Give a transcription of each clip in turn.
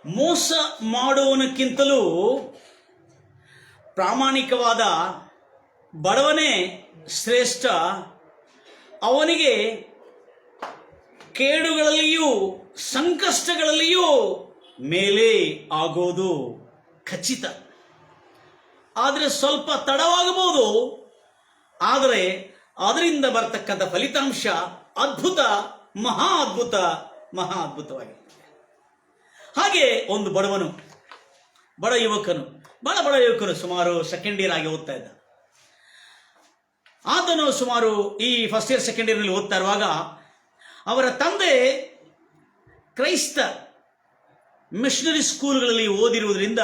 ಮೋಸ ಮಾಡುವನಕ್ಕಿಂತಲೂ ಪ್ರಾಮಾಣಿಕವಾದ ಬಡವನೇ ಶ್ರೇಷ್ಠ. ಅವನಿಗೆ ಕೇಡುಗಳಲ್ಲಿಯೂ ಸಂಕಷ್ಟಗಳಲ್ಲಿಯೂ ಮೇಲೆ ಆಗೋದು ಖಚಿತ. ಆದರೆ ಸ್ವಲ್ಪ ತಡವಾಗಬಹುದು, ಆದರೆ ಅದರಿಂದ ಬರ್ತಕ್ಕಂಥ ಫಲಿತಾಂಶ ಅದ್ಭುತ, ಮಹಾ ಅದ್ಭುತ, ಮಹಾ ಅದ್ಭುತವಾಗಿರ್ತದೆ. ಹಾಗೆ ಒಂದು ಬಡ ಯುವಕನು ಸುಮಾರು ಸೆಕೆಂಡ್ ಇಯರ್ ಆಗಿ ಓದ್ತಾ ಇದ್ದ. ಆತನು ಸುಮಾರು ಈ ಫಸ್ಟ್ ಇಯರ್ ಸೆಕೆಂಡ್ ಇಯರ್ನಲ್ಲಿ ಓದ್ತಾ ಇರುವಾಗ ಅವರ ತಂದೆ ಕ್ರೈಸ್ತ ಮಿಷನರಿ ಸ್ಕೂಲ್ಗಳಲ್ಲಿ ಓದಿರುವುದರಿಂದ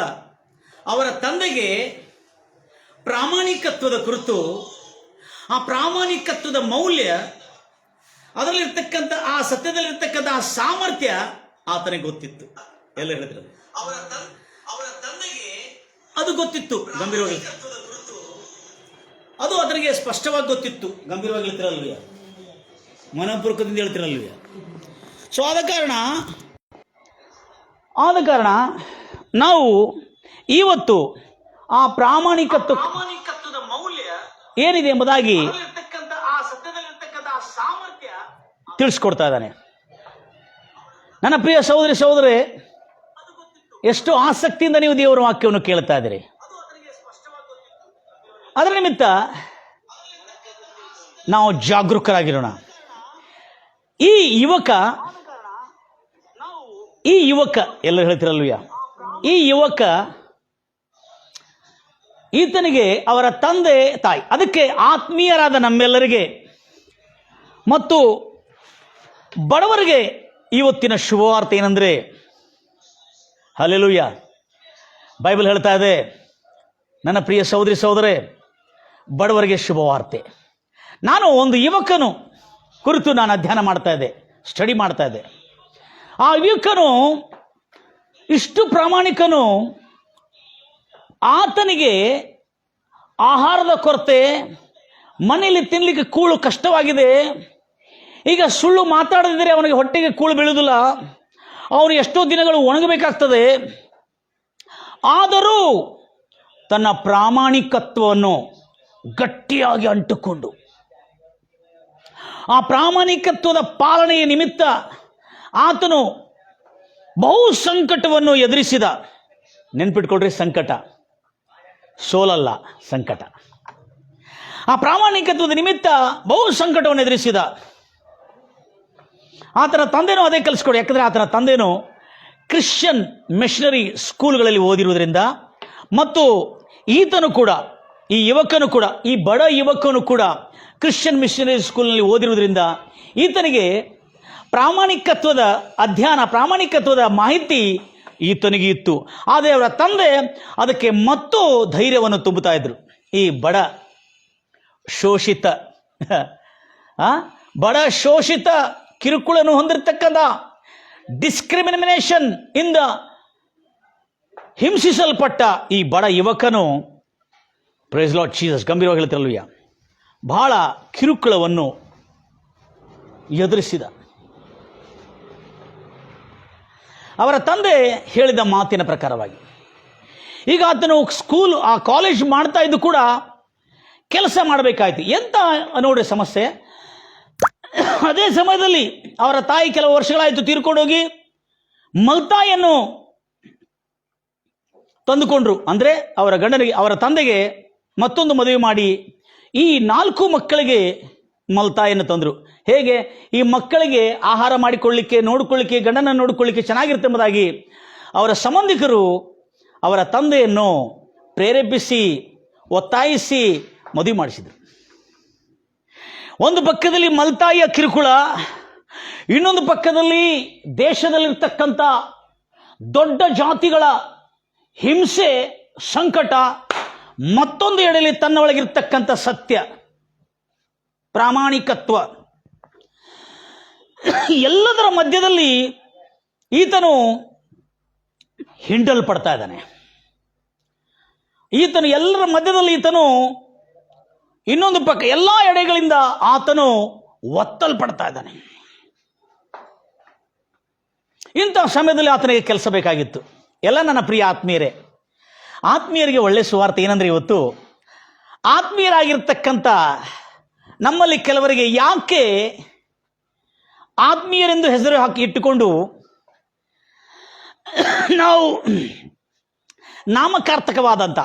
ಅವರ ತಂದೆಗೆ ಪ್ರಾಮಾಣಿಕತ್ವದ ಕುರಿತು, ಆ ಪ್ರಾಮಾಣಿಕತ್ವದ ಮೌಲ್ಯ, ಅದರಲ್ಲಿರ್ತಕ್ಕಂಥ ಆ ಸತ್ಯದಲ್ಲಿರ್ತಕ್ಕಂಥ ಆ ಸಾಮರ್ಥ್ಯ ಆತನಿಗೆ ಗೊತ್ತಿತ್ತು. ಎಲ್ಲ ಹೇಳಿದ್ರು ಅವರ ತಂದೆಗೆ ಅದು ಗೊತ್ತಿತ್ತು. ಗಂಭೀರವಾಗಿ ಅದು ಅದರಿಗೆ ಸ್ಪಷ್ಟವಾಗಿ ಗೊತ್ತಿತ್ತು. ಗಂಭೀರವಾಗಿ ಹೇಳ್ತಿರಲ್ವೇ, ಮನಪೂರ್ವಕದಿಂದ ಹೇಳ್ತಿರಲ್ವೇ. ಸೊ ಆದ ಕಾರಣ ನಾವು ಇವತ್ತು ಆ ಪ್ರಾಮಾಣಿಕತ್ವದ ಮೌಲ್ಯ ಏನಿದೆ ಎಂಬುದಾಗಿ ತಿಳಿಸ್ಕೊಡ್ತಾ ಇದ್ದಾನೆ. ನನ್ನ ಪ್ರಿಯ ಸಹೋದರೇ, ಎಷ್ಟು ಆಸಕ್ತಿಯಿಂದ ನೀವು ದೇವರ ವಾಕ್ಯವನ್ನು ಕೇಳ್ತಾ ಇದ್ದೀರಿ. ಅದರ ನಿಮಿತ್ತ ನಾವು ಜಾಗರೂಕರಾಗಿರೋಣ. ಈ ಯುವಕ ಎಲ್ಲ ಹೇಳ್ತಿರಲ್ವಯ್ಯ, ಈ ಯುವಕ ಈತನಿಗೆ ಅವರ ತಂದೆ ತಾಯಿ, ಅದಕ್ಕೆ ಆತ್ಮೀಯರಾದ ನಮ್ಮೆಲ್ಲರಿಗೆ ಮತ್ತು ಬಡವರಿಗೆ ಇವತ್ತಿನ ಶುಭವಾರ್ತೆ ಏನಂದ್ರೆ, ಹಲ್ಲೆಲೂಯಾ, ಬೈಬಲ್ ಹೇಳ್ತಾ ಇದೆ, ನನ್ನ ಪ್ರಿಯ ಸಹೋದರೇ, ಬಡವರಿಗೆ ಶುಭವಾರ್ತೆ. ನಾನು ಒಂದು ಯುವಕನು ಕುರಿತು ನಾನು ಅಧ್ಯಯನ ಮಾಡ್ತಾ ಇದ್ದೆ, ಸ್ಟಡಿ ಮಾಡ್ತಾ ಇದ್ದೆ. ಆ ಯುವಕನು ಇಷ್ಟು ಪ್ರಾಮಾಣಿಕನು, ಆತನಿಗೆ ಆಹಾರದ ಕೊರತೆ, ಮನೆಯಲ್ಲಿ ತಿನ್ನಲಿಕ್ಕೆ ಕೂಳು ಕಷ್ಟವಾಗಿದೆ. ಈಗ ಸುಳ್ಳು ಮಾತಾಡದಿದ್ದರೆ ಅವನಿಗೆ ಹೊಟ್ಟೆಗೆ ಕೂಳು ಬೀಳುವುದಿಲ್ಲ, ಅವನು ಎಷ್ಟೋ ದಿನಗಳು ಒಣಗಬೇಕಾಗ್ತದೆ. ಆದರೂ ತನ್ನ ಪ್ರಾಮಾಣಿಕತ್ವವನ್ನು ಗಟ್ಟಿಯಾಗಿ ಅಂಟುಕೊಂಡು, ಆ ಪ್ರಾಮಾಣಿಕತ್ವದ ಪಾಲನೆಯ ನಿಮಿತ್ತ ಆತನು ಬಹು ಸಂಕಟವನ್ನು ಎದುರಿಸಿದ. ನೆನ್ಪಿಟ್ಕೊಳ್ರಿ, ಸಂಕಟ ಸೋಲಲ್ಲ, ಸಂಕಟ. ಆ ಪ್ರಾಮಾಣಿಕತ್ವದ ನಿಮಿತ್ತ ಬಹು ಸಂಕಟವನ್ನು ಎದುರಿಸಿದ. ಆತನ ತಂದೆನೂ ಅದೇ ಕಲಿಸ್ಕೊಡಿ. ಯಾಕಂದರೆ ಆತನ ತಂದೆನೂ ಕ್ರಿಶ್ಚಿಯನ್ ಮಿಷನರಿ ಸ್ಕೂಲ್ಗಳಲ್ಲಿ ಓದಿರುವುದರಿಂದ, ಮತ್ತು ಈತನು ಕೂಡ, ಈ ಯುವಕನು ಕೂಡ, ಈ ಬಡ ಯುವಕನು ಕೂಡ ಕ್ರಿಶ್ಚಿಯನ್ ಮಿಷನರಿ ಸ್ಕೂಲ್ನಲ್ಲಿ ಓದಿರುವುದರಿಂದ ಈತನಿಗೆ ಪ್ರಾಮಾಣಿಕತ್ವದ ಅಧ್ಯಯನ, ಪ್ರಾಮಾಣಿಕತ್ವದ ಮಾಹಿತಿ ಈತನಿಗೆ ಇತ್ತು. ಆದರೆ ಅವರ ತಂದೆ ಅದಕ್ಕೆ ಮತ್ತು ಧೈರ್ಯವನ್ನು ತುಂಬುತ್ತಾ ಇದ್ರು. ಈ ಬಡ ಶೋಷಿತ ಕಿರುಕುಳನ್ನು ಹೊಂದಿರತಕ್ಕಂಥ, ಡಿಸ್ಕ್ರಿಮಿನೇಷನ್ ಇಂದ ಹಿಂಸಿಸಲ್ಪಟ್ಟ ಈ ಬಡ ಯುವಕನು, ಪ್ರೈಸ್ ಲಾರ್ಡ್ ಜೀಸಸ್, ಗಂಭೀರವಾಗಿ ಹೇಳ್ತಿರಲ್ವಯ್ಯ, ಬಹಳ ಕಿರುಕುಳವನ್ನು ಎದುರಿಸಿದ. ಅವರ ತಂದೆ ಹೇಳಿದ ಮಾತಿನ ಪ್ರಕಾರವಾಗಿ ಈಗ ಆತನು ಕಾಲೇಜ್ ಮಾಡ್ತಾ ಇದ್ದು ಕೂಡ ಕೆಲಸ ಮಾಡಬೇಕಾಯ್ತು. ಎಂತ ನೋಡ್ರಿ ಸಮಸ್ಯೆ. ಅದೇ ಸಮಯದಲ್ಲಿ ಅವರ ತಾಯಿ ಕೆಲವು ವರ್ಷಗಳಾಯಿತು ತೀರ್ಕೊಂಡೋಗಿ ಮಲ್ತಾಯಿಯನ್ನು ತಂದುಕೊಂಡ್ರು. ಅಂದರೆ ಅವರ ಗಂಡನಿಗೆ, ಅವರ ತಂದೆಗೆ ಮತ್ತೊಂದು ಮದುವೆ ಮಾಡಿ ಈ 4 ಮಕ್ಕಳಿಗೆ ಮಲ್ತಾಯಿಯನ್ನು ತಂದರು. ಹೇಗೆ ಈ ಮಕ್ಕಳಿಗೆ ಆಹಾರ ಮಾಡಿಕೊಳ್ಳಿಕ್ಕೆ, ನೋಡಿಕೊಳ್ಳಿಕ್ಕೆ, ಗಂಡನ ನೋಡಿಕೊಳ್ಳಿಕ್ಕೆ ಚೆನ್ನಾಗಿರುತ್ತೆ ಎಂಬುದಾಗಿ ಅವರ ಸಂಬಂಧಿಕರು ಅವರ ತಂದೆಯನ್ನು ಪ್ರೇರೇಪಿಸಿ, ಒತ್ತಾಯಿಸಿ ಮದುವೆ ಮಾಡಿಸಿದರು. ಒಂದು ಪಕ್ಕದಲ್ಲಿ ಮಲ್ತಾಯಿಯ ಕಿರುಕುಳ, ಇನ್ನೊಂದು ಪಕ್ಕದಲ್ಲಿ ದೇಶದಲ್ಲಿರ್ತಕ್ಕಂಥ ದೊಡ್ಡ ಜಾತಿಗಳ ಹಿಂಸೆ, ಸಂಕಟ, ಮತ್ತೊಂದು ಎಡೆಯಲ್ಲಿ ತನ್ನ ಒಳಗಿರ್ತಕ್ಕಂಥ ಸತ್ಯ, ಪ್ರಾಮಾಣಿಕತ್ವ. ಎಲ್ಲದರ ಮಧ್ಯದಲ್ಲಿ ಈತನು ಹಿಂಡಲ್ಪಡ್ತಾ ಇದ್ದಾನೆ. ಎಲ್ಲರ ಮಧ್ಯದಲ್ಲಿ ಈತನು ಇನ್ನೊಂದು ಪಕ್ಕ ಎಲ್ಲ ಎಡೆಗಳಿಂದ ಆತನು ಒತ್ತಲ್ಪಡ್ತಾ ಇದ್ದಾನೆ. ಇಂಥ ಸಮಯದಲ್ಲಿ ಆತನಿಗೆ ಕೆಲಸ ಬೇಕಾಗಿತ್ತು. ಎಲ್ಲ ನನ್ನ ಪ್ರಿಯ ಆತ್ಮೀಯರಿಗೆ ಒಳ್ಳೆ ಸುವಾರ್ತೆ ಏನಂದರೆ, ಇವತ್ತು ಆತ್ಮೀಯರಾಗಿರ್ತಕ್ಕಂಥ ನಮ್ಮಲ್ಲಿ ಕೆಲವರಿಗೆ ಯಾಕೆ ಆತ್ಮೀಯರೆಂದು ಹೆಸರು ಹಾಕಿ ಇಟ್ಟುಕೊಂಡು ನಾವು ನಾಮಕಾರ್ಥಕವಾದಂಥ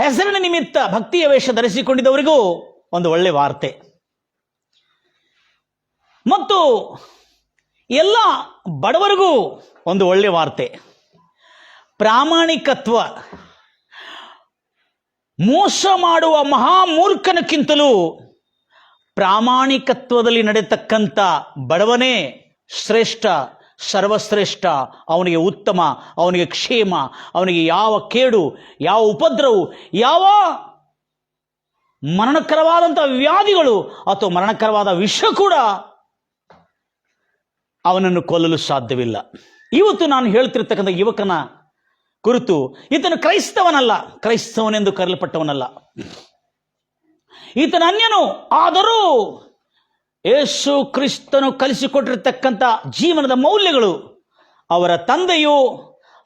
ಹೆಸರಿನ ನಿಮಿತ್ತ ಭಕ್ತಿಯ ವೇಷ ಧರಿಸಿಕೊಂಡಿದ್ದವರಿಗೂ ಒಂದು ಒಳ್ಳೆ ವಾರ್ತೆ, ಮತ್ತು ಎಲ್ಲ ಬಡವರಿಗೂ ಒಂದು ಒಳ್ಳೆ ವಾರ್ತೆ. ಪ್ರಾಮಾಣಿಕತ್ವ ಮೋಸ ಮಾಡುವ ಮಹಾಮೂರ್ಖನಕ್ಕಿಂತಲೂ ಪ್ರಾಮಾಣಿಕತ್ವದಲ್ಲಿ ನಡೆಯತಕ್ಕಂಥ ಬಡವನೇ ಶ್ರೇಷ್ಠ, ಸರ್ವಶ್ರೇಷ್ಠ. ಅವನಿಗೆ ಉತ್ತಮ, ಅವನಿಗೆ ಕ್ಷೇಮ, ಅವನಿಗೆ ಯಾವ ಕೇಡು, ಯಾವ ಉಪದ್ರವು, ಯಾವ ಮರಣಕರವಾದಂಥ ವ್ಯಾಧಿಗಳು ಅಥವಾ ಮರಣಕರವಾದ ವಿಷ ಕೂಡ ಅವನನ್ನು ಕೊಲ್ಲಲು ಸಾಧ್ಯವಿಲ್ಲ. ಇವತ್ತು ನಾನು ಹೇಳ್ತಿರ್ತಕ್ಕಂಥ ಯುವಕನ ಕುರಿತು, ಈತನು ಕ್ರೈಸ್ತವನಲ್ಲ, ಕ್ರೈಸ್ತವನೆಂದು ಕರೆಯಲ್ಪಟ್ಟವನಲ್ಲ, ಈತನ ಅನ್ಯನು. ಆದರೂ ಯೇಸು ಕ್ರಿಸ್ತನು ಕಲಿಸಿಕೊಟ್ಟಿರ್ತಕ್ಕಂಥ ಜೀವನದ ಮೌಲ್ಯಗಳು ಅವರ ತಂದೆಯು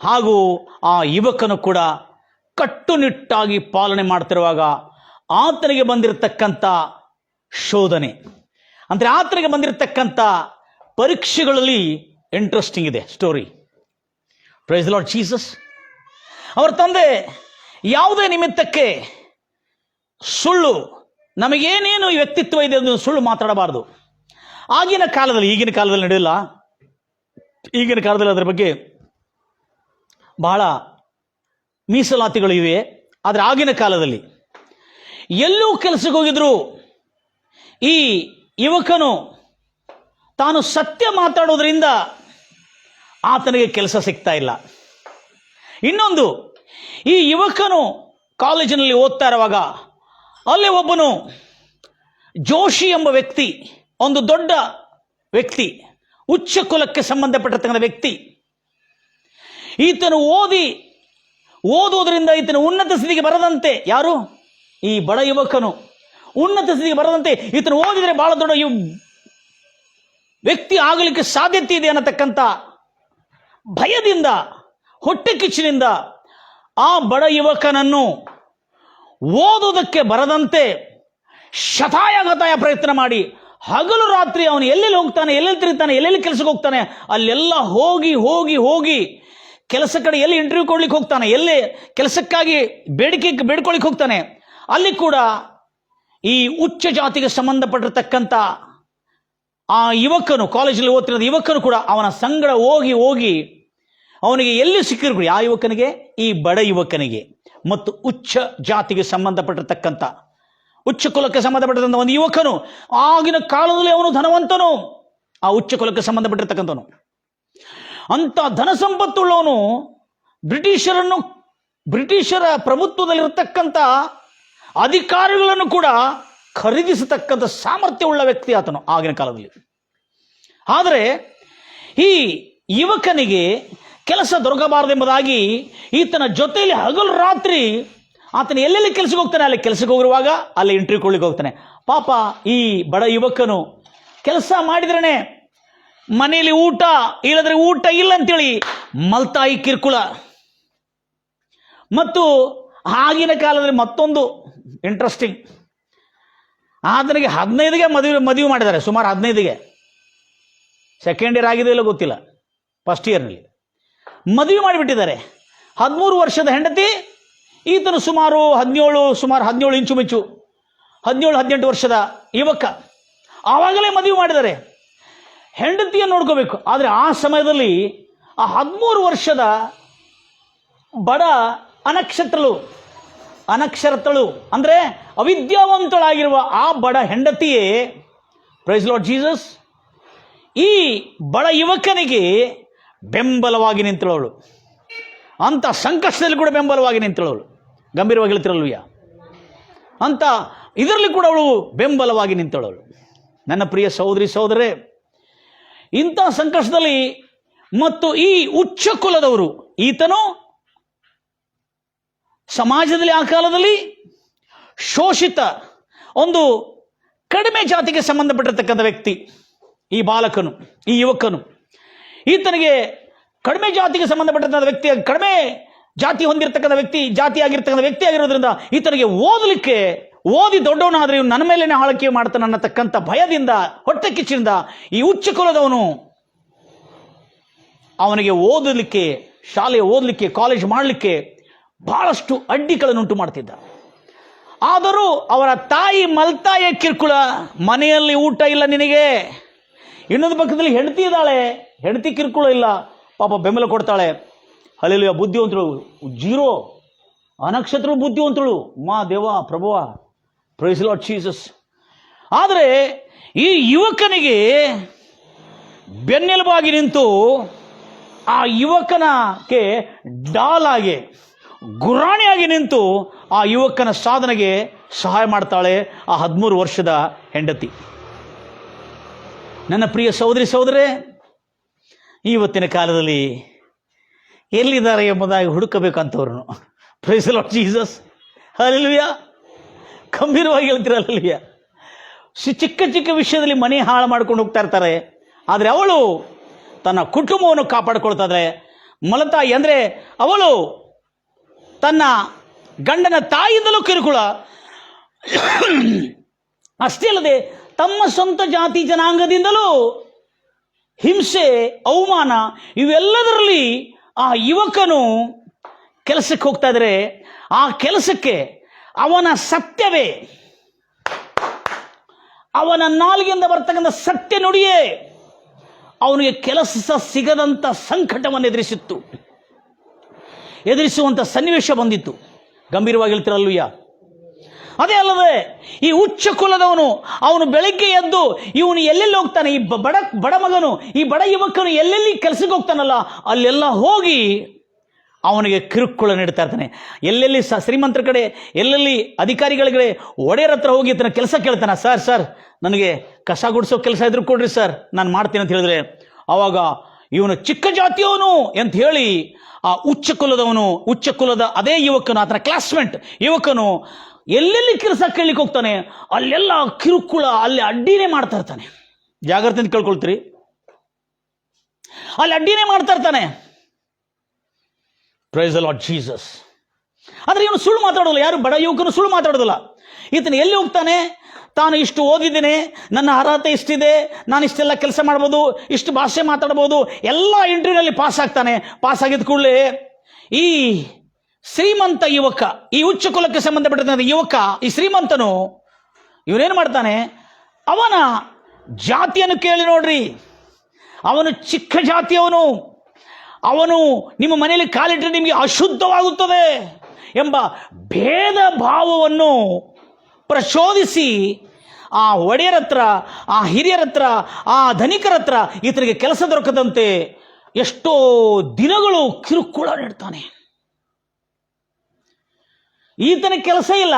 ಹಾಗೂ ಆ ಯುವಕನು ಕೂಡ ಕಟ್ಟುನಿಟ್ಟಾಗಿ ಪಾಲನೆ ಮಾಡ್ತಿರುವಾಗ ಆತನಿಗೆ ಬಂದಿರತಕ್ಕಂಥ ಶೋಧನೆ, ಅಂದರೆ ಆತನಿಗೆ ಬಂದಿರತಕ್ಕಂಥ ಪರೀಕ್ಷೆಗಳಲ್ಲಿ ಇಂಟ್ರೆಸ್ಟಿಂಗ್ ಇದೆ story. Praise the Lord Jesus. ಅವರ ತಂದೆ ಯಾವುದೇ ನಿಮಿತ್ತಕ್ಕೆ ಸುಳ್ಳು, ನಮಗೇನೇನು ವ್ಯಕ್ತಿತ್ವ ಇದೆ ಅದನ್ನು ಸುಳ್ಳು ಮಾತಾಡಬಾರ್ದು. ಈಗಿನ ಕಾಲದಲ್ಲಿ ನಡೆಯಲ್ಲ, ಈಗಿನ ಕಾಲದಲ್ಲಿ ಅದರ ಬಗ್ಗೆ ಬಹಳ ಮೀಸಲಾತಿಗಳು ಇವೆ. ಆದರೆ ಆಗಿನ ಕಾಲದಲ್ಲಿ ಎಲ್ಲೂ ಕೆಲಸಕ್ಕೆ ಹೋಗಿದ್ರು ಈ ಯುವಕನು ತಾನು ಸತ್ಯ ಮಾತಾಡೋದ್ರಿಂದ ಆತನಿಗೆ ಕೆಲಸ ಸಿಗ್ತಾ ಇಲ್ಲ. ಇನ್ನೊಂದು, ಈ ಯುವಕನು ಕಾಲೇಜಿನಲ್ಲಿ ಓದ್ತಾ ಇರುವಾಗ ಅಲ್ಲಿ ಒಬ್ಬನು ಜೋಶಿ ಎಂಬ ವ್ಯಕ್ತಿ, ಒಂದು ದೊಡ್ಡ ವ್ಯಕ್ತಿ, ಉಚ್ಚ ಕುಲಕ್ಕೆ ಸಂಬಂಧಪಟ್ಟಿರ್ತಕ್ಕಂಥ ವ್ಯಕ್ತಿ, ಈತನು ಓದುವುದರಿಂದ ಈತನು ಉನ್ನತ ಸ್ಥಿತಿಗೆ ಬರದಂತೆ, ಯಾರು ಈ ಬಡ ಯುವಕನು ಉನ್ನತ ಸ್ಥಿತಿಗೆ ಬರದಂತೆ, ಈತನು ಓದಿದರೆ ಬಹಳ ದೊಡ್ಡ ವ್ಯಕ್ತಿ ಆಗಲಿಕ್ಕೆ ಸಾಧ್ಯತೆ ಇದೆ ಅನ್ನತಕ್ಕಂಥ ಭಯದಿಂದ, ಹೊಟ್ಟೆ ಕಿಚ್ಚಿನಿಂದ ಆ ಬಡ ಯುವಕನನ್ನು ಓದುವುದಕ್ಕೆ ಬರದಂತೆ ಶತಾಯಗತಾಯ ಪ್ರಯತ್ನ ಮಾಡಿ ಹಗಲು ರಾತ್ರಿ ಅವನು ಎಲ್ಲೆಲ್ಲಿ ಹೋಗ್ತಾನೆ, ಎಲ್ಲೆಲ್ಲಿ ತಿರುಗ್ತಾನೆ, ಎಲ್ಲೆಲ್ಲಿ ಕೆಲಸಕ್ಕೆ ಹೋಗ್ತಾನೆ, ಅಲ್ಲೆಲ್ಲ ಹೋಗಿ ಹೋಗಿ ಹೋಗಿ ಕೆಲಸ ಕಡೆ ಎಲ್ಲಿ ಇಂಟರ್ವ್ಯೂ ಕೊಡ್ಲಿಕ್ಕೆ ಹೋಗ್ತಾನೆ, ಎಲ್ಲೇ ಕೆಲಸಕ್ಕಾಗಿ ಬೇಡ್ಕೊಳ್ಳಿಕ್ಕೆ ಹೋಗ್ತಾನೆ, ಅಲ್ಲಿ ಕೂಡ ಈ ಉಚ್ಚ ಜಾತಿಗೆ ಸಂಬಂಧಪಟ್ಟಿರ್ತಕ್ಕಂಥ ಆ ಯುವಕನು, ಕಾಲೇಜಲ್ಲಿ ಓದ್ತಿರೋದು ಯುವಕನು ಕೂಡ ಅವನ ಸಂಗಡ ಹೋಗಿ ಹೋಗಿ ಅವನಿಗೆ ಎಲ್ಲಿ ಸಿಕ್ಕಿರ್ಕೊಳ್ಳಿ, ಆ ಯುವಕನಿಗೆ, ಈ ಬಡ ಯುವಕನಿಗೆ ಮತ್ತು ಉಚ್ಚ ಜಾತಿಗೆ ಸಂಬಂಧಪಟ್ಟಿರ್ತಕ್ಕಂಥ, ಉಚ್ಚ ಕುಲಕ್ಕೆ ಸಂಬಂಧಪಟ್ಟಿರ್ತಕ್ಕಂಥ ಒಂದು ಯುವಕನು, ಆಗಿನ ಕಾಲದಲ್ಲಿ ಅವನು ಧನವಂತನು, ಆ ಉಚ್ಚ ಕುಲಕ್ಕೆ ಸಂಬಂಧಪಟ್ಟಿರ್ತಕ್ಕಂಥವನು, ಅಂಥ ಧನ ಸಂಪತ್ತುಳ್ಳವನು ಬ್ರಿಟಿಷರ ಪ್ರಭುತ್ವದಲ್ಲಿರತಕ್ಕಂಥ ಅಧಿಕಾರಿಗಳನ್ನು ಕೂಡ ಖರೀದಿಸತಕ್ಕಂಥ ಸಾಮರ್ಥ್ಯವುಳ್ಳ ವ್ಯಕ್ತಿ ಆತನು ಆಗಿನ ಕಾಲದಲ್ಲಿ. ಆದರೆ ಈ ಯುವಕನಿಗೆ ಕೆಲಸ ದೊರಕಬಾರದೆಂಬುದಾಗಿ ಈತನ ಜೊತೆಯಲ್ಲಿ ಹಗಲು ರಾತ್ರಿ ಆತನ ಎಲ್ಲೆಲ್ಲಿ ಕೆಲಸಕ್ಕೆ ಹೋಗ್ತಾನೆ, ಅಲ್ಲಿ ಕೆಲಸಕ್ಕೆ ಹೋಗಿರುವಾಗ ಅಲ್ಲಿ ಇಂಟರ್ವ್ಯೂ ಕೊಡ್ಲಿಕ್ಕೆ ಹೋಗ್ತಾನೆ. ಪಾಪ ಈ ಬಡ ಯುವಕನು ಕೆಲಸ ಮಾಡಿದ್ರೇ ಮನೆಯಲ್ಲಿ ಊಟ, ಇಲ್ಲದ್ರೆ ಊಟ ಇಲ್ಲ ಅಂತೇಳಿ ಮಲ್ತಾಯಿ ಕಿರ್ಕುಳ. ಮತ್ತು ಆಗಿನ ಕಾಲದಲ್ಲಿ ಮತ್ತೊಂದು ಇಂಟ್ರೆಸ್ಟಿಂಗ್, ಆತನಿಗೆ 15ಗೆ ಮದುವೆ ಮಾಡಿದ್ದಾರೆ, ಸುಮಾರು 15ಗೆ, ಸೆಕೆಂಡ್ ಇಯರ್ ಆಗಿದೆ ಇಲ್ಲ ಗೊತ್ತಿಲ್ಲ, ಫಸ್ಟ್ ಇಯರ್ನಲ್ಲಿ ಮದುವೆ ಮಾಡಿಬಿಟ್ಟಿದ್ದಾರೆ. 13 ವರ್ಷದ ಹೆಂಡತಿ, ಈತನು ಸುಮಾರು 17 ಇಂಚುಮಿಂಚು 17-18 ವರ್ಷದ ಯುವಕ. ಆವಾಗಲೇ ಮದುವೆ ಮಾಡಿದ್ದಾರೆ, ಹೆಂಡತಿಯನ್ನು ನೋಡ್ಕೋಬೇಕು. ಆದರೆ ಆ ಸಮಯದಲ್ಲಿ ಆ 13 ವರ್ಷದ ಬಡ ಅನಕ್ಷರತಳು ಅಂದರೆ ಅವಿದ್ಯಾವಂತಳಾಗಿರುವ ಆ ಬಡ ಹೆಂಡತಿಯೇ, ಪ್ರೈಸ್ ಲಾರ್ಡ್ ಜೀಸಸ್, ಈ ಬಡ ಯುವಕನಿಗೆ ಬೆಂಬಲವಾಗಿ ನಿಂತಳವಳು. ಅಂಥ ಸಂಕಷ್ಟದಲ್ಲಿ ಕೂಡ ಬೆಂಬಲವಾಗಿ ನಿಂತಳವಳು. ಗಂಭೀರವಾಗಿ ಹೇಳ್ತಿರಲ್ವಯ್ಯ, ಅಂತ ಇದರಲ್ಲಿ ಕೂಡ ಅವಳು ಬೆಂಬಲವಾಗಿ ನಿಂತಳವಳು. ನನ್ನ ಪ್ರಿಯ ಸಹೋದರಿ ಸಹೋದರೇ, ಇಂಥ ಸಂಕಷ್ಟದಲ್ಲಿ ಮತ್ತು ಈ ಉಚ್ಚ ಕುಲದವರು, ಈತನು ಸಮಾಜದಲ್ಲಿ ಆ ಕಾಲದಲ್ಲಿ ಶೋಷಿತ, ಒಂದು ಕಡಿಮೆ ಜಾತಿಗೆ ಸಂಬಂಧಪಟ್ಟಿರ್ತಕ್ಕಂಥ ವ್ಯಕ್ತಿ, ಈ ಬಾಲಕನು, ಈ ಯುವಕನು. ಈತನಿಗೆ ಕಡಿಮೆ ಜಾತಿಗೆ ಸಂಬಂಧಪಟ್ಟಂಥ ವ್ಯಕ್ತಿ, ಕಡಿಮೆ ಜಾತಿ ಹೊಂದಿರತಕ್ಕಂಥ ಜಾತಿ ಆಗಿರ್ತಕ್ಕಂಥ ವ್ಯಕ್ತಿ ಆಗಿರೋದ್ರಿಂದ ಈತನಿಗೆ ಓದಿ ದೊಡ್ಡವನಾದ್ರೆ ಇವನು ನನ್ನ ಮೇಲೇನೆ ಆಳ್ಕೆ ಮಾಡ್ತಾನೆ ಅನ್ನತಕ್ಕಂಥ ಭಯದಿಂದ, ಹೊಟ್ಟೆ ಕಿಚ್ಚಿನಿಂದ ಈ ಉಚ್ಚ ಕುಲದವನು ಅವನಿಗೆ ಓದಲಿಕ್ಕೆ, ಶಾಲೆ ಓದಲಿಕ್ಕೆ, ಕಾಲೇಜ್ ಮಾಡಲಿಕ್ಕೆ ಬಹಳಷ್ಟು ಅಡ್ಡಿಗಳನ್ನುಂಟು ಮಾಡ್ತಿದ್ದ. ಆದರೂ ಅವರ ತಾಯಿ ಮಲ್ತಾಯ ಕಿರುಕುಳ, ಮನೆಯಲ್ಲಿ ಊಟ ಇಲ್ಲ ನಿನಗೆ, ಇನ್ನೊಂದು ಪಕ್ಕದಲ್ಲಿ ಹೆಂಡತಿ ಇದ್ದಾಳೆ, ಹೆಂಡತಿ ಕಿರುಕುಳ ಇಲ್ಲ, ಪಾಪ ಬೆಂಬಲ ಕೊಡ್ತಾಳೆ. ಹಲ್ಲೆಲೂಯಾ. ಬುದ್ಧಿವಂತಳು, ಜೀರೋ, ಅನಕ್ಷತ್ರ ಬುದ್ಧಿವಂತಳು, ಮಾ ದೇವ ಪ್ರಭುವ, ಪ್ರೈಸ್ ಲಾರ್ಡ್ ಜೀಸಸ್. ಆದರೆ ಈ ಯುವಕನಿಗೆ ಬೆನ್ನೆಲುಬಾಗಿ ನಿಂತು ಆ ಯುವಕನಕ್ಕೆ ಡಾಲಾಗಿ, ಗುರಾಣಿಯಾಗಿ ನಿಂತು ಆ ಯುವಕನ ಸಾಧನೆಗೆ ಸಹಾಯ ಮಾಡ್ತಾಳೆ ಆ 13 ವರ್ಷದ ಹೆಂಡತಿ. ನನ್ನ ಪ್ರಿಯ ಸಹೋದರರೇ, ಇವತ್ತಿನ ಕಾಲದಲ್ಲಿ ಎಲ್ಲಿದ್ದಾರೆ ಎಂಬುದಾಗಿ ಹುಡುಕಬೇಕಂತವ್ರನ್ನು. Praise the Lord Jesus. Hallelujah. ಗಂಭೀರವಾಗಿ ಹೇಳ್ತೀರಲ್ಲ, ಹಲ್ಲೆಲೂಯಾ. ಚಿಕ್ಕ ಚಿಕ್ಕ ವಿಷಯದಲ್ಲಿ ಮನೆ ಹಾಳು ಮಾಡ್ಕೊಂಡು ಹೋಗ್ತಾ ಇರ್ತಾರೆ. ಆದರೆ ಅವಳು ತನ್ನ ಕುಟುಂಬವನ್ನು ಕಾಪಾಡಿಕೊಳ್ತಾ ಇದ್ದಾಳೆ. ಮಲತಾಯಿ ಅಂದರೆ ಅವಳು ತನ್ನ ಗಂಡನ ತಾಯಿಯಿಂದಲೂ ಕಿರುಕುಳ, ಅಷ್ಟೇ ಅಲ್ಲದೆ ತಮ್ಮ ಸ್ವಂತ ಜಾತಿ ಜನಾಂಗದಿಂದಲೂ ಹಿಂಸೆ, ಅವಮಾನ, ಇವೆಲ್ಲದರಲ್ಲಿ ಆ ಯುವಕನು ಕೆಲಸಕ್ಕೆ ಹೋಗ್ತಾ ಇದ್ರೆ ಆ ಕೆಲಸಕ್ಕೆ ಅವನ ಸತ್ಯವೇ, ಅವನ ನಾಲಿಗೆಯಿಂದ ಬರ್ತಕ್ಕಂಥ ಸತ್ಯ ನುಡಿಯೇ ಅವನಿಗೆ ಕೆಲಸ ಸಿಗದಂಥ ಸಂಕಟವನ್ನು ಎದುರಿಸುವಂಥ ಸನ್ನಿವೇಶ ಬಂದಿತ್ತು. ಗಂಭೀರವಾಗಿ ಹೇಳ್ತಿರಲ್ವಯ್ಯ. ಅದೇ ಅಲ್ಲದೆ ಈ ಉಚ್ಚ ಕುಲದವನು, ಅವನು ಬೆಳಗ್ಗೆ ಎದ್ದು ಇವನು ಎಲ್ಲೆಲ್ಲಿ ಹೋಗ್ತಾನೆ, ಈ ಬಡ ಮಗನು, ಈ ಬಡ ಯುವಕನು ಎಲ್ಲೆಲ್ಲಿ ಕೆಲಸಕ್ಕೆ ಹೋಗ್ತಾನಲ್ಲ, ಅಲ್ಲೆಲ್ಲ ಹೋಗಿ ಅವನಿಗೆ ಕಿರುಕುಳ ನೀಡ್ತಾ ಇರ್ತಾನೆ. ಎಲ್ಲೆಲ್ಲಿ ಶ್ರೀಮಂತರ ಕಡೆ, ಎಲ್ಲೆಲ್ಲಿ ಅಧಿಕಾರಿಗಳಿಗೆ, ಒಡೆಯರ ಹತ್ರ ಹೋಗಿ ತನ್ನ ಕೆಲಸ ಕೇಳ್ತಾನೆ. ಸರ್ ನನಗೆ ಕಸ ಗುಡಿಸೋ ಕೆಲಸ ಇದ್ರು ಕೊಡ್ರಿ ಸರ್, ನಾನು ಮಾಡ್ತೀನಿ ಅಂತ ಹೇಳಿದ್ರೆ, ಆವಾಗ ಇವನು ಚಿಕ್ಕ ಜಾತಿಯವನು ಅಂತ ಹೇಳಿ ಆ ಉಚ್ಚ ಕುಲದ ಅದೇ ಯುವಕನು, ಆತನ ಕ್ಲಾಸ್ಮೇಟ್ ಯುವಕನು ಎಲ್ಲೆಲ್ಲಿ ಕೆಲಸ ಕೇಳಲಿಕ್ಕೆ ಹೋಗ್ತಾನೆ ಅಲ್ಲೆಲ್ಲ ಕಿರುಕುಳ, ಅಲ್ಲಿ ಅಡ್ಡಿನೇ ಮಾಡ್ತಾ ಇರ್ತಾನೆ. ಜಾಗ್ರತೆ ಕೇಳ್ಕೊಳ್ತೀರಿ, ಅಲ್ಲಿ ಅಡ್ಡಿನೇ ಮಾಡ್ತಾ ಇರ್ತಾನೆ. Praise the Lord Jesus. ಆದರೆ ಇವನು ಸುಳ್ಳು ಮಾತಾಡೋದಿಲ್ಲ, ಯಾರು ಬಡ ಯುವಕನು ಸುಳ್ಳು ಮಾತಾಡೋದಿಲ್ಲ. ಈತನು ಎಲ್ಲಿ ಹೋಗ್ತಾನೆ, ತಾನು ಇಷ್ಟು ಓದಿದ್ದೇನೆ, ನನ್ನ ಅರ್ಹತೆ ಇಷ್ಟಿದೆ, ನಾನು ಇಷ್ಟೆಲ್ಲ ಕೆಲಸ ಮಾಡ್ಬೋದು, ಇಷ್ಟು ಭಾಷೆ ಮಾತಾಡ್ಬೋದು, ಎಲ್ಲ ಇಂಟರ್ವ್ಯೂನಲ್ಲಿ ಪಾಸ್ ಆಗ್ತಾನೆ. ಪಾಸ್ ಆಗಿದ ಕೂಡಲೇ ಈ ಶ್ರೀಮಂತ ಯುವಕ, ಈ ಉಚ್ಚ ಕುಲಕ್ಕೆ ಸಂಬಂಧಪಟ್ಟಂಥ ಯುವಕ, ಈ ಶ್ರೀಮಂತನು ಇವನೇನು ಮಾಡ್ತಾನೆ, ಅವನ ಜಾತಿಯನ್ನು ಕೇಳಿ ನೋಡ್ರಿ, ಅವನು ಚಿಕ್ಕ ಜಾತಿಯವನು, ಅವನು ನಿಮ್ಮ ಮನೆಯಲ್ಲಿ ಕಾಲಿಟ್ಟರೆ ನಿಮಗೆ ಅಶುದ್ಧವಾಗುತ್ತದೆ ಎಂಬ ಭೇದ ಭಾವವನ್ನು ಪ್ರಚೋದಿಸಿ ಆ ಒಡೆಯರ ಹತ್ರ, ಆ ಹಿರಿಯರ ಹತ್ರ, ಆ ಧನಿಕರ ಹತ್ರ ಈತನಿಗೆ ಕೆಲಸ ದೊರಕದಂತೆ ಎಷ್ಟೋ ದಿನಗಳು ಕಿರುಕುಳ ನೀಡ್ತಾನೆ. ಈತನ ಕೆಲಸ ಇಲ್ಲ,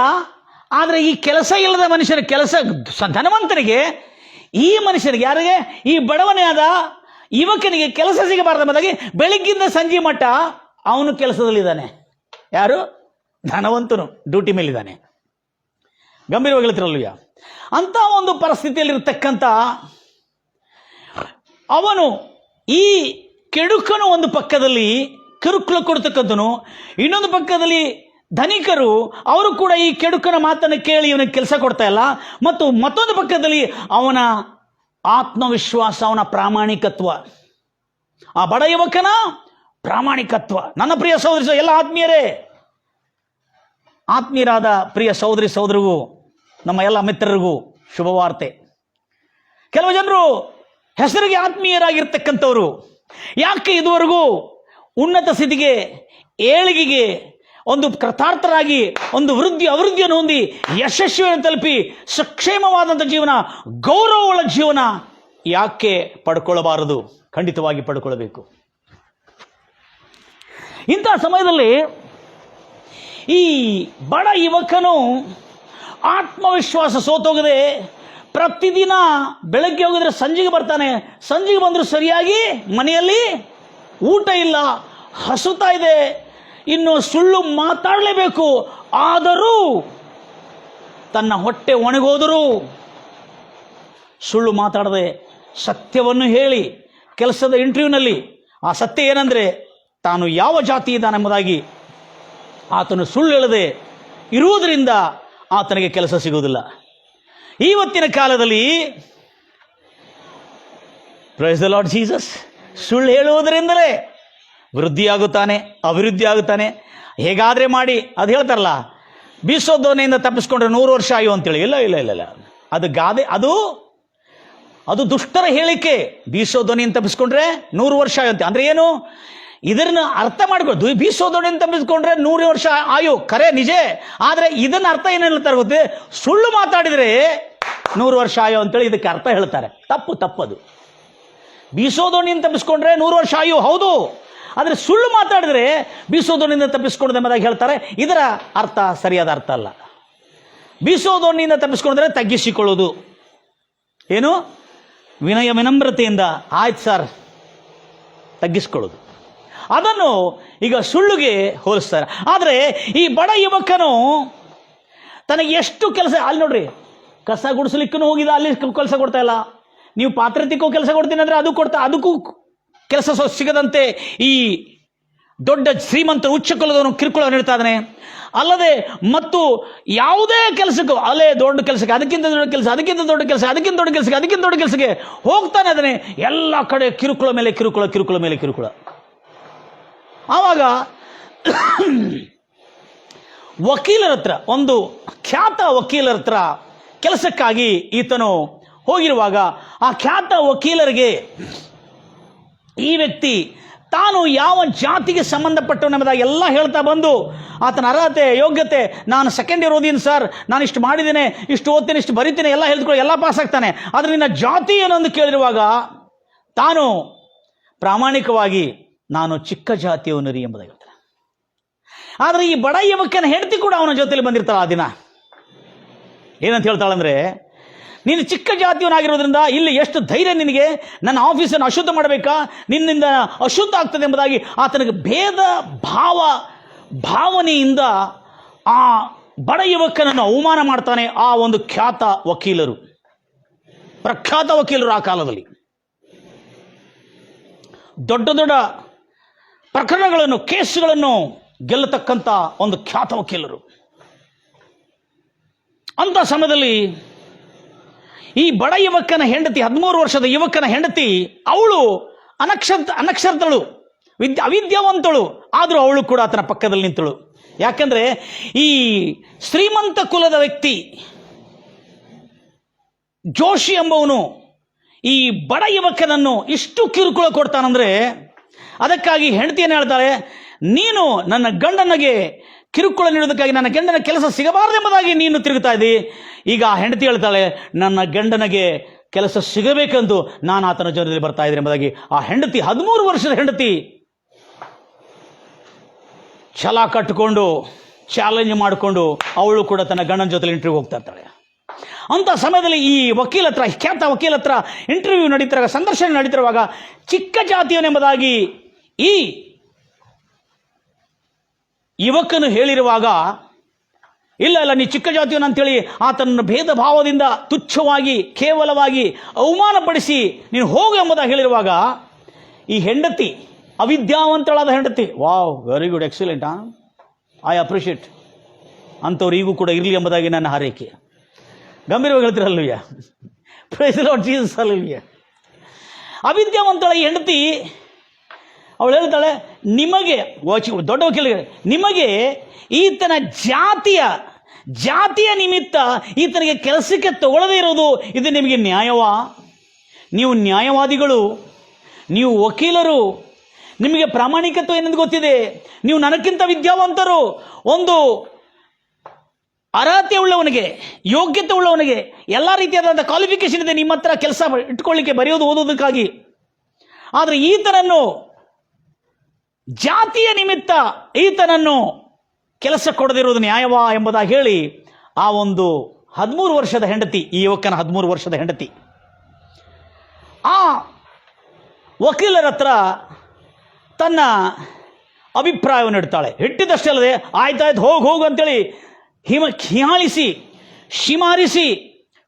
ಆದರೆ ಈ ಕೆಲಸ ಇಲ್ಲದ ಮನುಷ್ಯನ ಕೆಲಸ, ಧನವಂತನಿಗೆ, ಈ ಮನುಷ್ಯನಿಗೆ, ಯಾರಿಗೆ, ಈ ಬಡವನೇ ಆದ ಯುವಕನಿಗೆ ಕೆಲಸ ಸಿಗಬಾರ್ದಂಬುದಾಗಿ ಬೆಳಗ್ಗಿಂದ ಸಂಜೆ ಮಟ್ಟ ಅವನು ಕೆಲಸದಲ್ಲಿದ್ದಾನೆ. ಯಾರು? ಧನವಂತನು ಡ್ಯೂಟಿ ಮೇಲಿದ್ದಾನೆ. ಗಂಭೀರವಾಗಿ ಹೇಳ್ತಿರಲ್ವಯ್ಯ. ಅಂತ ಒಂದು ಪರಿಸ್ಥಿತಿಯಲ್ಲಿರ್ತಕ್ಕಂಥ ಅವನು, ಈ ಕೆಡುಕನು ಒಂದು ಪಕ್ಕದಲ್ಲಿ ಕಿರುಕುಳ ಕೊಡ್ತಕ್ಕಂಥನು, ಇನ್ನೊಂದು ಪಕ್ಕದಲ್ಲಿ ಧನಿಕರು, ಅವರು ಕೂಡ ಈ ಕೆಡುಕನ ಮಾತನ್ನು ಕೇಳಿ ಇವನಿಗೆ ಕೆಲಸ ಕೊಡ್ತಾ ಇಲ್ಲ. ಮತ್ತು ಮತ್ತೊಂದು ಪಕ್ಕದಲ್ಲಿ ಅವನ ಆತ್ಮವಿಶ್ವಾಸ, ಅವನ ಪ್ರಾಮಾಣಿಕತ್ವ, ಆ ಬಡ ಯುವಕನ ಪ್ರಾಮಾಣಿಕತ್ವ. ನನ್ನ ಪ್ರಿಯ ಸಹೋದರಿ, ಎಲ್ಲ ಆತ್ಮೀಯರಾದ ಪ್ರಿಯ ಸಹೋದರಿಗೂ ನಮ್ಮ ಎಲ್ಲ ಮಿತ್ರರಿಗೂ ಶುಭವಾರ್ತೆ. ಕೆಲವು ಜನರು ಹೆಸರಿಗೆ ಆತ್ಮೀಯರಾಗಿರ್ತಕ್ಕಂಥವ್ರು ಯಾಕೆ ಇದುವರೆಗೂ ಉನ್ನತ ಸ್ಥಿತಿಗೆ, ಏಳಿಗೆಗೆ, ಒಂದು ಕೃತಾರ್ಥರಾಗಿ, ಒಂದು ಅಭಿವೃದ್ಧಿಯನ್ನು ಹೊಂದಿ ಯಶಸ್ವಿಯನ್ನು ತಲುಪಿ ಸಕ್ಷೇಮವಾದಂಥ ಜೀವನ, ಗೌರವವುಳ್ಳ ಜೀವನ ಯಾಕೆ ಪಡ್ಕೊಳ್ಳಬಾರದು? ಖಂಡಿತವಾಗಿ ಪಡ್ಕೊಳ್ಬೇಕು. ಇಂಥ ಸಮಯದಲ್ಲಿ ಈ ಬಡ ಯುವಕನು ಆತ್ಮವಿಶ್ವಾಸ ಸೋತೋಗದೆ ಪ್ರತಿದಿನ ಬೆಳಗ್ಗೆ ಹೋಗಿದ್ರೆ ಸಂಜೆಗೆ ಬರ್ತಾನೆ, ಸಂಜೆಗೆ ಬಂದರೂ ಸರಿಯಾಗಿ ಮನೆಯಲ್ಲಿ ಊಟ ಇಲ್ಲ, ಹಸುತ್ತಾ ಇದೆ, ಇನ್ನು ಸುಳ್ಳು ಮಾತಾಡಲೇಬೇಕು. ಆದರೂ ತನ್ನ ಹೊಟ್ಟೆ ಒಣಗೋದರೂ ಸುಳ್ಳು ಮಾತಾಡದೆ ಸತ್ಯವನ್ನು ಹೇಳಿ ಕೆಲಸದ ಇಂಟರ್ವ್ಯೂನಲ್ಲಿ ಆ ಸತ್ಯ ಏನಂದರೆ ತಾನು ಯಾವ ಜಾತಿ ಇದ್ದಾನೆಂಬುದಾಗಿ ಆತನು ಸುಳ್ಳು ಹೇಳದೆ ಇರುವುದರಿಂದ ಆತನಿಗೆ ಕೆಲಸ ಸಿಗುವುದಿಲ್ಲ. ಇವತ್ತಿನ ಕಾಲದಲ್ಲಿ ಪ್ರೈಸ್ ದ ಲಾರ್ಡ್ ಜೀಸಸ್, ಸುಳ್ಳು ಹೇಳುವುದರಿಂದಲೇ ವೃದ್ಧಿಯಾಗುತ್ತಾನೆ, ಅಭಿವೃದ್ಧಿ ಆಗುತ್ತಾನೆ. ಹೇಗಾದರೆ ಮಾಡಿ ಅದು ಹೇಳ್ತಾರಲ್ಲ, ಬೀಸೋದೋನೆಯಿಂದ ತಪ್ಪಿಸ್ಕೊಂಡ್ರೆ 100 ವರ್ಷ ಆಯು ಅಂತೇಳಿ. ಇಲ್ಲ ಇಲ್ಲ ಇಲ್ಲ ಇಲ್ಲ, ಅದು ಗಾದೆ, ಅದು ದುಷ್ಟರ ಹೇಳಿಕೆ. ಬೀಸೋದೋನೆಯಿಂದ ತಪ್ಪಿಸ್ಕೊಂಡ್ರೆ 100 ವರ್ಷ ಆಯು ಅಂತ ಅಂದರೆ ಏನು? ಇದನ್ನ ಅರ್ಥ ಮಾಡ್ಬೋದು. ಬೀಸೋದೋನೆಯಿಂದ ತಪ್ಪಿಸ್ಕೊಂಡ್ರೆ 100 ವರ್ಷ ಆಯು ಖರೆ ನಿಜ. ಆದರೆ ಇದನ್ನ ಅರ್ಥ ಏನು ಹೇಳ್ತಾರೆ ಗೊತ್ತೇ? ಸುಳ್ಳು ಮಾತಾಡಿದರೆ 100 ವರ್ಷ ಆಯು ಅಂತೇಳಿ ಇದಕ್ಕೆ ಅರ್ಥ ಹೇಳ್ತಾರೆ. ತಪ್ಪದು. ಬೀಸೋದೋಣಿಯಿಂದ ತಪ್ಪಿಸ್ಕೊಂಡ್ರೆ 100 ವರ್ಷ ಆಯು ಹೌದು, ಆದರೆ ಸುಳ್ಳು ಮಾತಾಡಿದರೆ ಬೀಸೋದೋಣಿಯಿಂದ ತಪ್ಪಿಸ್ಕೊಂಡ್ರೆ ಎಂಬುದಾಗಿ ಹೇಳ್ತಾರೆ. ಇದರ ಅರ್ಥ ಸರಿಯಾದ ಅರ್ಥ ಅಲ್ಲ. ಬೀಸೋದೋಣಿಯಿಂದ ತಪ್ಪಿಸ್ಕೊಂಡ್ರೆ ತಗ್ಗಿಸಿಕೊಳ್ಳೋದು ಏನು? ವಿನಯ ವಿನಮ್ರತೆಯಿಂದ ಆಯ್ತು ಸರ್ ತಗ್ಗಿಸ್ಕೊಳ್ಳೋದು. ಅದನ್ನು ಈಗ ಸುಳ್ಳುಗೆ ಹೋಲಿಸ್ತಾರೆ. ಆದರೆ ಈ ಬಡ ಯುವಕನು ತನಗೆ ಎಷ್ಟು ಕೆಲಸ, ಅಲ್ಲಿ ನೋಡ್ರಿ, ಕಸ ಗುಡಿಸ್ಲಿಕ್ಕೂ ಹೋಗಿದ, ಅಲ್ಲಿ ಕೆಲಸ ಕೊಡ್ತಾ ಇಲ್ಲ. ನೀವು ಪಾತ್ರೆ ತಿಕ್ಕೋ ಕೆಲಸ ಕೊಡ್ತೀನಿ ಅಂದರೆ ಅದಕ್ಕೂ ಕೆಲಸ ಸಿಗದಂತೆ ಈ ದೊಡ್ಡ ಶ್ರೀಮಂತ ಉಚ್ಚ ಕುಲದವನು ಕಿರುಕುಳ ನೀಡ್ತಾ ಇದ್ದಾನೆ. ಅಲ್ಲದೆ ಮತ್ತು ಯಾವುದೇ ಕೆಲಸಕ್ಕೂ ಅಲ್ಲೇ ದೊಡ್ಡ ಕೆಲಸಕ್ಕೆ, ಅದಕ್ಕಿಂತ ದೊಡ್ಡ ಕೆಲಸ, ಅದಕ್ಕಿಂತ ದೊಡ್ಡ ಕೆಲಸ, ಅದಕ್ಕಿಂತ ದೊಡ್ಡ ಕೆಲಸಕ್ಕೆ, ಅದಕ್ಕಿಂತ ದೊಡ್ಡ ಕೆಲಸಕ್ಕೆ ಹೋಗ್ತಾನೆ ಇದ್ದಾನೆ. ಎಲ್ಲ ಕಡೆ ಕಿರುಕುಳ ಮೇಲೆ ಕಿರುಕುಳ. ಆವಾಗ ವಕೀಲರ ಹತ್ರ, ಒಂದು ಖ್ಯಾತ ವಕೀಲರ ಹತ್ರ ಕೆಲಸಕ್ಕಾಗಿ ಈತನು ಹೋಗಿರುವಾಗ ಆ ಖ್ಯಾತ ವಕೀಲರಿಗೆ ಈ ವ್ಯಕ್ತಿ ತಾನು ಯಾವ ಜಾತಿಗೆ ಸಂಬಂಧಪಟ್ಟವನೆಂಬುದಾಗಿ ಎಲ್ಲ ಹೇಳ್ತಾ ಬಂದು ಆತನ ಅರ್ಹತೆ, ಯೋಗ್ಯತೆ, ನಾನು ಸೆಕೆಂಡ್ ಇಯರ್ ಓದಿದ್ದೀನಿ ಸರ್, ನಾನು ಇಷ್ಟು ಮಾಡಿದ್ದೇನೆ, ಇಷ್ಟು ಓದ್ತೇನೆ, ಇಷ್ಟು ಬರಿತೇನೆ ಎಲ್ಲ ಹೇಳ್ಕೊಂಡು ಎಲ್ಲ ಪಾಸ್ ಆಗ್ತಾನೆ. ಆದರೆ ನಿನ್ನ ಜಾತಿ ಏನೊಂದು ಕೇಳಿರುವಾಗ ತಾನು ಪ್ರಾಮಾಣಿಕವಾಗಿ ನಾನು ಚಿಕ್ಕ ಜಾತಿಯವನು ರೀ ಎಂಬುದಾಗಿ ಹೇಳ್ತಾನೆ. ಆದರೆ ಈ ಬಡ ಯುವಕನ ಹೆಂಡತಿ ಕೂಡ ಅವನ ಜೊತೆಯಲ್ಲಿ ಬಂದಿರ್ತಾಳೆ. ಆ ದಿನ ಏನಂತ ಹೇಳ್ತಾಳಂದ್ರೆ, ನೀನು ಚಿಕ್ಕ ಜಾತಿಯವನಾಗಿರೋದ್ರಿಂದ ಇಲ್ಲಿ ಎಷ್ಟು ಧೈರ್ಯ ನಿನಗೆ, ನನ್ನ ಆಫೀಸನ್ನು ಅಶುದ್ಧ ಮಾಡಬೇಕಾ, ನಿನ್ನಿಂದ ಅಶುದ್ಧ ಆಗ್ತದೆ ಎಂಬುದಾಗಿ ಆತನಿಗೆ ಭೇದ ಭಾವನೆಯಿಂದ ಆ ಬಡ ಯುವಕನನ್ನು ಅವಮಾನ ಮಾಡ್ತಾನೆ. ಆ ಒಂದು ಖ್ಯಾತ ವಕೀಲರು, ಪ್ರಖ್ಯಾತ ವಕೀಲರು ಆ ಕಾಲದಲ್ಲಿ ದೊಡ್ಡ ದೊಡ್ಡ ಪ್ರಕರಣಗಳನ್ನು, ಕೇಸುಗಳನ್ನು ಗೆಲ್ಲತಕ್ಕಂಥ ಒಂದು ಖ್ಯಾತ ವಕೀಲರು. ಅಂಥ ಸಮಯದಲ್ಲಿ ಈ ಬಡ ಯುವಕನ ಹೆಂಡತಿ, 13 ವರ್ಷದ ಯುವಕನ ಹೆಂಡತಿ, ಅವಳು ಅನಕ್ಷರತಳು, ಅವಿದ್ಯಾವಂತಳು. ಆದರೂ ಅವಳು ಕೂಡ ಆತನ ಪಕ್ಕದಲ್ಲಿ ನಿಂತಳು. ಯಾಕಂದರೆ ಈ ಶ್ರೀಮಂತ ಕುಲದ ವ್ಯಕ್ತಿ ಜೋಶಿ ಎಂಬವನು ಈ ಬಡ ಯುವಕನನ್ನು ಇಷ್ಟು ಕಿರುಕುಳ ಕೊಡ್ತಾನಂದ್ರೆ, ಅದಕ್ಕಾಗಿ ಹೆಂಡತಿಯನ್ನು ಹೇಳ್ತಾಳೆ, ನೀನು ನನ್ನ ಗಂಡನಿಗೆ ಕಿರುಕುಳ ನೀಡೋದಕ್ಕಾಗಿ ನನ್ನ ಗಂಡನ ಕೆಲಸ ಸಿಗಬಾರದೆಂಬುದಾಗಿ ನೀನು ತಿರುಗುತ್ತಾ ಇದ್ದಿ. ಈಗ ಹೆಂಡತಿ ಹೇಳ್ತಾಳೆ, ನನ್ನ ಗಂಡನಿಗೆ ಕೆಲಸ ಸಿಗಬೇಕೆಂದು ನಾನು ಆತನ ಜೊತೆಯಲ್ಲಿ ಬರ್ತಾ ಇದ್ದೇನೆ ಎಂಬುದಾಗಿ ಆ ಹೆಂಡತಿ, 13 ವರ್ಷದ ಹೆಂಡತಿ ಛಲ ಕಟ್ಟಿಕೊಂಡು ಚಾಲೆಂಜ್ ಮಾಡಿಕೊಂಡು ಅವಳು ಕೂಡ ತನ್ನ ಗಂಡನ ಜೊತೆಲಿ ಇಂಟರ್ವ್ಯೂ ಹೋಗ್ತಾ ಇರ್ತಾಳೆ. ಅಂಥ ಸಮಯದಲ್ಲಿ ಈ ವಕೀಲ ಹತ್ರ, ಖ್ಯಾತ ವಕೀಲ ಹತ್ರ ಇಂಟರ್ವ್ಯೂ ನಡೀತಿರುವಾಗ, ಸಂದರ್ಶನ ನಡೀತಿರುವಾಗ ಚಿಕ್ಕ ಜಾತಿಯವನೆಂಬುದಾಗಿ ಈ ಯುವಕನು ಹೇಳಿರುವಾಗ, ಇಲ್ಲ ನೀ ಚಿಕ್ಕ ಜಾತಿಯವನು ಅಂತೇಳಿ ಆತನ ಭೇದ ಭಾವದಿಂದ ತುಚ್ಛವಾಗಿ ಕೇವಲವಾಗಿ ಅವಮಾನಪಡಿಸಿ ನೀನು ಹೋಗು ಎಂಬುದಾಗಿ ಹೇಳಿರುವಾಗ ಈ ಹೆಂಡತಿ, ಅವಿದ್ಯಾವಂತಳಾದ ಹೆಂಡತಿ, wow, very good, excellent, I appreciate, ಅಂಥವ್ರು ಈಗೂ ಕೂಡ ಇರಲಿ ಎಂಬುದಾಗಿ ನನ್ನ ಹಾರೈಕೆ. ಗಂಭೀರವಾಗಿ ಹೇಳ್ತಿರಲ್ವಯ್ಯ, praise the Lord Jesus, hallelujah. ಅವಿದ್ಯಾವಂತಳ ಈ ಹೆಂಡತಿ ಅವಳು ಹೇಳ್ತಾಳೆ, ನಿಮಗೆ, ದೊಡ್ಡ ವಕೀಲರಿಗೆ, ನಿಮಗೆ ಈತನ ಜಾತಿಯ ನಿಮಿತ್ತ ಈತನಿಗೆ ಕೆಲಸಕ್ಕೆ ತಗೊಳ್ಳದೇ ಇರೋದು ಇದು ನಿಮಗೆ ನ್ಯಾಯವಾ? ನೀವು ನ್ಯಾಯವಾದಿಗಳು, ನೀವು ವಕೀಲರು, ನಿಮಗೆ ಪ್ರಾಮಾಣಿಕತ್ವ ಏನೆಂದು ಗೊತ್ತಿದೆ, ನೀವು ನನಕ್ಕಿಂತ ವಿದ್ಯಾವಂತರು, ಒಂದು ಅರ್ಹತೆ ಉಳ್ಳವನಿಗೆ, ಯೋಗ್ಯತೆ ಉಳ್ಳವನಿಗೆ ಎಲ್ಲ ರೀತಿಯಾದಂಥ ಕ್ವಾಲಿಫಿಕೇಶನ್ ಇದೆ ನಿಮ್ಮ ಹತ್ರ ಕೆಲಸ ಇಟ್ಕೊಳ್ಳಿಕ್ಕೆ, ಬರೆಯೋದು, ಓದೋದಕ್ಕಾಗಿ. ಆದರೆ ಈತನನ್ನು ಜಾತಿಯ ನಿಮಿತ್ತ ಈತನನ್ನು ಕೆಲಸ ಕೊಡದಿರುವುದು ನ್ಯಾಯವಾ ಎಂಬುದಾಗಿ ಹೇಳಿ ಆ ಒಂದು 13 ವರ್ಷದ ಹೆಂಡತಿ, ಈ ಯುವಕನ 13 ವರ್ಷದ ಹೆಂಡತಿ ಆ ವಕೀಲರ ಹತ್ರ ತನ್ನ ಅಭಿಪ್ರಾಯವನ್ನು ಇಡ್ತಾಳೆ. ಇಟ್ಟಿದ್ದಷ್ಟೇ ಅಲ್ಲದೆ, ಆಯ್ತಾಯ್ತು ಹೋಗು ಅಂತೇಳಿ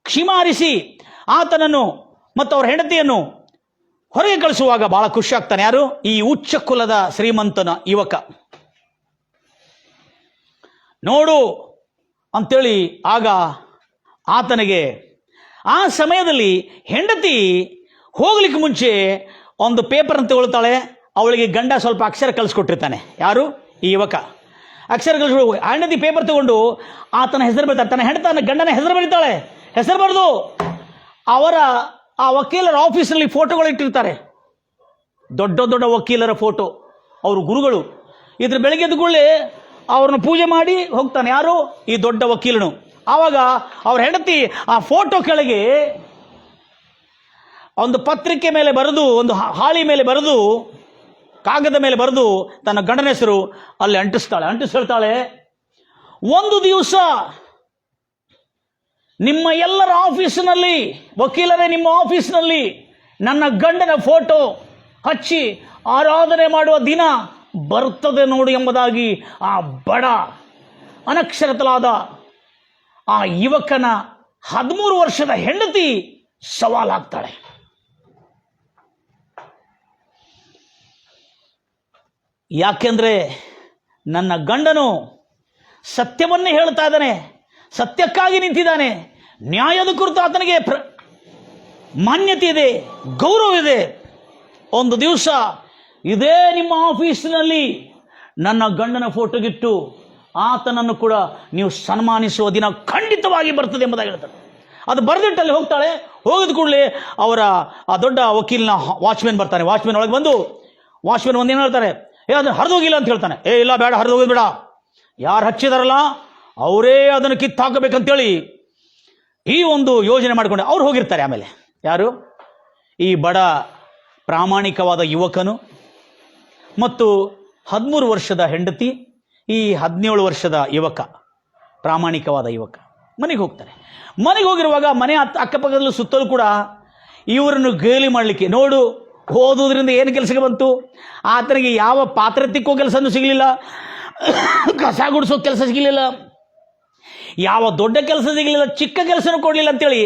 ಕ್ಷಿಮಾರಿಸಿ ಆತನನ್ನು ಮತ್ತು ಅವರ ಹೆಂಡತಿಯನ್ನು ಹೊರಗೆ ಕಳಿಸುವಾಗ ಬಹಳ ಖುಷಿ ಆಗ್ತಾನೆ. ಯಾರು? ಈ ಉಚ್ಚ ಕುಲದ ಶ್ರೀಮಂತನ ಯುವಕ. ನೋಡು ಅಂತೇಳಿ ಆಗ ಆತನಿಗೆ ಆ ಸಮಯದಲ್ಲಿ ಹೆಂಡತಿ ಹೋಗ್ಲಿಕ್ಕೆ ಮುಂಚೆ ಒಂದು ಪೇಪರನ್ನು ತಗೊಳ್ತಾಳೆ. ಅವಳಿಗೆ ಗಂಡ ಸ್ವಲ್ಪ ಅಕ್ಷರ ಕಳಿಸ್ಕೊಟ್ಟಿರ್ತಾನೆ. ಯಾರು? ಈ ಯುವಕ ಅಕ್ಷರ ಕಳಿಸ್ಕೊಡು. ಹೆಂಡತಿ ಪೇಪರ್ ತಗೊಂಡು ಆತನ ಹೆಸರು ಬರೀತಾಳೆ. ತನ್ನ ಹೆಂಡತಿ ಗಂಡನ ಹೆಸರು ಬರೀತಾಳೆ. ಹೆಸರು ಬರೆದು ಅವರ ಆ ವಕೀಲರ ಆಫೀಸ್ನಲ್ಲಿ ಫೋಟೋಗಳು ಇಟ್ಟಿರ್ತಾರೆ. ದೊಡ್ಡ ದೊಡ್ಡ ವಕೀಲರ ಫೋಟೋ, ಅವರು ಗುರುಗಳು. ಇದ್ರ ಬೆಳಗ್ಗೆ ಎದ್ದುಕೊಳ್ಳಿ ಅವ್ರನ್ನ ಪೂಜೆ ಮಾಡಿ ಹೋಗ್ತಾನೆ. ಯಾರು? ಈ ದೊಡ್ಡ ವಕೀಲನು. ಆವಾಗ ಅವ್ರ ಹೆಂಡತಿ ಆ ಫೋಟೋ ಕೆಳಗೆ ಒಂದು ಪತ್ರಿಕೆ ಮೇಲೆ ಬರೆದು, ಒಂದು ಹಾಳಿ ಮೇಲೆ ಬರೆದು, ಕಾಗದ ಮೇಲೆ ಬರೆದು ತನ್ನ ಗಂಡನ ಹೆಸರು ಅಲ್ಲಿ ಅಂಟಿಸ್ತಾಳೆ. ಒಂದು ದಿವಸ ನಿಮ್ಮ ಎಲ್ಲರ ಆಫೀಸಿನಲ್ಲಿ, ವಕೀಲರೇ ನಿಮ್ಮ ಆಫೀಸ್ನಲ್ಲಿ ನನ್ನ ಗಂಡನ ಫೋಟೋ ಹಚ್ಚಿ ಆರಾಧನೆ ಮಾಡುವ ದಿನ ಬರುತ್ತದೆ ನೋಡಿ ಎಂಬುದಾಗಿ ಆ ಬಡ ಅನಕ್ಷರತಲಾದ ಆ ಯುವಕನ 13 ವರ್ಷದ ಹೆಂಡತಿ ಸವಾಲಾಗ್ತಾಳೆ. ಯಾಕೆಂದ್ರೆ ನನ್ನ ಗಂಡನು ಸತ್ಯವನ್ನೇ ಹೇಳ್ತಾ ಇದ್ದಾನೆ, ಸತ್ಯಕ್ಕಾಗಿ ನಿಂತಿದ್ದಾನೆ, ನ್ಯಾಯದ ಕುರಿತು ಆತನಿಗೆ ಮಾನ್ಯತೆ ಇದೆ, ಗೌರವ ಇದೆ. ಒಂದು ದಿವಸ ಇದೇ ನಿಮ್ಮ ಆಫೀಸಿನಲ್ಲಿ ನನ್ನ ಗಂಡನ ಫೋಟೋಗಿಟ್ಟು ಆತನನ್ನು ಕೂಡ ನೀವು ಸನ್ಮಾನಿಸುವ ದಿನ ಖಂಡಿತವಾಗಿ ಬರ್ತದೆ ಎಂಬುದಾಗಿ ಹೇಳ್ತಾರೆ. ಅದು ಬರೆದಿಟ್ಟಲ್ಲಿ ಹೋಗ್ತಾಳೆ. ಹೋಗಿದ ಕೂಡಲೇ ಅವರ ಆ ದೊಡ್ಡ ವಕೀಲನ ವಾಚ್ಮೆನ್ ಬರ್ತಾನೆ. ವಾಚ್ಮೆನ್ ಒಳಗೆ ಬಂದು ವಾಚ್ಮೆನ್ ಒಂದೇನು ಹೇಳ್ತಾರೆ, ಅದನ್ನು ಹರಿದೋಗಿಲ್ಲ ಅಂತ ಹೇಳ್ತಾನೆ. ಇಲ್ಲ ಬೇಡ, ಹರಿದೋಗೋದು ಬೇಡ, ಯಾರು ಹಚ್ಚಿದಾರಲ್ಲ ಅವರೇ ಅದನ್ನು ಕಿತ್ತಾಕಬೇಕಂತೇಳಿ ಈ ಒಂದು ಯೋಜನೆ ಮಾಡಿಕೊಂಡು ಅವ್ರು ಹೋಗಿರ್ತಾರೆ. ಆಮೇಲೆ ಯಾರು? ಈ ಬಡ ಪ್ರಾಮಾಣಿಕವಾದ ಯುವಕನು ಮತ್ತು 13 ವರ್ಷದ ಹೆಂಡತಿ, ಈ 17 ವರ್ಷದ ಯುವಕ, ಪ್ರಾಮಾಣಿಕವಾದ ಯುವಕ ಮನೆಗೆ ಹೋಗ್ತಾರೆ. ಮನೆಗೆ ಹೋಗಿರುವಾಗ ಮನೆ ಅಕ್ಕಪಕ್ಕದಲ್ಲೂ ಸುತ್ತಲೂ ಕೂಡ ಇವರನ್ನು ಗೇಲಿ ಮಾಡಲಿಕ್ಕೆ, ನೋಡು ಓದುವುದರಿಂದ ಏನು ಕೆಲಸಕ್ಕೆ ಬಂತು, ಆತನಿಗೆ ಯಾವ ಪಾತ್ರೆ ತಿಕ್ಕೋ ಕೆಲಸನೂ ಸಿಗಲಿಲ್ಲ, ಕಸ ಗುಡಿಸೋ ಕೆಲಸ ಸಿಗಲಿಲ್ಲ, ಯಾವ ದೊಡ್ಡ ಕೆಲಸ ಸಿಗಲಿಲ್ಲ, ಚಿಕ್ಕ ಕೆಲಸನೂ ಕೊಡಲಿಲ್ಲ ಅಂತೇಳಿ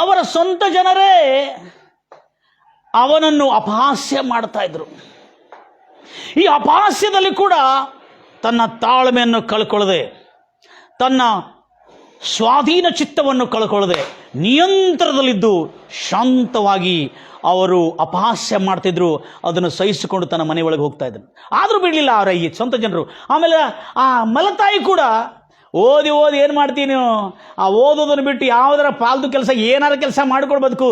ಅವರ ಸ್ವಂತ ಜನರೇ ಅವನನ್ನು ಅಪಹಾಸ್ಯ ಮಾಡ್ತಾ ಇದ್ರು. ಈ ಅಪಹಾಸ್ಯದಲ್ಲಿ ಕೂಡ ತನ್ನ ತಾಳ್ಮೆಯನ್ನು ಕಳ್ಕೊಳ್ಳದೆ, ತನ್ನ ಸ್ವಾಧೀನ ಚಿತ್ತವನ್ನು ಕಳ್ಕೊಳ್ಳದೆ ನಿಯಂತ್ರಣದಲ್ಲಿದ್ದು ಶಾಂತವಾಗಿ ಅವರು ಅಪಹಾಸ್ಯ ಮಾಡ್ತಿದ್ರು. ಅದನ್ನು ಸಹಿಸಿಕೊಂಡು ತನ್ನ ಮನೆ ಒಳಗೆ ಹೋಗ್ತಾ ಇದ್ರು. ಆದರೂ ಬಿಡಲಿಲ್ಲ ಅವರ ಈ ಸ್ವಂತ ಜನರು. ಆಮೇಲೆ ಆ ಮಲತಾಯಿ ಕೂಡ ಓದಿ ಏನು ಮಾಡ್ತೀನಿ, ಆ ಓದೋದನ್ನು ಬಿಟ್ಟು ಯಾವುದರ ಪಾಲ್ತು ಕೆಲಸ, ಏನಾರ ಕೆಲಸ ಮಾಡ್ಕೊಳ್ಬೇಕು,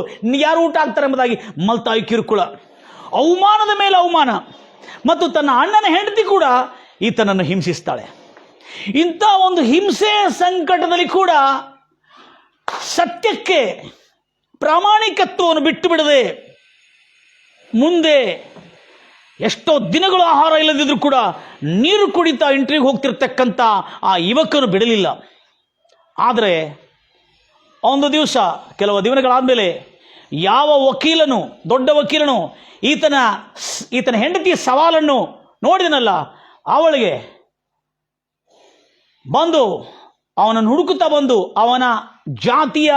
ಯಾರು ಊಟ ಆಗ್ತಾರೆ ಎಂಬುದಾಗಿ ಮಲತಾಯಿ ಕಿರುಕುಳ, ಅವಮಾನದ ಮೇಲೆ ಅವಮಾನ. ಮತ್ತು ತನ್ನ ಅಣ್ಣನ ಹೆಂಡತಿ ಕೂಡ ಈತನನ್ನು ಹಿಂಸಿಸ್ತಾಳೆ. ಇಂಥ ಒಂದು ಹಿಂಸೆ ಸಂಕಟದಲ್ಲಿ ಕೂಡ ಸತ್ಯಕ್ಕೆ ಪ್ರಾಮಾಣಿಕತ್ವವನ್ನು ಬಿಟ್ಟು ಬಿಡದೆ ಮುಂದೆ ಎಷ್ಟೋ ದಿನಗಳು ಆಹಾರ ಇಲ್ಲದಿದ್ರೂ ಕೂಡ ನೀರು ಕುಡಿತಾ ಇಂಟ್ರಿಗೆ ಹೋಗ್ತಿರ್ತಕ್ಕಂಥ ಆ ಯುವಕನು ಬಿಡಲಿಲ್ಲ. ಆದರೆ ಒಂದು ದಿವಸ, ಕೆಲವು ದಿನಗಳಾದಮೇಲೆ ಯಾವ ವಕೀಲನು, ದೊಡ್ಡ ವಕೀಲನು ಈತನ ಹೆಂಡತಿಯ ಸವಾಲನ್ನು ನೋಡಿದನಲ್ಲ, ಅವಳಿಗೆ ಬಂದು ಅವನನ್ನು ಹುಡುಕುತ್ತಾ ಬಂದು ಅವನ ಜಾತಿಯ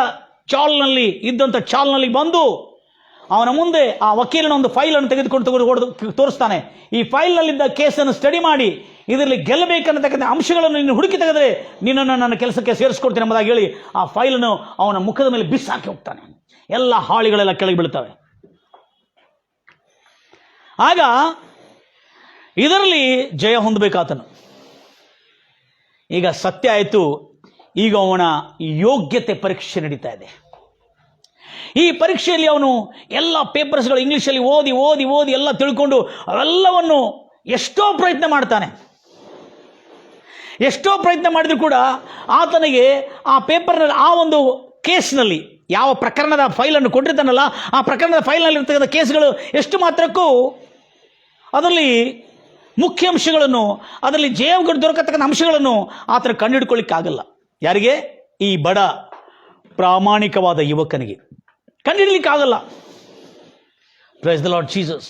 ಚಾಲ್ನಲ್ಲಿ ಇದ್ದಂಥ ಚಾಲ್ನಲ್ಲಿ ಬಂದು ಅವನ ಮುಂದೆ ಆ ವಕೀಲನ ಒಂದು ಫೈಲನ್ನು ತೆಗೆದುಕೊಂಡು ತೋರಿಸ್ತಾನೆ. ಈ ಫೈಲ್ನಲ್ಲಿದ್ದ ಕೇಸನ್ನು ಸ್ಟಡಿ ಮಾಡಿ ಇದರಲ್ಲಿ ಗೆಲ್ಲಬೇಕನ್ನತಕ್ಕಂಥ ಅಂಶಗಳನ್ನು ನೀನು ಹುಡುಕಿ ತೆಗೆದರೆ ನಿನ್ನನ್ನು ನನ್ನ ಕೆಲಸಕ್ಕೆ ಸೇರಿಸ್ಕೊಡ್ತೀನಿ ಎಂಬುದಾಗಿ ಹೇಳಿ ಆ ಫೈಲನ್ನು ಅವನ ಮುಖದ ಮೇಲೆ ಬಿಸಾಕಿ ಹೋಗ್ತಾನೆ. ಎಲ್ಲ ಹಾಳಿಗಳೆಲ್ಲ ಕೆಳಗೆ ಬೀಳ್ತವೆ. ಆಗ ಇದರಲ್ಲಿ ಜಯ ಹೊಂದಬೇಕಾತನು. ಈಗ ಸತ್ಯ ಆಯಿತು. ಈಗ ಅವನ ಯೋಗ್ಯತೆ ಪರೀಕ್ಷೆ ನಡೀತಾ ಇದೆ. ಈ ಪರೀಕ್ಷೆಯಲ್ಲಿ ಅವನು ಎಲ್ಲ ಪೇಪರ್ಸ್ಗಳು ಇಂಗ್ಲೀಷಲ್ಲಿ ಓದಿ ಎಲ್ಲ ತಿಳ್ಕೊಂಡು ಅವೆಲ್ಲವನ್ನು ಎಷ್ಟೋ ಪ್ರಯತ್ನ ಮಾಡ್ತಾನೆ. ಎಷ್ಟೋ ಪ್ರಯತ್ನ ಮಾಡಿದ್ರು ಕೂಡ ಆತನಿಗೆ ಆ ಪೇಪರ್ನಲ್ಲಿ, ಆ ಒಂದು ಕೇಸ್ನಲ್ಲಿ, ಯಾವ ಪ್ರಕರಣದ ಫೈಲನ್ನು ಕೊಟ್ಟಿರ್ತಾನಲ್ಲ ಆ ಪ್ರಕರಣದ ಫೈಲ್ನಲ್ಲಿ ಇರ್ತಕ್ಕಂಥ ಕೇಸ್ಗಳು ಎಷ್ಟು ಮಾತ್ರಕ್ಕೂ ಅದರಲ್ಲಿ ಮುಖ್ಯ ಅಂಶಗಳನ್ನು, ಅದರಲ್ಲಿ ಜಯಗಳು ದೊರಕತಕ್ಕಂಥ ಅಂಶಗಳನ್ನು ಆತನ ಕಂಡುಹಿಡ್ಕೊಳ್ಳಿಕ್ಕಾಗಲ್ಲ. ಯಾರಿಗೆ? ಈ ಬಡ ಪ್ರಾಮಾಣಿಕವಾದ ಯುವಕನಿಗೆ ಕಂಡುಹಿಡಲಿಕ್ಕಾಗಲ್ಲ. Praise the Lord Jesus.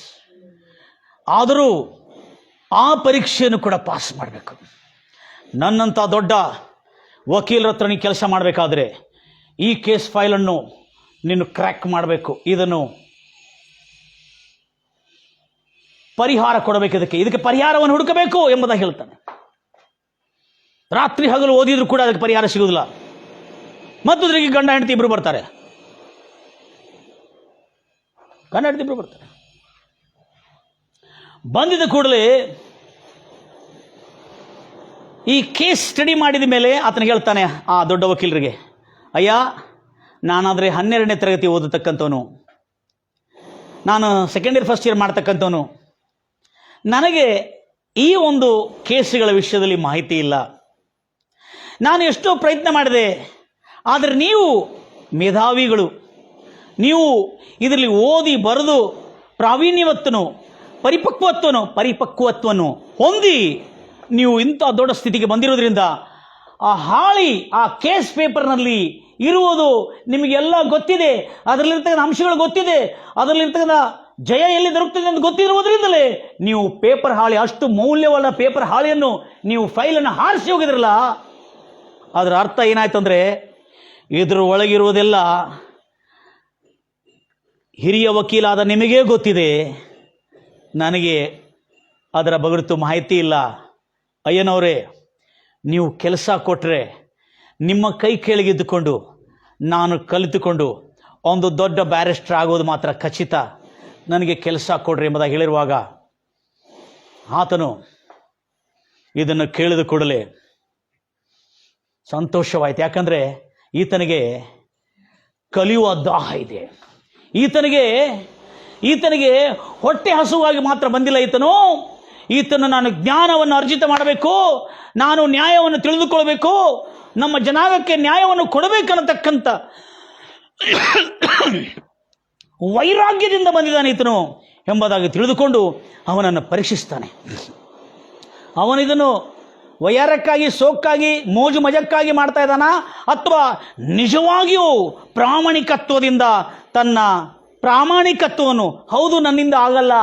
ಆದರೂ ಆ ಪರೀಕ್ಷೆಯನ್ನು ಕೂಡ ಪಾಸ್ ಮಾಡಬೇಕು. ನನ್ನಂಥ ದೊಡ್ಡ ವಕೀಲರ ಹತ್ರ ನೀನು ಕೆಲಸ ಮಾಡಬೇಕಾದ್ರೆ ಈ ಕೇಸ್ ಫೈಲನ್ನು ನೀನು ಕ್ರ್ಯಾಕ್ ಮಾಡಬೇಕು, ಇದನ್ನು ಪರಿಹಾರ ಕೊಡಬೇಕು, ಇದಕ್ಕೆ ಪರಿಹಾರವನ್ನು ಹುಡುಕಬೇಕು ಎಂಬುದಾಗಿ ಹೇಳ್ತಾನೆ. ರಾತ್ರಿ ಹಗಲು ಓದಿದ್ರು ಕೂಡ ಅದಕ್ಕೆ ಪರಿಹಾರ ಸಿಗುವುದಿಲ್ಲ. ಮತ್ತು ಅದ್ರಿಗೆ ಗಂಡ ಹೆಂಡತಿ ಇಬ್ರು ಬರ್ತಾರೆ. ಬಂದಿದ್ದ ಕೂಡಲೇ ಈ ಕೇಸ್ ಸ್ಟಡಿ ಮಾಡಿದ ಮೇಲೆ ಆತನಿಗೆ ಹೇಳ್ತಾನೆ, ಆ ದೊಡ್ಡ ವಕೀಲರಿಗೆ, ಅಯ್ಯ, ನಾನಾದರೆ 12ನೇ ತರಗತಿ ಓದತಕ್ಕಂಥವನು, ನಾನು ಸೆಕೆಂಡ್ ಇಯರ್ ಫಸ್ಟ್ ಇಯರ್ ಮಾಡ್ತಕ್ಕಂಥವನು, ನನಗೆ ಈ ಒಂದು ಕೇಸುಗಳ ವಿಷಯದಲ್ಲಿ ಮಾಹಿತಿ ಇಲ್ಲ. ನಾನು ಎಷ್ಟೋ ಪ್ರಯತ್ನ ಮಾಡಿದೆ, ಆದರೆ ನೀವು ಮೇಧಾವಿಗಳು, ನೀವು ಇದರಲ್ಲಿ ಓದಿ ಬರೆದು ಪ್ರಾವೀಣ್ಯವನ್ನು ಪರಿಪಕ್ವತ್ವವನ್ನು ಹೊಂದಿ ನೀವು ಇಂಥ ದೊಡ್ಡ ಸ್ಥಿತಿಗೆ ಬಂದಿರೋದ್ರಿಂದ ಆ ಕೇಸ್ ಪೇಪರ್ನಲ್ಲಿ ಇರುವುದು ನಿಮಗೆಲ್ಲ ಗೊತ್ತಿದೆ, ಅದರಲ್ಲಿರ್ತಕ್ಕಂಥ ಅಂಶಗಳು ಗೊತ್ತಿದೆ, ಅದರಲ್ಲಿರ್ತಕ್ಕಂಥ ಜಯ ಎಲ್ಲಿ ದೊರಕುತ್ತದೆ ಅಂತ ಗೊತ್ತಿರುವುದರಿಂದಲೇ ನೀವು ಪೇಪರ್ ಹಾಳಿ, ಅಷ್ಟು ಮೌಲ್ಯವಾದ ಪೇಪರ್ ಹಾಳಿಯನ್ನು ನೀವು ಫೈಲನ್ನು ಹಾರಿಸಿ ಹೋಗಿದ್ರಲ್ಲ. ಅದರ ಅರ್ಥ ಏನಾಯ್ತು ಅಂದರೆ, ಇದ್ರ ಒಳಗಿರುವುದೆಲ್ಲ ಹಿರಿಯ ವಕೀಲಾದ ನಿಮಗೇ ಗೊತ್ತಿದೆ, ನನಗೆ ಅದರ ಬಗೆತು ಮಾಹಿತಿ ಇಲ್ಲ. ಅಯ್ಯನವರೇ, ನೀವು ಕೆಲಸ ಕೊಟ್ಟರೆ ನಿಮ್ಮ ಕೈ ಕೆಳಗಿದ್ದುಕೊಂಡು ನಾನು ಕಲಿತುಕೊಂಡು ಒಂದು ದೊಡ್ಡ ಬ್ಯಾರಿಸ್ಟರ್ ಆಗೋದು ಮಾತ್ರ ಖಚಿತ, ನನಗೆ ಕೆಲಸ ಕೊಡ್ರಿ ಎಂಬುದಾಗಿ ಹೇಳಿರುವಾಗ ಆತನು ಇದನ್ನು ಕೇಳಿದ ಕೂಡಲೇ ಸಂತೋಷವಾಯಿತು. ಯಾಕಂದರೆ ಈತನಿಗೆ ಕಲಿಯುವ ದಾಹ ಇದೆ. ಈತನಿಗೆ ಹೊಟ್ಟೆ ಹಸುವಾಗಿ ಮಾತ್ರ ಬಂದಿಲ್ಲ ಈತನು ನಾನು ಜ್ಞಾನವನ್ನು ಅರ್ಜಿತ ಮಾಡಬೇಕು, ನಾನು ನ್ಯಾಯವನ್ನು ತಿಳಿದುಕೊಳ್ಬೇಕು, ನಮ್ಮ ಜನಾಂಗಕ್ಕೆ ನ್ಯಾಯವನ್ನು ಕೊಡಬೇಕನ್ನತಕ್ಕಂಥ ವೈರಾಗ್ಯದಿಂದ ಬಂದಿದ್ದಾನೆ ಈತನು ಎಂಬುದಾಗಿ ತಿಳಿದುಕೊಂಡು ಅವನನ್ನು ಪರೀಕ್ಷಿಸ್ತಾನೆ. ಅವನಿದನ್ನು ವೈಯಾರಕ್ಕಾಗಿ, ಸೋಕ್ಕಾಗಿ, ಮೋಜು ಮಜಕ್ಕಾಗಿ ಮಾಡ್ತಾ ಇದ್ದಾನ, ಅಥವಾ ನಿಜವಾಗಿಯೂ ಪ್ರಾಮಾಣಿಕತ್ವದಿಂದ ತನ್ನ ಪ್ರಾಮಾಣಿಕತ್ವವನ್ನು, ಹೌದು ನನ್ನಿಂದ ಆಗಲ್ಲ,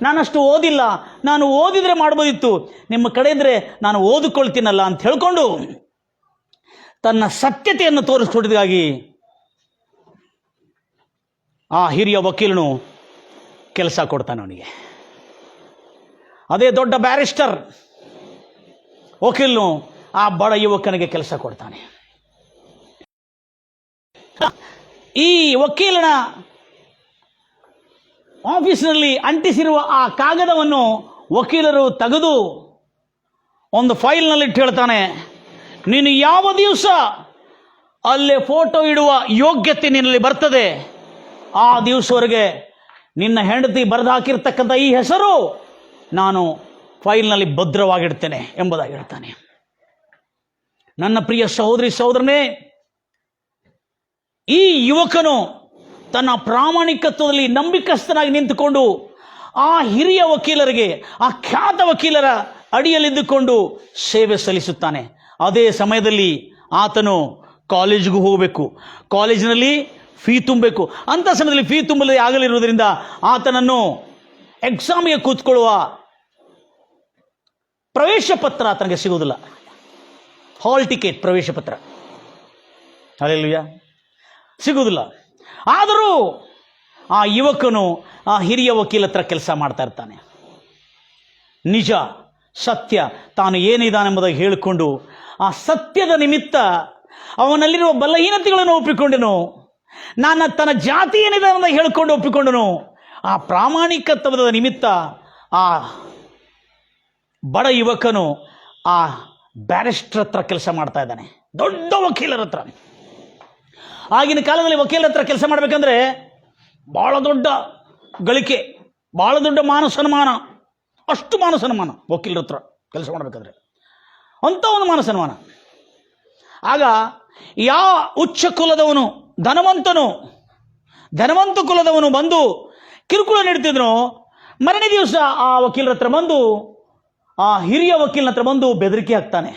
ನಾನಷ್ಟು ಓದಿಲ್ಲ, ನಾನು ಓದಿದರೆ ಮಾಡ್ಬೋದಿತ್ತು, ನಿಮ್ಮ ಕಡೆ ಇದ್ದರೆ ನಾನು ಓದಿಕೊಳ್ತೀನಲ್ಲ ಅಂತ ಹೇಳ್ಕೊಂಡು ತನ್ನ ಸತ್ಯತೆಯನ್ನು ತೋರಿಸ್ಕೊಟ್ಟಿದ್ದಾಗಿ ಆ ಹಿರಿಯ ವಕೀಲನು ಕೆಲಸ ಕೊಡ್ತಾನೆ ಅವನಿಗೆ. ಅದೇ ದೊಡ್ಡ ಬ್ಯಾರಿಸ್ಟರ್ ವಕೀಲನು ಆ ಬಡ ಯುವಕನಿಗೆ ಕೆಲಸ ಕೊಡ್ತಾನೆ. ಈ ವಕೀಲನ ಆಫೀಸ್ನಲ್ಲಿ ಅಂಟಿಸಿರುವ ಆ ಕಾಗದವನ್ನು ವಕೀಲರು ತೆಗೆದು ಒಂದು ಫೈಲ್ನಲ್ಲಿ ಇಟ್ಟು ಹೇಳ್ತಾನೆ, ನೀನು ಯಾವ ದಿವಸ ಅಲ್ಲೇ ಫೋಟೋ ಇಡುವ ಯೋಗ್ಯತೆ ನಿನ್ನಲ್ಲಿ ಬರ್ತದೆ, ಆ ದಿವಸವರೆಗೆ ನಿನ್ನ ಹೆಂಡತಿ ಬರೆದು ಹಾಕಿರ್ತಕ್ಕಂಥ ಈ ಹೆಸರು ನಾನು ಫೈಲ್ನಲ್ಲಿ ಭದ್ರವಾಗಿಡ್ತೇನೆ ಎಂಬುದಾಗಿ ಹೇಳ್ತಾನೆ. ನನ್ನ ಪ್ರಿಯ ಸಹೋದರನೇ, ಈ ಯುವಕನು ತನ್ನ ಪ್ರಾಮಾಣಿಕತ್ವದಲ್ಲಿ ನಂಬಿಕಸ್ಥನಾಗಿ ನಿಂತುಕೊಂಡು ಆ ಹಿರಿಯ ವಕೀಲರಿಗೆ, ಆ ಖ್ಯಾತ ವಕೀಲರ ಅಡಿಯಲ್ಲಿದ್ದುಕೊಂಡು ಸೇವೆ ಸಲ್ಲಿಸುತ್ತಾನೆ. ಅದೇ ಸಮಯದಲ್ಲಿ ಆತನು ಕಾಲೇಜಿಗೂ ಹೋಗಬೇಕು, ಕಾಲೇಜಿನಲ್ಲಿ ಫೀ ತುಂಬಬೇಕು. ಅಂಥ ಸಮಯದಲ್ಲಿ ಫೀ ತುಂಬಲು ಆಗಲಿರುವುದರಿಂದ ಆತನನ್ನು ಎಕ್ಸಾಮಿಗೆ ಕೂತ್ಕೊಳ್ಳುವ ಪ್ರವೇಶ ಪತ್ರ ಆತನಿಗೆ ಸಿಗುವುದಿಲ್ಲ. ಹಾಲ್ ಟಿಕೆಟ್, ಪ್ರವೇಶ ಪತ್ರ ಹಲ್ಲೆಲೂಯಾ ಸಿಗುವುದಿಲ್ಲ. ಆದರೂ ಆ ಯುವಕನು ಆ ಹಿರಿಯ ವಕೀಲ ಹತ್ರ ಕೆಲಸ ಮಾಡ್ತಾ ಇರ್ತಾನೆ. ನಿಜ ಸತ್ಯ ತಾನು ಏನಿದ್ದಾನೆಂಬುದಾಗಿ ಹೇಳಿಕೊಂಡು ಆ ಸತ್ಯದ ನಿಮಿತ್ತ ಅವನಲ್ಲಿರುವ ಬಲಹೀನತೆಗಳನ್ನು ಒಪ್ಪಿಕೊಂಡನು. ನಾನು ತನ್ನ ಜಾತಿ ಏನಿದೆ ಅಂತ ಹೇಳಿಕೊಂಡು ಒಪ್ಪಿಕೊಂಡನು. ಆ ಪ್ರಾಮಾಣಿಕತ್ವದ ನಿಮಿತ್ತ ಆ ಬಡ ಯುವಕನು ಆ ಬ್ಯಾರಿಸ್ಟರ್ ಹತ್ರ ಕೆಲಸ ಮಾಡ್ತಾ ಇದ್ದಾನೆ, ದೊಡ್ಡ ವಕೀಲರ ಹತ್ರ. ಆಗಿನ ಕಾಲದಲ್ಲಿ ವಕೀಲರ ಹತ್ರ ಕೆಲಸ ಮಾಡಬೇಕಂದ್ರೆ ಭಾಳ ದೊಡ್ಡ ಗಳಿಕೆ, ಭಾಳ ದೊಡ್ಡ ಮಾನ ಸನ್ಮಾನ, ಅಷ್ಟು ಮಾನ ಸನ್ಮಾನ ವಕೀಲರ ಹತ್ರ ಕೆಲಸ ಮಾಡಬೇಕಾದ್ರೆ, ಅಂಥ ಒಂದು ಮಾನ ಸನ್ಮಾನ. ಆಗ ಯಾವ ಉಚ್ಚ ಕುಲದವನು, ಧನವಂತ ಕುಲದವನು ಬಂದು ಕಿರುಕುಳ ನೀಡ್ತಿದ್ರು, ಮರನೇ ದಿವಸ ಆ ವಕೀಲರ ಹತ್ರ ಬಂದು, ಆ ಹಿರಿಯ ವಕೀಲನ ಹತ್ರ ಬಂದು ಬೆದರಿಕೆ ಹಾಕ್ತಾನೆ.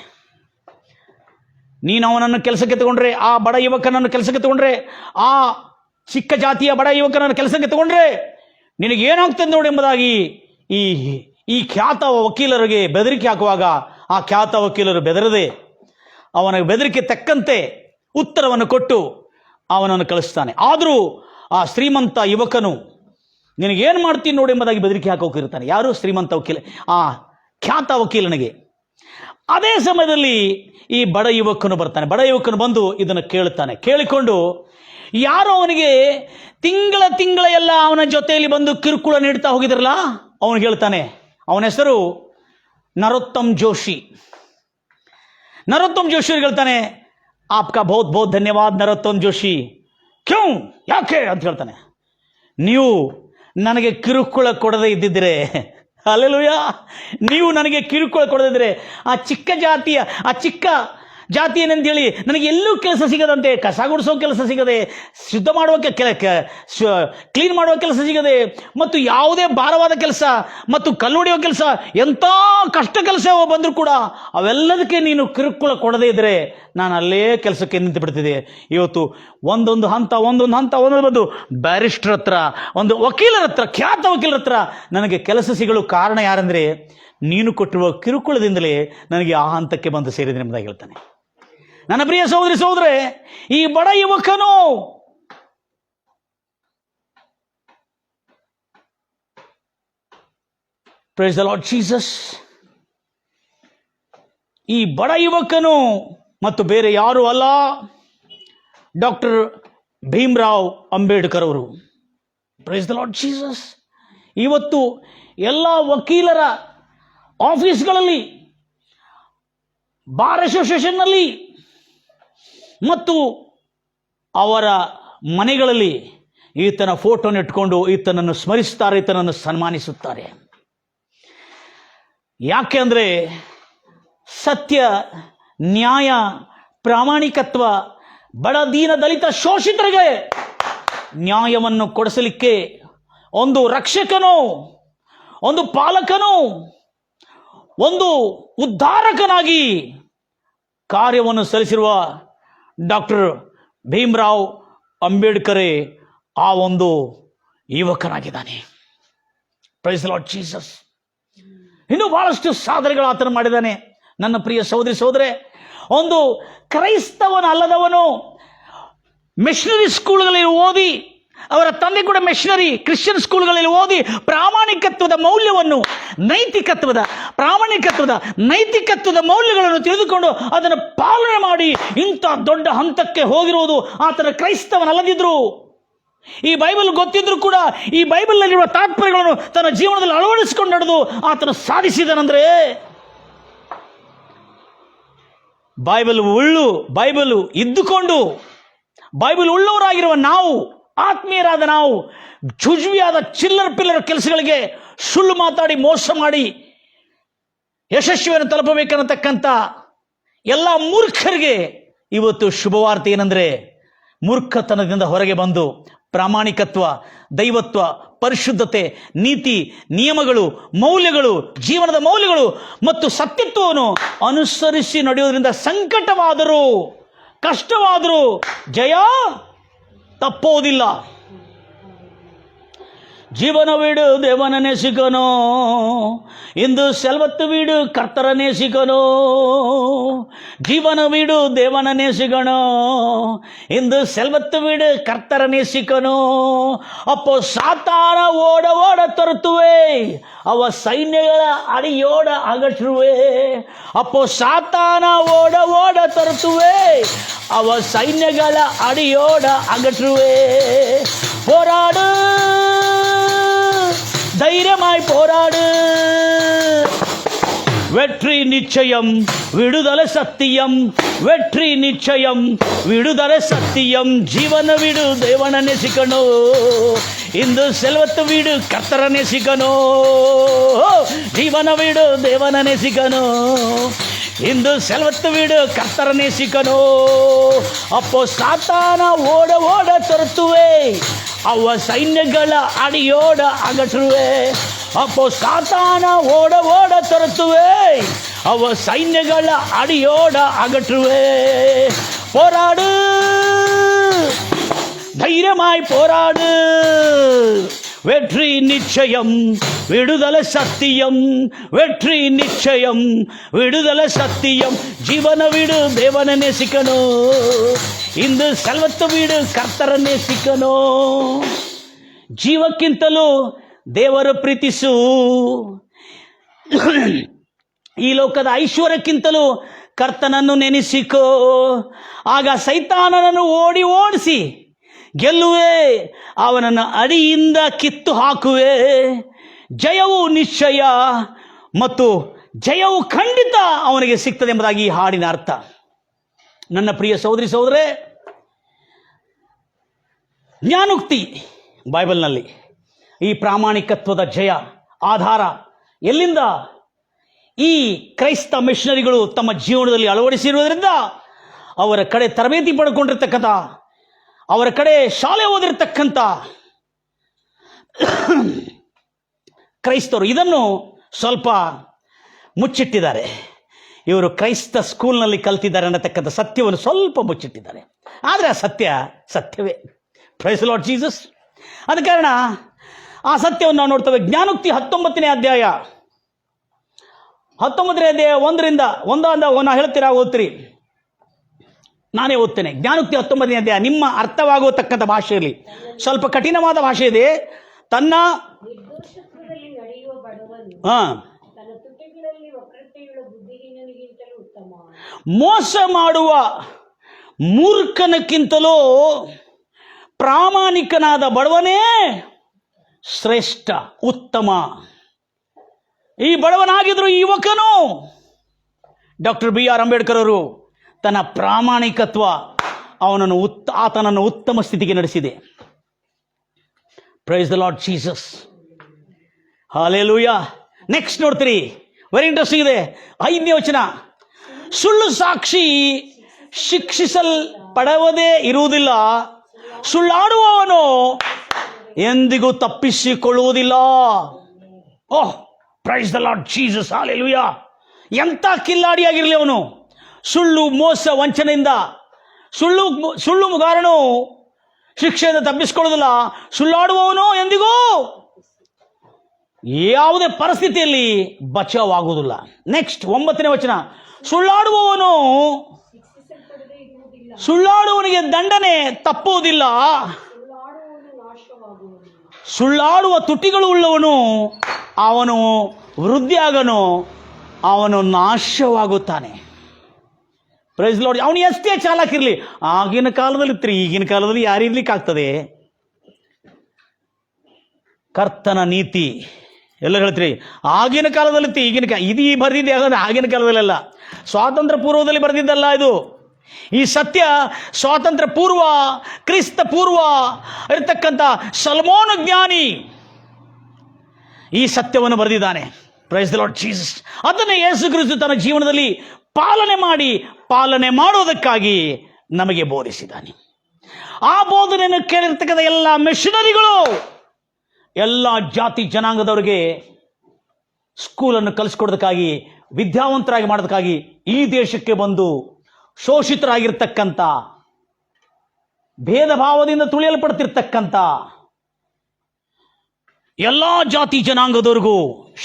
ನೀನು ಅವನನ್ನು ಕೆಲಸಕ್ಕೆ ತಗೊಂಡ್ರೆ, ಆ ಬಡ ಯುವಕನನ್ನು ಕೆಲಸಕ್ಕೆ ತಗೊಂಡ್ರೆ, ಆ ಚಿಕ್ಕ ಜಾತಿಯ ಬಡ ಯುವಕನನ್ನು ಕೆಲಸಕ್ಕೆ ತಗೊಂಡ್ರೆ ನಿನಗೇನಾಗ್ತದೆ ನೋಡಿ ಎಂಬುದಾಗಿ ಈ ಖ್ಯಾತ ವಕೀಲರಿಗೆ ಬೆದರಿಕೆ ಹಾಕುವಾಗ ಆ ಖ್ಯಾತ ವಕೀಲರು ಬೆದರದೆ ಅವನ ಬೆದರಿಕೆ ತಕ್ಕಂತೆ ಉತ್ತರವನ್ನು ಕೊಟ್ಟು ಅವನನ್ನು ಕಳಿಸ್ತಾನೆ. ಆದರೂ ಆ ಶ್ರೀಮಂತ ಯುವಕನು ನಿನಗೇನು ಮಾಡ್ತೀನಿ ನೋಡಿ ಎಂಬುದಾಗಿ ಬೆದರಿಕೆ ಹಾಕೋಕಿರ್ತಾನೆ. ಯಾರು? ಶ್ರೀಮಂತ ವಕೀಲ, ಆ ಖ್ಯಾತ ವಕೀಲನಿಗೆ. ಅದೇ ಸಮಯದಲ್ಲಿ ಈ ಬಡ ಯುವಕನು ಬರ್ತಾನೆ. ಬಡ ಯುವಕನು ಬಂದು ಇದನ್ನು ಕೇಳುತ್ತಾನೆ. ಕೇಳಿಕೊಂಡು ಯಾರೋ ಅವನಿಗೆ ತಿಂಗಳ ಎಲ್ಲ ಅವನ ಜೊತೆಯಲ್ಲಿ ಬಂದು ಕಿರುಕುಳ ನೀಡ್ತಾ ಹೋಗಿದ್ರಲ್ಲ, ಅವನು ಹೇಳ್ತಾನೆ, ಅವನ ಹೆಸರು ನರೋತ್ತಮ್ ಜೋಶಿ. ನರೋತ್ತಮ್ ಜೋಶಿ ಹೇಳ್ತಾನೆ, ಆಪ್ಕಾ ಬಹುತ್ ಬಹುತ್ ಧನ್ಯವಾದ ನರೋತ್ತಮ್ ಜೋಶಿ. ಕ್ಯೂ, ಯಾಕೆ ಅಂತ ಹೇಳ್ತಾನೆ. ನೀವು ನನಗೆ ಕಿರುಕುಳ ಕೊಡದೇ ಇದ್ದಿದ್ರೆ, ಹಲ್ಲೆಲೂಯಾ, ನೀವು ನನಗೆ ಕಿರುಕುಳ ಕೊಡದಿದ್ರೆ ಆ ಚಿಕ್ಕ ಜಾತಿ ಏನಂತೇಳಿ ನನಗೆ ಎಲ್ಲೂ ಕೆಲಸ ಸಿಗದಂತೆ, ಕಸ ಗುಡಿಸೋ ಕೆಲಸ ಸಿಗದೆ, ಶುದ್ಧ ಮಾಡುವ ಕ್ಲೀನ್ ಮಾಡುವ ಕೆಲಸ ಸಿಗದೆ, ಮತ್ತು ಯಾವುದೇ ಭಾರವಾದ ಕೆಲಸ ಮತ್ತು ಕಲ್ಲು ಹೊಡೆಯೋ ಕೆಲಸ, ಎಂಥ ಕಷ್ಟ ಕೆಲಸ ಬಂದರೂ ಕೂಡ ಅವೆಲ್ಲದಕ್ಕೆ ನೀನು ಕಿರುಕುಳ ಕೊಡದೇ ಇದ್ದರೆ ನಾನು ಅಲ್ಲೇ ಕೆಲಸಕ್ಕೆ ನಿಂತು ಬಿಡ್ತಿದ್ದೆ. ಇವತ್ತು ಒಂದೊಂದು ಹಂತ ಬ್ಯಾರಿಸ್ಟರ್ ಹತ್ರ, ಒಂದು ವಕೀಲರ ಹತ್ರ, ಖ್ಯಾತ ವಕೀಲರ ಹತ್ರ ನನಗೆ ಕೆಲಸ ಸಿಗಲು ಕಾರಣ ಯಾರೆಂದರೆ ನೀನು ಕೊಟ್ಟಿರುವ ಕಿರುಕುಳದಿಂದಲೇ ನನಗೆ ಆ ಹಂತಕ್ಕೆ ಬಂದು ಸೇರಿದೆ ಎಂಬುದಾಗಿ ಹೇಳ್ತಾನೆ. ನನ್ನ ಪ್ರಿಯ ಸಹೋದರರೇ, ಈ ಬಡ ಯುವಕನು ಪ್ರೈಸ್ ದ ಲಾರ್ಡ್ ಜೀಸಸ್, ಈ ಬಡ ಯುವಕನು ಮತ್ತು ಬೇರೆ ಯಾರು ಅಲ್ಲ, ಡಾಕ್ಟರ್ ಭೀಮ್ರಾವ್ ಅಂಬೇಡ್ಕರ್ ಅವರು. Price the Lord Jesus. ಇವತ್ತು ಎಲ್ಲ ವಕೀಲರ ಆಫೀಸ್ಗಳಲ್ಲಿ, ಬಾರ್ ಅಸೋಸಿಯೇಷನ್ನಲ್ಲಿ ಮತ್ತು ಅವರ ಮನೆಗಳಲ್ಲಿ ಈತನ ಫೋಟೋನ ಇಟ್ಕೊಂಡು ಈತನನ್ನು ಸ್ಮರಿಸುತ್ತಾರೆ, ಈತನನ್ನು ಸನ್ಮಾನಿಸುತ್ತಾರೆ. ಯಾಕೆ ಅಂದರೆ ಸತ್ಯ, ನ್ಯಾಯ, ಪ್ರಾಮಾಣಿಕತ್ವ, ಬಡ ದೀನ ದಲಿತ ಶೋಷಿತರಿಗೆ ನ್ಯಾಯವನ್ನು ಕೊಡಿಸಲಿಕ್ಕೆ ಒಂದು ರಕ್ಷಕನು, ಒಂದು ಪಾಲಕನು, ಒಂದು ಉದ್ಧಾರಕನಾಗಿ ಕಾರ್ಯವನ್ನು ಸಲ್ಲಿಸಿರುವ ಡಾಕ್ಟರ್ ಭೀಮ್ರಾವ್ ಅಂಬೇಡ್ಕರೇ ಆ ಒಂದು ಯುವಕನಾಗಿದ್ದಾನೆ. Praise the Lord Jesus. ಇನ್ನೂ ಬಹಳಷ್ಟು ಸಾಧನೆಗಳು ಆತನ ಮಾಡಿದ್ದಾನೆ. ನನ್ನ ಪ್ರಿಯ ಸಹೋದರೇ, ಒಂದು ಕ್ರೈಸ್ತವನಲ್ಲದವನು ಮಿಷನರಿ ಸ್ಕೂಲ್ಗಳಲ್ಲಿ ಓದಿ, ಅವರ ತಂದೆ ಕೂಡ ಮಿಷನರಿ ಕ್ರಿಶ್ಚಿಯನ್ ಸ್ಕೂಲ್ಗಳಲ್ಲಿ ಓದಿ ಪ್ರಾಮಾಣಿಕತ್ವದ ಮೌಲ್ಯವನ್ನು, ನೈತಿಕತ್ವದ ಮೌಲ್ಯಗಳನ್ನು ತಿಳಿದುಕೊಂಡು ಅದನ್ನು ಪಾಲನೆ ಮಾಡಿ ಇಂಥ ದೊಡ್ಡ ಹಂತಕ್ಕೆ ಹೋಗಿರುವುದು ಆತನ ಕ್ರೈಸ್ತವನಲ್ಲದಿದ್ರು. ಈ ಬೈಬಲ್ ಗೊತ್ತಿದ್ರು ಕೂಡ ಈ ಬೈಬಲ್ನಲ್ಲಿರುವ ತಾತ್ಪರ್ಯಗಳನ್ನು ತನ್ನ ಜೀವನದಲ್ಲಿ ಅಳವಡಿಸಿಕೊಂಡು ನಡೆದು ಆತನು ಸಾಧಿಸಿದನೆಂದರೆ, ಬೈಬಲ್ ಇದ್ದುಕೊಂಡು ಬೈಬಲ್ ಉಳ್ಳವರಾಗಿರುವ ನಾವು, ಆತ್ಮೀಯರಾದ ನಾವು, ಜುಜುವಿಯಾದ ಚಿಲ್ಲರ ಕೆಲಸಗಳಿಗೆ ಸುಳ್ಳು ಮಾತಾಡಿ ಮೋಸ ಮಾಡಿ ಯಶಸ್ವಿಯನ್ನು ತಲುಪಬೇಕನ್ನತಕ್ಕಂಥ ಎಲ್ಲ ಮೂರ್ಖರಿಗೆ ಇವತ್ತು ಶುಭವಾರ್ತೆ ಏನಂದರೆ, ಮೂರ್ಖತನದಿಂದ ಹೊರಗೆ ಬಂದು ಪ್ರಾಮಾಣಿಕತ್ವ, ದೈವತ್ವ, ಪರಿಶುದ್ಧತೆ, ನೀತಿ, ನಿಯಮಗಳು, ಮೌಲ್ಯಗಳು, ಜೀವನದ ಮೌಲ್ಯಗಳು ಮತ್ತು ಸತ್ಯತ್ವವನ್ನು ಅನುಸರಿಸಿ ನಡೆಯುವುದರಿಂದ ಸಂಕಟವಾದರೂ, ಕಷ್ಟವಾದರೂ ಜಯ ತಪ್ಪೋದಿಲ್ಲ. ಜೀವನ ವೀಡು ದೇವನನ್ನೇ ಸಿಗನೋ, ಇಂದು ಸೆಲ್ವತ್ತು ವೀಡು ಕರ್ತರನ್ನೇ ಸಿಗನೋ. ಜೀವನ ವೀಡು ದೇವನನ್ನೇ ಸಿಗಣೋ, ಇಂದು ಸೆಲ್ವತ್ತು ವೀಡು ಕರ್ತರನ್ನೇ ಸಿಗನೋ. ಅಪ್ಪೋ ಸಾತಾನ ಓಡ ತರುತ್ತುವೆ, ಅವ ಸೈನ್ಯಗಳ ಅಡಿಯೋಡ ಅಗಟ್ರುವೆ. ಅಪ್ಪೋ ಸಾತಾನ ಓಡ ತರುತ್ತುವೆ, ಅವ ಸೈನ್ಯಗಳ ಅಡಿಯೋಡ ಅಗಟ್ರುವೆ. போராடு, தைரியமாய் போராடு, வெற்றி நிச்சயம், விடுதலை சத்தியம். வெற்றி நிச்சயம், விடுதலை சத்தியம். ಜೀವನ ವೀಡು ದೇವನನ್ನೇ ಸಿಗಣೋ, ಇಂದು ಸೆಲ್ವತ್ತು ವೀಡು ಕರ್ತರನ್ನೇ ಸಿಗನೋ. ಜೀವನ ವೀಡು ದೇವನನ್ನೇ ಸಿಗನೋ, ಇಂದು ಸೆಲ್ವತ್ತು ವೀಡು ಕರ್ತರನ್ನೇ ಸಿಗನೋ. ಅಪ್ಪೋ ಸಾತಾನ ಓಡ ತರುತ್ತುವೆ, ಅವ ಸೈನ್ಯಗಳ ಅಡಿಯೋಡ ಅಗಟ್ರುವೆ. ಅಪ್ಪೋ ಸಾತಾನ ಓಡ ತರುತ್ತುವೆ, ಅವ ಸೈನ್ಯಗಳ ಅಡಿಯೋಡ ಅಗಟ್ರುವೆ. போராடு, தைரியமாய் போராடு, வெற்றி நிச்சயம், விடுதலை சத்தியம். வெற்றி நிச்சயம், விடுதலை சத்தியம். ಜೀವನ ವೀಡು ದೇವನನ್ನೇ ಸಿಕ್ಕನೋ, ಇಂದು ಸೆಲ್ವತ್ತು ವೀಡು ಕರ್ತರನ್ನೇ ಸಿಕ್ಕನೋ. ಜೀವಕ್ಕಿಂತಲೂ ದೇವರ ಪ್ರೀತಿಸು, ಈ ಲೋಕದ ಐಶ್ವರ್ಯಕ್ಕಿಂತಲೂ ಕರ್ತನನ್ನು ನೆನೆಸಿಕೋ. ಆಗ ಸೈತಾನನನ್ನು ಓಡಿಸಿ ಗೆಲ್ಲುವೆ, ಅವನನ್ನು ಅಡಿಯಿಂದ ಕಿತ್ತು ಹಾಕುವೆ. ಜಯವು ನಿಶ್ಚಯ ಮತ್ತು ಜಯವು ಖಂಡಿತ ಅವನಿಗೆ ಸಿಗ್ತದೆ ಎಂಬುದಾಗಿ ಈ ಹಾಡಿನ ಅರ್ಥ. ನನ್ನ ಪ್ರಿಯ ಸಹೋದರಿ ಸಹೋದರೇ, ಜ್ಞಾನೋಕ್ತಿ ಬೈಬಲ್ನಲ್ಲಿ ಈ ಪ್ರಾಮಾಣಿಕತ್ವದ ಜಯ ಆಧಾರ ಎಲ್ಲಿಂದ? ಈ ಕ್ರೈಸ್ತ ಮಿಷನರಿಗಳು ತಮ್ಮ ಜೀವನದಲ್ಲಿ ಅಳವಡಿಸಿರುವುದರಿಂದ, ಅವರ ಕಡೆ ತರಬೇತಿ ಪಡ್ಕೊಂಡಿರ್ತಕ್ಕಂಥ, ಅವರ ಕಡೆ ಶಾಲೆ ಓದಿರ್ತಕ್ಕಂಥ ಕ್ರೈಸ್ತರು ಇದನ್ನು ಸ್ವಲ್ಪ ಮುಚ್ಚಿಟ್ಟಿದ್ದಾರೆ. ಇವರು ಕ್ರೈಸ್ತ ಸ್ಕೂಲ್ನಲ್ಲಿ ಕಲ್ತಿದ್ದಾರೆ ಅನ್ನತಕ್ಕಂಥ ಸತ್ಯವನ್ನು ಸ್ವಲ್ಪ ಮುಚ್ಚಿಟ್ಟಿದ್ದಾರೆ. ಆದರೆ ಆ ಸತ್ಯವೇ. Praise Lord Jesus. ಆದ ಕಾರಣ ಆ ಸತ್ಯವನ್ನು ನಾವು ನೋಡ್ತೇವೆ. ಜ್ಞಾನೋಕ್ತಿ 19ನೇ ಅಧ್ಯಾಯ 1ರಿಂದ ನಾ ಹೇಳ್ತೀರಾ? ಓದ್ತೀರಿ? ನಾನೇ ಓದ್ತೇನೆ. ಜ್ಞಾನೋಕ್ತಿ 19ನೇ ಅಧ್ಯಾಯ ನಿಮ್ಮ ಅರ್ಥವಾಗುವತಕ್ಕಂಥ ಭಾಷೆಯಲ್ಲಿ, ಸ್ವಲ್ಪ ಕಠಿಣವಾದ ಭಾಷೆ ಇದೆ. ತನ್ನ ಮೋಸ ಮಾಡುವ ಮೂರ್ಖನಕ್ಕಿಂತಲೂ ಪ್ರಾಮಾಣಿಕನಾದ ಬಡವನೇ ಶ್ರೇಷ್ಠ, ಉತ್ತಮ. ಈ ಬಡವನಾಗಿದ್ರು ಈ ಯುವಕನು ಡಾಕ್ಟರ್ BR ಅಂಬೇಡ್ಕರ್ ಅವರು ತನ್ನ ಪ್ರಾಮಾಣಿಕತ್ವ ಆತನನ್ನು ಉತ್ತಮ ಸ್ಥಿತಿಗೆ ನಡೆಸಿದೆ. Praise the Lord Jesus. Hallelujah. Next ನೋಡ್ತೀರಿ, ವೆರಿ ಇಂಟ್ರೆಸ್ಟಿಂಗ್ ಇದೆ. 5ನೇ ವಚನ, ಸುಳ್ಳು ಸಾಕ್ಷಿ ಶಿಕ್ಷಿಸಲ್ಪಡವದೇ ಇರುವುದಿಲ್ಲ, ಸುಳ್ಳಾಡುವವನು ಎಂದಿಗೂ ತಪ್ಪಿಸಿಕೊಳ್ಳುವುದಿಲ್ಲ. Oh, praise the Lord Jesus. Hallelujah. ಎಂಥ ಕಿಲ್ಲಾಡಿಯಾಗಿರಲಿ ಅವನು, ಸುಳ್ಳು ಮೋಸ ವಂಚನೆಯಿಂದ ಸುಳ್ಳು ಮುಗಾರನು ಶಿಕ್ಷೆಯಿಂದ ತಪ್ಪಿಸಿಕೊಳ್ಳುವುದಿಲ್ಲ, ಸುಳ್ಳಾಡುವವನು ಎಂದಿಗೂ ಯಾವುದೇ ಪರಿಸ್ಥಿತಿಯಲ್ಲಿ ಬಚಾವಾಗುವುದಿಲ್ಲ. ನೆಕ್ಸ್ಟ್ 9ನೇ ವಚನ, ಸುಳ್ಳಾಡುವವನಿಗೆ ದಂಡನೆ ತಪ್ಪುವುದಿಲ್ಲ, ಸುಳ್ಳಾಡುವ ತುಟಿಗಳು ಉಳ್ಳವನು ಅವನು ವೃದ್ಧಿಯಾಗನು, ಅವನು ನಾಶವಾಗುತ್ತಾನೆ. Price lord. ಅವನು ಎಷ್ಟೇ ಚಾಲಾಕಿರಲಿ, ಆಗಿನ ಕಾಲದಲ್ಲಿ ಈಗಿನ ಕಾಲದಲ್ಲಿ ಯಾರಿರ್ಲಿಕ್ಕಾಗ್ತದೆ? ಕರ್ತನ ನೀತಿ ಎಲ್ಲ ಹೇಳ್ತೀರಿ. ಆಗಿನ ಕಾಲದಲ್ಲಿ ಇದು ಬರೆದಿದ್ದೆ ಆಗಿನ ಕಾಲದಲ್ಲೆಲ್ಲ, ಸ್ವಾತಂತ್ರ್ಯ ಪೂರ್ವದಲ್ಲಿ ಬರೆದಿದ್ದಲ್ಲ ಇದು. ಈ ಸತ್ಯ ಸ್ವಾತಂತ್ರ್ಯ ಪೂರ್ವ, ಕ್ರಿಸ್ತ ಪೂರ್ವ ಇರತಕ್ಕಂಥ ಸಲ್ಮೋನ ಜ್ಞಾನಿ ಈ ಸತ್ಯವನ್ನು ಬರೆದಿದ್ದಾನೆ. Price the Lord Jesus. ಅದನ್ನೇ ಯೇಸು ಕ್ರಿಸ್ತ ತನ್ನ ಜೀವನದಲ್ಲಿ ಪಾಲನೆ ಮಾಡುವುದಕ್ಕಾಗಿ ನಮಗೆ ಬೋಧಿಸಿದ್ದಾನೆ. ಆ ಬೋಧನೆಯನ್ನು ಕೇಳಿರ್ತಕ್ಕಂಥ ಎಲ್ಲ ಮಿಷನರಿಗಳು, ಎಲ್ಲ ಜಾತಿ ಜನಾಂಗದವರಿಗೆ ಸ್ಕೂಲನ್ನು ಕಲಿಸ್ಕೊಡೋದಕ್ಕಾಗಿ, ವಿದ್ಯಾವಂತರಾಗಿ ಮಾಡೋದಕ್ಕಾಗಿ ಈ ದೇಶಕ್ಕೆ ಬಂದು ಶೋಷಿತರಾಗಿರ್ತಕ್ಕಂಥ, ಭೇದ ಭಾವದಿಂದ ತುಳಿಯಲ್ಪಡ್ತಿರ್ತಕ್ಕಂಥ ಎಲ್ಲ ಜಾತಿ ಜನಾಂಗದವರಿಗೂ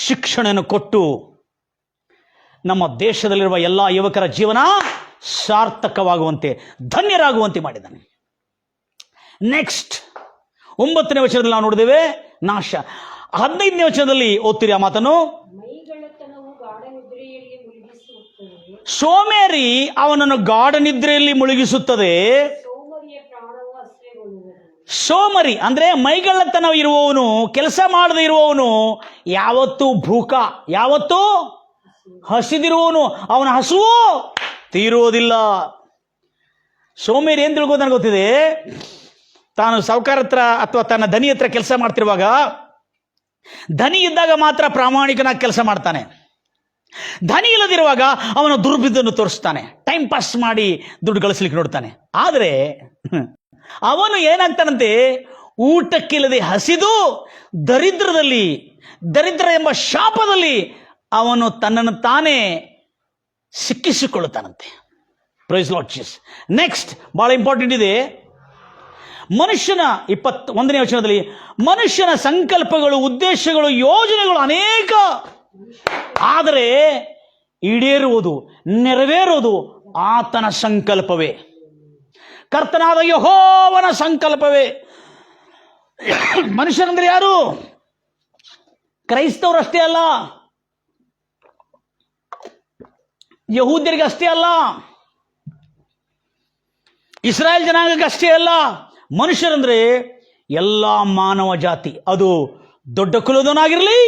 ಶಿಕ್ಷಣವನ್ನು ಕೊಟ್ಟು ನಮ್ಮ ದೇಶದಲ್ಲಿರುವ ಎಲ್ಲ ಯುವಕರ ಜೀವನ ಸಾರ್ಥಕವಾಗುವಂತೆ, ಧನ್ಯರಾಗುವಂತೆ ಮಾಡಿದ್ದಾನೆ. ನೆಕ್ಸ್ಟ್ 9ನೇ ವಚನದಲ್ಲಿ ನಾವು ನೋಡಿದ್ದೇವೆ ನಾಶ. 15ನೇ ವಚನದಲ್ಲಿ ಓದ್ತೀರಿ ಆ ಮಾತನ್ನು. ಸೋಮೇರಿ ಅವನನ್ನು ಗಾಢ ನಿದ್ರೆಯಲ್ಲಿ ಮುಳುಗಿಸುತ್ತದೆ. ಸೋಮರಿ ಅಂದ್ರೆ ಮೈಗಳ್ಳತನ ಇರುವವನು, ಕೆಲಸ ಮಾಡದೇ ಇರುವವನು, ಯಾವತ್ತೂ ಯಾವತ್ತೂ ಹಸಿದಿರುವವನು, ಅವನ ಹಸುವು ತೀರುವುದಿಲ್ಲ. ಸೋಮೇರಿ ಏನ್ ತಿಳ್ಕೋದು ನನಗೆ ಗೊತ್ತಿದೆ. ತಾನು ಸಾಹುಕಾರ ಹತ್ರ ಅಥವಾ ತನ್ನ ಧನಿ ಹತ್ರ ಕೆಲಸ ಮಾಡ್ತಿರುವಾಗ, ಧನಿ ಇದ್ದಾಗ ಮಾತ್ರ ಪ್ರಾಮಾಣಿಕನಾಗಿ ಕೆಲಸ ಮಾಡ್ತಾನೆ. ಧನಿ ಇಲ್ಲದಿರುವಾಗ ಅವನು ದುರ್ಬಿದ್ದನ್ನು ತೋರಿಸ್ತಾನೆ, ಟೈಮ್ ಪಾಸ್ ಮಾಡಿ ದುಡ್ಡು ಗಳಿಸ್ಲಿಕ್ಕೆ ನೋಡ್ತಾನೆ. ಆದರೆ ಅವನು ಏನಾಗ್ತಾನಂತೆ, ಊಟಕ್ಕಿಲ್ಲದೆ ಹಸಿದು ದರಿದ್ರ ಎಂಬ ಶಾಪದಲ್ಲಿ ಅವನು ತನ್ನನ್ನು ತಾನೇ ಸಿಕ್ಕಿಸಿಕೊಳ್ಳುತ್ತಾನಂತೆ. Praise Lord Jesus. ನೆಕ್ಸ್ಟ್ ಬಹಳ ಇಂಪಾರ್ಟೆಂಟ್ ಇದೆ. ಮನುಷ್ಯನ 21ನೇ ವಚನದಲ್ಲಿ, ಮನುಷ್ಯನ ಸಂಕಲ್ಪಗಳು, ಉದ್ದೇಶಗಳು, ಯೋಜನೆಗಳು ಅನೇಕ, ಆದರೆ ನೆರವೇರುವುದು ಆತನ ಸಂಕಲ್ಪವೇ, ಕರ್ತನಾದ ಯೆಹೋವನ ಸಂಕಲ್ಪವೇ. ಮನುಷ್ಯರಂದ್ರೆ ಯಾರು? ಕ್ರೈಸ್ತವರು ಅಷ್ಟೇ ಅಲ್ಲ, ಯಹೂದ್ಯರಿಗೆ ಅಷ್ಟೇ ಅಲ್ಲ, ಇಸ್ರಾಯೇಲ್ ಜನಾಂಗಕ್ಕೆ ಅಷ್ಟೇ ಅಲ್ಲ. ಮನುಷ್ಯರಂದ್ರೆ ಎಲ್ಲ ಮಾನವ ಜಾತಿ. ಅದು ದೊಡ್ಡ ಕುಲದವನಾಗಿರಲಿ,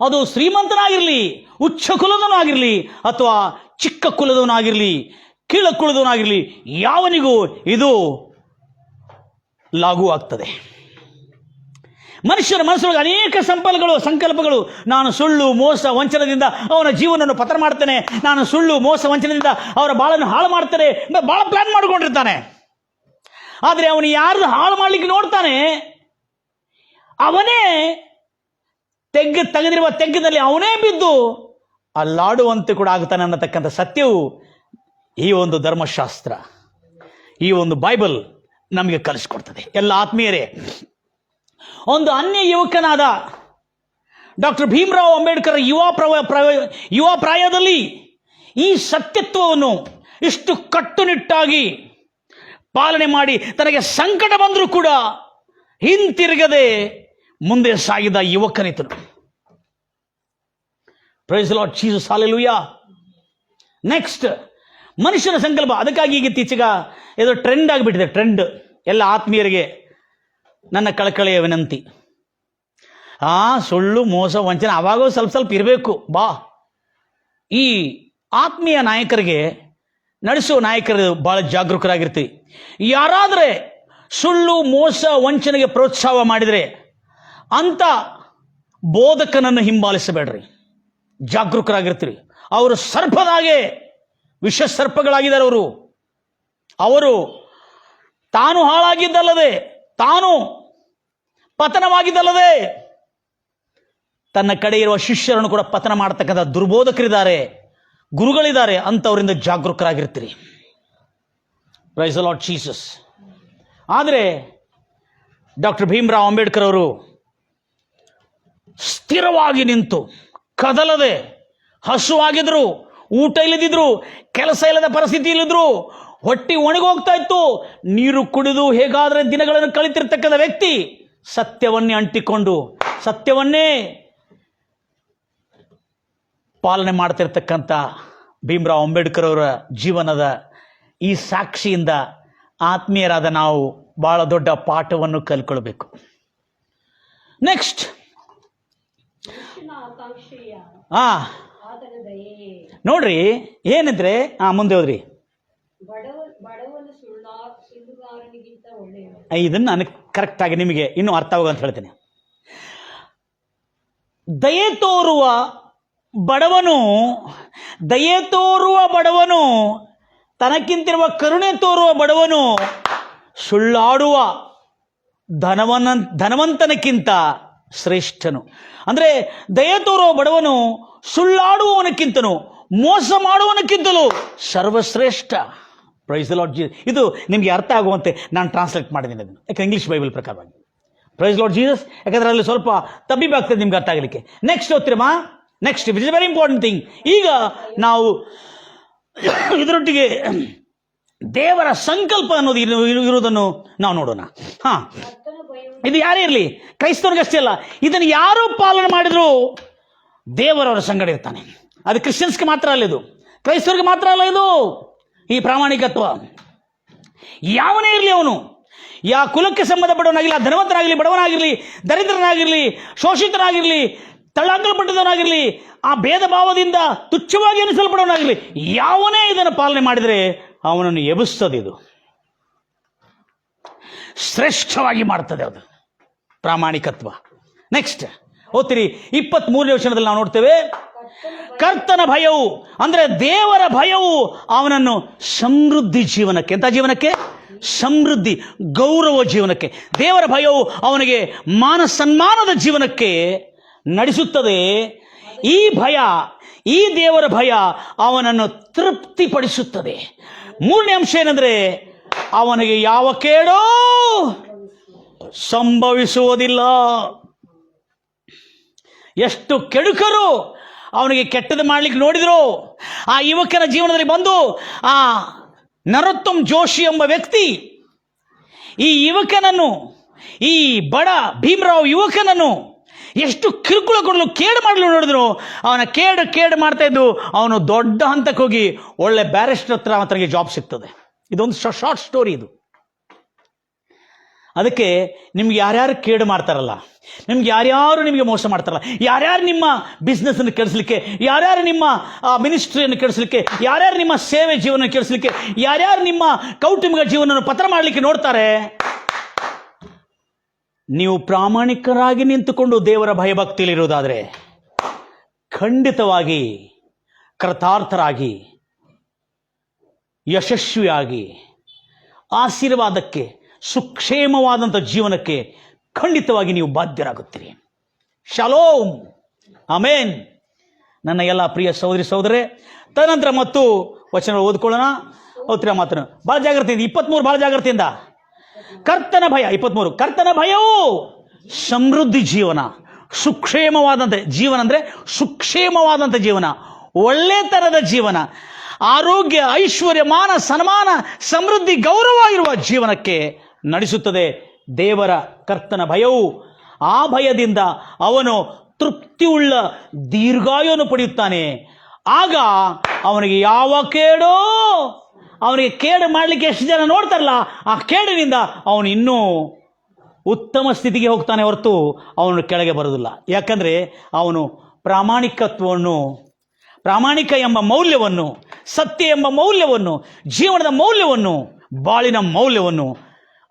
ಅದು ಶ್ರೀಮಂತನಾಗಿರಲಿ, ಉಚ್ಚ ಕುಲದವನಾಗಿರಲಿ, ಅಥವಾ ಚಿಕ್ಕ ಕುಲದವನಾಗಿರಲಿ, ಕೀಳ ಕುಲದವನಾಗಿರಲಿ, ಯಾವನಿಗೂ ಇದು ಲಾಗೂ ಆಗ್ತದೆ. ಮನುಷ್ಯನ ಮನಸ್ಸೊಳಗೆ ಅನೇಕ ಸಂಕಲ್ಪಗಳು. ನಾನು ಸುಳ್ಳು, ಮೋಸ, ವಂಚನದಿಂದ ಅವನ ಜೀವನವನ್ನು ಪತನ ಮಾಡ್ತೇನೆ, ನಾನು ಸುಳ್ಳು, ಮೋಸ, ವಂಚನದಿಂದ ಅವರ ಬಾಳನ್ನು ಹಾಳು ಮಾಡ್ತೇನೆ, ಭಾಳ ಪ್ಲಾನ್ ಮಾಡ್ಕೊಂಡಿರ್ತಾನೆ. ಆದರೆ ಅವನು ಯಾರ್ದು ಹಾಳು ಮಾಡ್ಲಿಕ್ಕೆ ನೋಡ್ತಾನೆ, ಅವನೇ ತೆಗೆದಿರುವ ತೆಗ್ಗದಲ್ಲಿ ಅವನೇ ಬಿದ್ದು ಅಲ್ಲಾಡುವಂತೆ ಕೂಡ ಆಗ್ತಾನೆ ಅನ್ನತಕ್ಕಂಥ ಸತ್ಯವು ಈ ಒಂದು ಧರ್ಮಶಾಸ್ತ್ರ, ಈ ಒಂದು ಬೈಬಲ್ ನಮಗೆ ಕಲಿಸ್ಕೊಡ್ತದೆ. ಎಲ್ಲ ಆತ್ಮೀಯರೇ, ಒಂದು ಅನ್ಯ ಯುವಕನಾದ ಡಾಕ್ಟರ್ ಭೀಮರಾವ್ ಅಂಬೇಡ್ಕರ್ ಯುವ ಪ್ರಾಯದಲ್ಲಿ ಈ ಸತ್ಯತ್ವವನ್ನು ಇಷ್ಟು ಕಟ್ಟುನಿಟ್ಟಾಗಿ ಪಾಲನೆ ಮಾಡಿ ತನಗೆ ಸಂಕಟ ಬಂದರೂ ಕೂಡ ಹಿಂತಿರುಗದೆ ಮುಂದೆ ಸಾಗಿದ ಯುವಕನಿತನು. Praise the Lord Jesus, hallelujah. Next, ಮನುಷ್ಯನ ಸಂಕಲ್ಪ. ಅದಕ್ಕಾಗಿ ಈಗ ಇತ್ತೀಚೆಗೆ ಇದು ಟ್ರೆಂಡ್ ಆಗಿಬಿಟ್ಟಿದೆ. ಟ್ರೆಂಡ್. ಎಲ್ಲ ಆತ್ಮೀಯರಿಗೆ ನನ್ನ ಕಳಕಳಿಯ ವಿನಂತಿ, ಸುಳ್ಳು, ಮೋಸ, ವಂಚನೆ ಅವಾಗೂ ಸ್ವಲ್ಪ ಇರಬೇಕು. ಈ ಆತ್ಮೀಯ ನಾಯಕರಿಗೆ, ನಡೆಸುವ ನಾಯಕರು ಭಾಳ ಜಾಗರೂಕರಾಗಿರ್ತೀವಿ. ಯಾರಾದರೆ ಸುಳ್ಳು, ಮೋಸ, ವಂಚನೆಗೆ ಪ್ರೋತ್ಸಾಹ ಮಾಡಿದರೆ ಅಂತ ಬೋಧಕನನ್ನು ಹಿಂಬಾಲಿಸಬೇಡ್ರಿ. ಜಾಗರೂಕರಾಗಿರ್ತೀರಿ. ಅವರು ಸರ್ಪದಾಗೆ ವಿಷ ಸರ್ಪಗಳಾಗಿದ್ದಾರೆ. ಅವರು ತಾನು ಹಾಳಾಗಿದ್ದಲ್ಲದೆ, ತಾನು ಪತನವಾಗಿದ್ದಲ್ಲದೆ, ತನ್ನ ಕಡೆ ಇರುವ ಶಿಷ್ಯರನ್ನು ಕೂಡ ಪತನ ಮಾಡತಕ್ಕಂಥ ದುರ್ಬೋಧಕರಿದ್ದಾರೆ, ಗುರುಗಳಿದ್ದಾರೆ. ಅಂಥವರಿಂದ ಜಾಗರೂಕರಾಗಿರ್ತೀರಿ. Praise the Lord Jesus. ಆದರೆ ಡಾಕ್ಟರ್ ಭೀಮರಾವ್ ಅಂಬೇಡ್ಕರ್ ಅವರು ಸ್ಥಿರವಾಗಿ ನಿಂತು, ಕದಲದೆ, ಹಸುವಾಗಿದ್ರು, ಊಟ ಇಲ್ಲದಿದ್ರು, ಕೆಲಸ ಇಲ್ಲದ ಪರಿಸ್ಥಿತಿ ಇಲ್ಲಿದ್ರು, ಹೊಟ್ಟಿ ಒಣಗೋಗ್ತಾ ಇತ್ತು, ನೀರು ಕುಡಿದು ಹೇಗಾದರೆ ದಿನಗಳನ್ನು ಕಳಿತಿರ್ತಕ್ಕಂಥ ವ್ಯಕ್ತಿ ಸತ್ಯವನ್ನೇ ಅಂಟಿಕೊಂಡು ಸತ್ಯವನ್ನೇ ಪಾಲನೆ ಮಾಡ್ತಿರ್ತಕ್ಕಂಥ ಭೀಮರಾವ್ ಅಂಬೇಡ್ಕರ್ ಅವರ ಜೀವನದ ಈ ಸಾಕ್ಷಿಯಿಂದ ಆತ್ಮೀಯರಾದ ನಾವು ಬಹಳ ದೊಡ್ಡ ಪಾಠವನ್ನು ಕಲ್ಕೊಳ್ಬೇಕು. ನೆಕ್ಸ್ಟ್, ನೋಡ್ರಿ ಏನಿದ್ರೆ ಮುಂದೆ ಹೋದ್ರಿ. ಇದನ್ನು ನನಗೆ ಕರೆಕ್ಟಾಗಿ ನಿಮಗೆ ಇನ್ನೂ ಅರ್ಥ ಆಗೋಂತ ಹೇಳ್ತೇನೆ. ದಯೆ ತೋರುವ ಬಡವನು, ತನಕ್ಕಿಂತಿರುವ ಕರುಣೆ ತೋರುವ ಬಡವನು ಸುಳ್ಳಾಡುವ ಧನವಂತನಕ್ಕಿಂತ ಶ್ರೇಷ್ಠನು. ಅಂದರೆ ದಯೆ ತೋರುವ ಬಡವನು ಸುಳ್ಳಾಡುವವನಕ್ಕಿಂತನೂ, ಮೋಸ ಮಾಡುವವನಕ್ಕಿಂತಲೂ ಸರ್ವಶ್ರೇಷ್ಠ. Praise the Lord Jesus. ಇದು ನಿಮಗೆ ಅರ್ಥ ಆಗುವಂತೆ ನಾನು ಟ್ರಾನ್ಸ್ಲೇಟ್ ಮಾಡಿದ್ದೀನಿ ಅದನ್ನು, ಯಾಕೆ ಇಂಗ್ಲೀಷ್ ಬೈಬಲ್ ಪ್ರಕಾರವಾಗಿ. Praise Lord Jesus. ಯಾಕಂದರೆ ಅಲ್ಲಿ ಸ್ವಲ್ಪ ತಬ್ಬಿಬಾಗ್ತದೆ ನಿಮ್ಗೆ ಅರ್ಥ ಆಗಲಿಕ್ಕೆ. ನೆಕ್ಸ್ಟ್ ಓದ್ತಿರಮ್ಮ. Next, it is very important thing. ಈಗ ನಾವು ಇದರೊಟ್ಟಿಗೆ ದೇವರ ಸಂಕಲ್ಪ ಅನ್ನೋದು ಇರುವುದನ್ನು ನಾವು ನೋಡೋಣ. ಇದು ಯಾರೇ ಇರಲಿ, ಕ್ರೈಸ್ತವ್ರಿಗಷ್ಟೇ ಅಲ್ಲ, ಇದನ್ನು ಯಾರು ಪಾಲನೆ ಮಾಡಿದ್ರು ದೇವರವರ ಸಂಗಡ ಇರ್ತಾನೆ. ಅದು ಕ್ರಿಶ್ಚಿಯನ್ಸ್ಗೆ ಮಾತ್ರ ಅಲ್ಲ, ಇದು ಕ್ರೈಸ್ತವ್ರಿಗೆ ಮಾತ್ರ ಅಲ್ಲ. ಇದು ಈ ಪ್ರಾಮಾಣಿಕತ್ವ ಯಾವನೇ ಇರಲಿ, ಅವನು ಯಾವ ಕುಲಕ್ಕೆ ಸಂಬಂಧಪಟ್ಟವನಾಗಿರಲಿ, ಧನವಂತನಾಗಿರಲಿ, ಬಡವನಾಗಿರಲಿ, ದರಿದ್ರನಾಗಿರಲಿ, ಶೋಷಿತನಾಗಿರಲಿ, ತಳ್ಳಾಕಲ್ಪಟ್ಟವನಾಗಿರಲಿ, ಆ ಭೇದ ಭಾವದಿಂದ ತುಚ್ಛವಾಗಿ ಎನಿಸಲ್ಪಡೋನಾಗಿರಲಿ, ಯಾವನೇ ಇದನ್ನು ಪಾಲನೆ ಮಾಡಿದರೆ ಅವನನ್ನು ಎಬ್ಬಿಸ್ತದೆ. ಇದು ಶ್ರೇಷ್ಠವಾಗಿ ಮಾಡ್ತದೆ ಅದು ಪ್ರಾಮಾಣಿಕತ್ವ. ನೆಕ್ಸ್ಟ್ ಓದ್ತೀರಿ 23ನೇ ವಚನದಲ್ಲಿ ನಾವು ನೋಡ್ತೇವೆ, ಕರ್ತನ ಭಯವು ಅಂದರೆ ದೇವರ ಭಯವು ಅವನನ್ನು ಸಮೃದ್ಧಿ ಜೀವನಕ್ಕೆ, ಎಂಥ ಜೀವನಕ್ಕೆ? ಸಮೃದ್ಧಿ, ಗೌರವ ಜೀವನಕ್ಕೆ. ದೇವರ ಭಯವು ಅವನಿಗೆ ಮಾನ ಸನ್ಮಾನದ ಜೀವನಕ್ಕೆ ನಡೆಸುತ್ತದೆ. ಈ ಭಯ, ಈ ದೇವರ ಭಯ ಅವನನ್ನು ತೃಪ್ತಿಪಡಿಸುತ್ತದೆ. ಮೂರನೇ ಅಂಶ ಏನಂದರೆ, ಅವನಿಗೆ ಯಾವ ಕೇಡೋ ಸಂಭವಿಸುವುದಿಲ್ಲ. ಎಷ್ಟು ಕೆಡುಕರು ಅವನಿಗೆ ಕೆಟ್ಟದ್ದು ಮಾಡಲಿಕ್ಕೆ ನೋಡಿದ್ರು, ಆ ಯುವಕನ ಜೀವನದಲ್ಲಿ ಬಂದು ಆ ನರೋತ್ತಮ್ ಜೋಶಿ ಎಂಬ ವ್ಯಕ್ತಿ ಈ ಯುವಕನನ್ನು ಈ ಬಡ ಭೀಮರಾವ್ ಯುವಕನನ್ನು ಎಷ್ಟು ಕಿರುಕುಳ ಕೊಡಲು ಕೇಡು ಮಾಡಲು ನೋಡಿದ್ರು. ಅವನ ಕೇಡು ಮಾಡ್ತಾ ಇದ್ದು ಅವನು ದೊಡ್ಡ ಹಂತಕ್ಕೆ ಹೋಗಿ ಒಳ್ಳೆ ಬ್ಯಾರಿಸ್ಟರ್ ಹತ್ರ ಅವನಿಗೆ ಜಾಬ್ ಸಿಗ್ತದೆ. ಇದೊಂದು ಶಾರ್ಟ್ ಸ್ಟೋರಿ ಇದು. ಅದಕ್ಕೆ ನಿಮ್ಗೆ ಯಾರ್ಯಾರು ಕೇಡು ಮಾಡ್ತಾರಲ್ಲ, ನಿಮ್ಗೆ ಯಾರ್ಯಾರು ನಿಮಗೆ ಮೋಸ ಮಾಡ್ತಾರಲ್ಲ, ಯಾರ್ಯಾರು ನಿಮ್ಮ ಬಿಸ್ನೆಸ್ಸನ್ನು ಕೆಡಿಸ್ಲಿಕ್ಕೆ, ಯಾರ್ಯಾರು ನಿಮ್ಮ ಮಿನಿಸ್ಟ್ರಿಯನ್ನು ಕೆಡಿಸ್ಲಿಕ್ಕೆ, ಯಾರ್ಯಾರು ನಿಮ್ಮ ಸೇವೆ ಜೀವನ ಕೆಡಿಸ್ಲಿಕ್ಕೆ, ಯಾರ್ಯಾರು ನಿಮ್ಮ ಕೌಟುಂಬಿಕ ಜೀವನವನ್ನು ಪತ್ರ ಮಾಡಲಿಕ್ಕೆ ನೋಡ್ತಾರೆ, ನೀವು ಪ್ರಾಮಾಣಿಕರಾಗಿ ನಿಂತುಕೊಂಡು ದೇವರ ಭಯಭಕ್ತಿಯಲ್ಲಿರುವುದಾದರೆ ಖಂಡಿತವಾಗಿ ಕೃತಾರ್ಥರಾಗಿ ಯಶಸ್ವಿಯಾಗಿ ಆಶೀರ್ವಾದಕ್ಕೆ ಸುಕ್ಷೇಮವಾದಂಥ ಜೀವನಕ್ಕೆ ಖಂಡಿತವಾಗಿ ನೀವು ಬಾಧ್ಯರಾಗುತ್ತೀರಿ. ಶಾಲೋಮ್, ಆಮೇನ್. ನನ್ನ ಎಲ್ಲ ಪ್ರಿಯ ಸಹೋದರಿ ಸಹೋದರೇ, ತದನಂತರ ಮತ್ತು ವಚನ ಓದ್ಕೊಳ್ಳೋಣ. ಓದ್ತಿರ ಮಾತನ್ನು ಭಾಳ ಜಾಗ್ರತೆಯಿಂದ 23 ಭಾಳ ಜಾಗ್ರತೆಯಿಂದ. ಕರ್ತನ ಭಯ 23. ಕರ್ತನ ಭಯವು ಸಮೃದ್ಧಿ ಜೀವನ, ಸುಕ್ಷೇಮವಾದಂಥ ಜೀವನ, ಅಂದರೆ ಸುಕ್ಷೇಮವಾದಂಥ ಜೀವನ, ಒಳ್ಳೆ ಥರದ ಜೀವನ, ಆರೋಗ್ಯ, ಐಶ್ವರ್ಯ, ಮಾನ, ಸನ್ಮಾನ, ಸಮೃದ್ಧಿ, ಗೌರವ ಇರುವ ಜೀವನಕ್ಕೆ ನಡೆಸುತ್ತದೆ. ದೇವರ ಕರ್ತನ ಭಯವು, ಆ ಭಯದಿಂದ ಅವನು ತೃಪ್ತಿಯುಳ್ಳ ದೀರ್ಘಾಯುವನ್ನು ಪಡೆಯುತ್ತಾನೆ. ಆಗ ಅವನಿಗೆ ಯಾವ ಕೇಡೋ, ಅವನಿಗೆ ಕೇಡು ಮಾಡಲಿಕ್ಕೆ ಎಷ್ಟು ಜನ ನೋಡ್ತಾರಲ್ಲ, ಆ ಕೇಡಿನಿಂದ ಅವನು ಇನ್ನೂ ಉತ್ತಮ ಸ್ಥಿತಿಗೆ ಹೋಗ್ತಾನೆ ಹೊರತು ಅವನು ಕೆಳಗೆ ಬರೋದಿಲ್ಲ. ಯಾಕಂದರೆ ಅವನು ಪ್ರಾಮಾಣಿಕ ಎಂಬ ಮೌಲ್ಯವನ್ನು, ಸತ್ಯ ಎಂಬ ಮೌಲ್ಯವನ್ನು, ಜೀವನದ ಮೌಲ್ಯವನ್ನು, ಬಾಳಿನ ಮೌಲ್ಯವನ್ನು